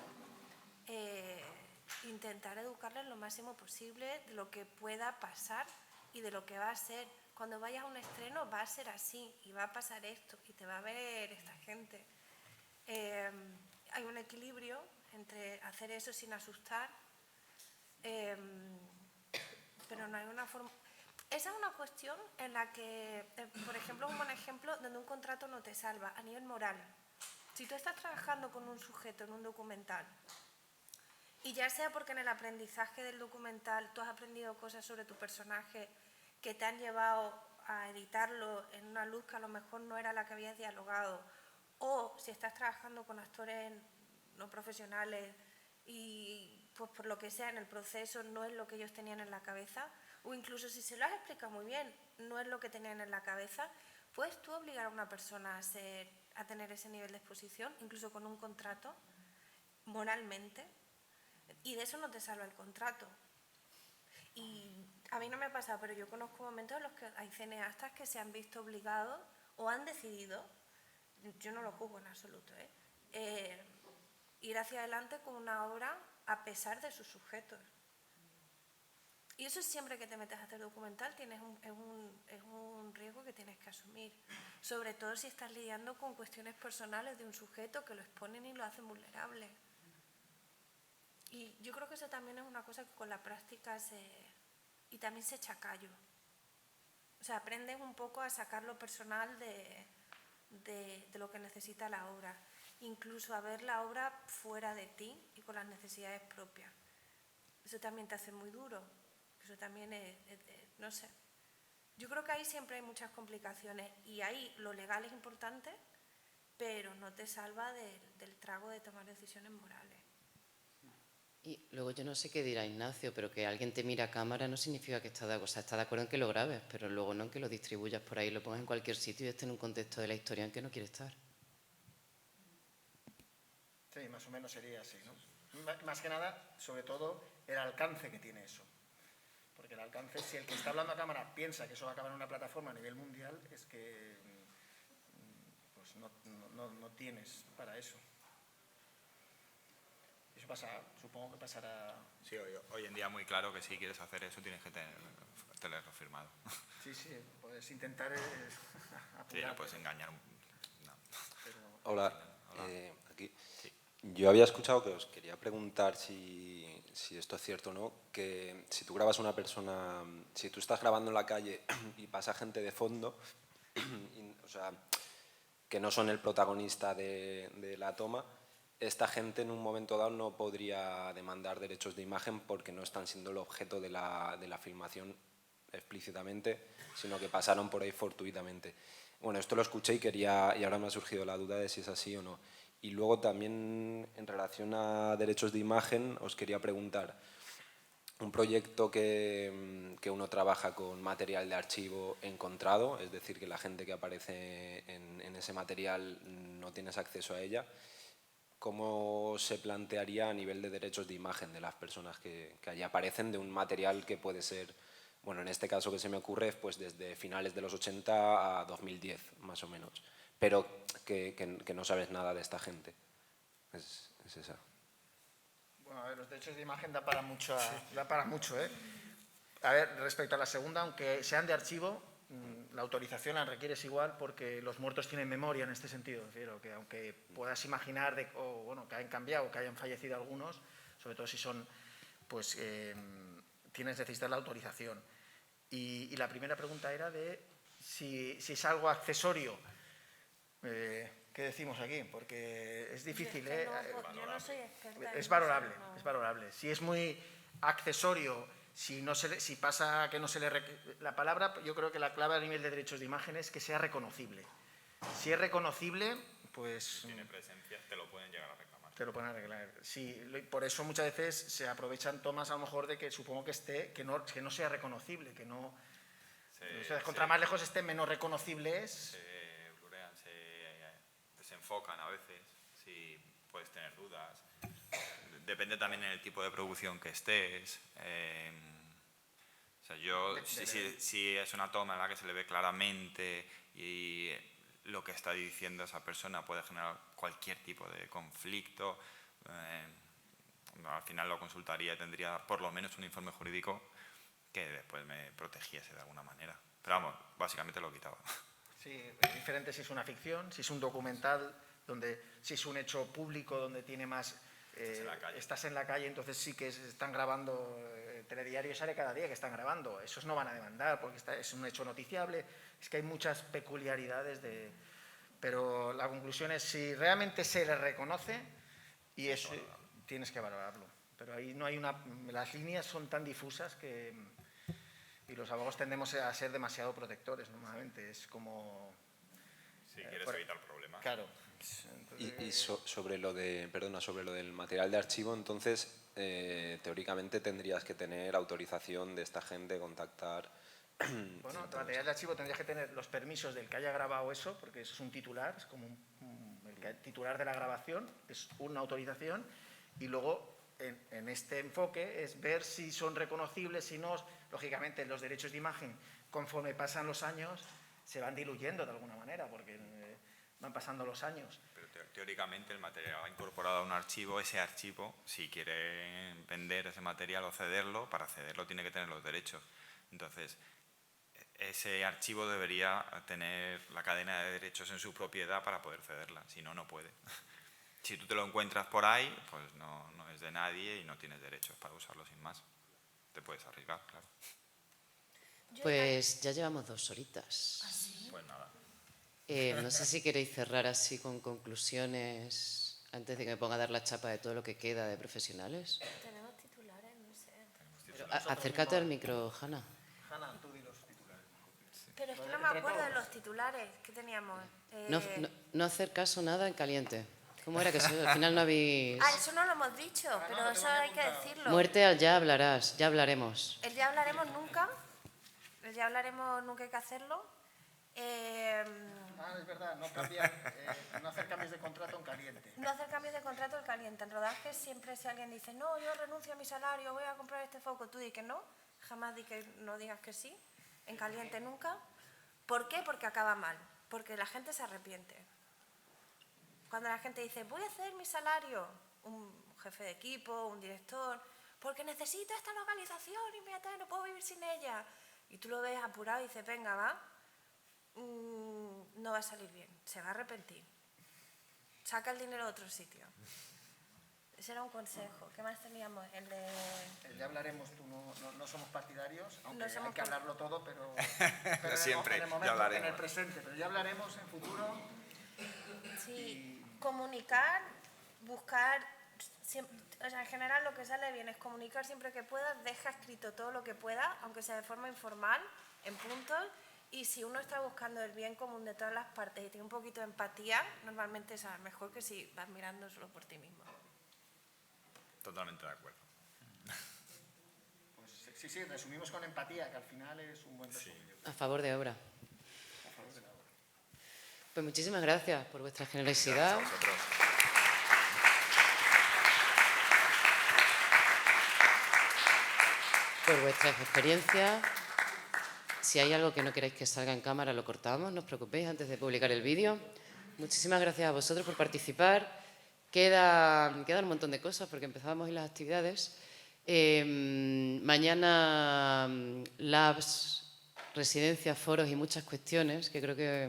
intentar educarles lo máximo posible de lo que pueda pasar y de lo que va a ser. Cuando vayas a un estreno va a ser así y va a pasar esto y te va a ver esta gente. Hay un equilibrio entre hacer eso sin asustar, pero no hay una forma... Esa es una cuestión en la que, por ejemplo, un buen ejemplo donde un contrato no te salva a nivel moral. Si tú estás trabajando con un sujeto en un documental, y ya sea porque en el aprendizaje del documental tú has aprendido cosas sobre tu personaje que te han llevado a editarlo en una luz que a lo mejor no era la que habías dialogado, o si estás trabajando con actores no profesionales y pues por lo que sea en el proceso no es lo que ellos tenían en la cabeza, o incluso si se lo has explicado muy bien, no es lo que tenían en la cabeza, ¿puedes tú obligar a una persona a tener ese nivel de exposición, incluso con un contrato, moralmente? Y de eso no te salva el contrato. Y a mí no me ha pasado, pero yo conozco momentos en los que hay cineastas que se han visto obligados o han decidido, yo no lo juzgo en absoluto, ir hacia adelante con una obra a pesar de sus sujetos. Y eso siempre que te metes a hacer documental es un riesgo que tienes que asumir, sobre todo si estás lidiando con cuestiones personales de un sujeto que lo exponen y lo hacen vulnerable. Y yo creo que eso también es una cosa que con la práctica y también se echa callo. O sea, aprendes un poco a sacar lo personal de lo que necesita la obra, incluso a ver la obra fuera de ti y con las necesidades propias. Eso también te hace muy duro. Eso también no sé. Yo creo que ahí siempre hay muchas complicaciones y ahí lo legal es importante, pero no te salva del trago de tomar decisiones morales. Y luego yo no sé qué dirá Ignacio, pero que alguien te mira a cámara no significa que está de acuerdo en que lo grabes, pero luego no en que lo distribuyas por ahí, lo pongas en cualquier sitio y esté en un contexto de la historia en que no quiere estar. Sí, más o menos sería así, ¿no? Más que nada, sobre todo, el alcance que tiene eso. Porque el alcance, si el que está hablando a cámara piensa que eso va a acabar en una plataforma a nivel mundial, es que pues no tienes para eso. Eso pasa, supongo que pasará... Sí, hoy en día muy claro que si quieres hacer eso tienes que tenerlo firmado. Sí, puedes intentar apurarte. Sí, no puedes engañar. No. Hola, aquí. Sí. Yo había escuchado que os quería preguntar si esto es cierto o no, que si tú grabas una persona, si tú estás grabando en la calle y pasa gente de fondo, o sea, que no son el protagonista de la toma, esta gente en un momento dado no podría demandar derechos de imagen porque no están siendo el objeto de la filmación explícitamente, sino que pasaron por ahí fortuitamente. Bueno, esto lo escuché y ahora me ha surgido la duda de si es así o no. Y luego también en relación a derechos de imagen os quería preguntar, un proyecto que uno trabaja con material de archivo encontrado, es decir, que la gente que aparece en ese material no tienes acceso a ella, ¿cómo se plantearía a nivel de derechos de imagen de las personas que allí aparecen de un material que puede ser, bueno, en este caso que se me ocurre, pues desde finales de los 80 a 2010, más o menos, pero que no sabes nada de esta gente? Es esa. Bueno, a ver, los derechos de imagen da para mucho, ¿eh? A ver, respecto a la segunda, aunque sean de archivo, la autorización la requieres igual porque los muertos tienen memoria en este sentido. Refiero que aunque puedas imaginar que hayan cambiado, que hayan fallecido algunos, sobre todo si son, pues necesitas la autorización. Y la primera pregunta era de si es algo accesorio. ¿Qué decimos aquí? Porque es difícil, ¿eh? Yo no soy experta. Es valorable, es valorable. Si es muy accesorio, si pasa que no se le... La palabra, yo creo que la clave a nivel de derechos de imagen es que sea reconocible. Si es reconocible, pues... Tiene presencia, te lo pueden llegar a reclamar. Te lo pueden arreglar. Sí, por eso muchas veces se aprovechan tomas a lo mejor de que supongo que esté, que no sea reconocible, que no... contra más lejos esté, menos reconocible es... Se enfocan a veces, si puedes tener dudas. Depende también en el tipo de producción que estés. O sea, si es una toma en la que se le ve claramente y lo que está diciendo esa persona puede generar cualquier tipo de conflicto, al final lo consultaría y tendría por lo menos un informe jurídico que después me protegiese de alguna manera. Pero vamos, básicamente lo quitaba. Sí, es diferente si es una ficción, si es un documental, si es un hecho público donde tiene más... estás en la calle, entonces sí que están grabando, Telediario sale cada día que están grabando, esos no van a demandar porque es un hecho noticiable, es que hay muchas peculiaridades pero la conclusión es si realmente se le reconoce y eso tienes que valorarlo, pero ahí no hay las líneas son tan difusas que... Y los abogados tendemos a ser demasiado protectores, normalmente. Es como... Si quieres evitar problemas. Claro. Y sobre lo del material de archivo, entonces, teóricamente tendrías que tener autorización de esta gente, contactar... Bueno, el material de archivo tendrías que tener los permisos del que haya grabado eso, porque eso es un titular, es como el titular de la grabación, es una autorización, y luego... En este enfoque es ver si son reconocibles, si no, lógicamente los derechos de imagen conforme pasan los años se van diluyendo de alguna manera porque van pasando los años. Pero teóricamente el material va incorporado a un archivo, ese archivo, si quiere vender ese material o cederlo, para cederlo tiene que tener los derechos. Entonces, ese archivo debería tener la cadena de derechos en su propiedad para poder cederla, si no, no puede. Si tú te lo encuentras por ahí, pues no es de nadie y no tienes derechos para usarlo sin más. Te puedes arriesgar, claro. Pues ya llevamos 2 horitas. ¿Ah, sí? Pues nada. No sé si queréis cerrar así con conclusiones antes de que me ponga a dar la chapa de todo lo que queda de profesionales. Tenemos titulares, no sé. Pero acércate al micro, Hanna. Hanna, tú di los titulares. Pero es que no me acuerdo de los titulares que teníamos. No hacer caso nada en caliente. ¿Cómo era? Que eso, al final no habéis... Ah, eso no lo hemos dicho, pero eso hay que decirlo. Muerte al ya hablarás, ya hablaremos. El ya hablaremos nunca. El ya hablaremos nunca hay que hacerlo. Es verdad, no hacer cambios de contrato en caliente. No hacer cambios de contrato en caliente. En rodaje siempre si alguien dice, no, yo renuncio a mi salario, voy a comprar este foco, tú di que no. Jamás no digas que sí. En caliente nunca. ¿Por qué? Porque acaba mal. Porque la gente se arrepiente. Cuando la gente dice, voy a hacer mi salario, un jefe de equipo, un director, porque necesito esta localización inmediata, no puedo vivir sin ella. Y tú lo ves apurado y dices, venga, va, no va a salir bien, se va a arrepentir. Saca el dinero de otro sitio. Ese era un consejo. ¿Qué más teníamos? El de hablaremos, tú no somos partidarios, aunque no somos hay que hablarlo todo, pero siempre, en el momento, ya hablaremos. en el presente. Pero ya hablaremos en futuro. Sí, comunicar, buscar, o sea, en general lo que sale bien es comunicar siempre que puedas, deja escrito todo lo que pueda, aunque sea de forma informal, en puntos, y si uno está buscando el bien común de todas las partes y tiene un poquito de empatía, normalmente es mejor que si vas mirando solo por ti mismo. Totalmente de acuerdo. Pues sí, resumimos con empatía, que al final es un buen resumen. A favor de obra. Pues muchísimas gracias por vuestra generosidad. Gracias a vosotros. Por vuestras experiencias. Si hay algo que no queráis que salga en cámara, lo cortamos, no os preocupéis antes de publicar el vídeo. Muchísimas gracias a vosotros por participar. Queda un montón de cosas porque empezábamos hoy las actividades. Mañana labs, residencias, foros y muchas cuestiones que creo que,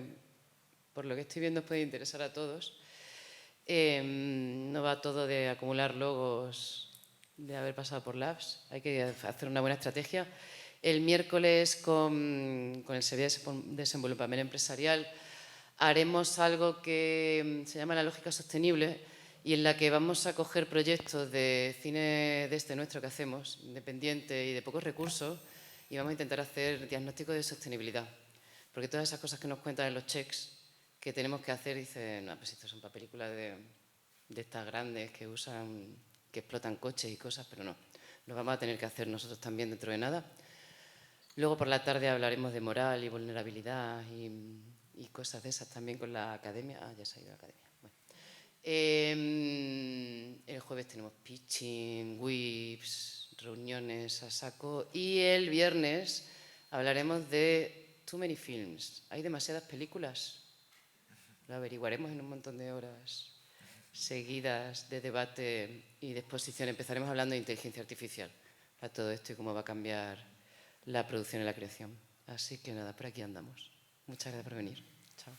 por lo que estoy viendo, os puede interesar a todos. No va todo de acumular logos de haber pasado por labs. Hay que hacer una buena estrategia. El miércoles con el Servicio de Desenvolupament Empresarial haremos algo que se llama la lógica sostenible y en la que vamos a coger proyectos de cine de este nuestro que hacemos, independiente y de pocos recursos, y vamos a intentar hacer diagnóstico de sostenibilidad. Porque todas esas cosas que nos cuentan en los checks que tenemos que hacer, dicen, no, pues estas son para películas de estas grandes que explotan coches y cosas, pero no, lo vamos a tener que hacer nosotros también dentro de nada. Luego por la tarde hablaremos de moral y vulnerabilidad y cosas de esas también con la academia. Ah, ya se ha ido a la academia. Bueno. El jueves tenemos pitching, whips, reuniones a saco y el viernes hablaremos de Too Many Films. Hay demasiadas películas. Lo averiguaremos en un montón de horas seguidas de debate y de exposición. Empezaremos hablando de inteligencia artificial a todo esto y cómo va a cambiar la producción y la creación. Así que nada, por aquí andamos. Muchas gracias por venir. Chao.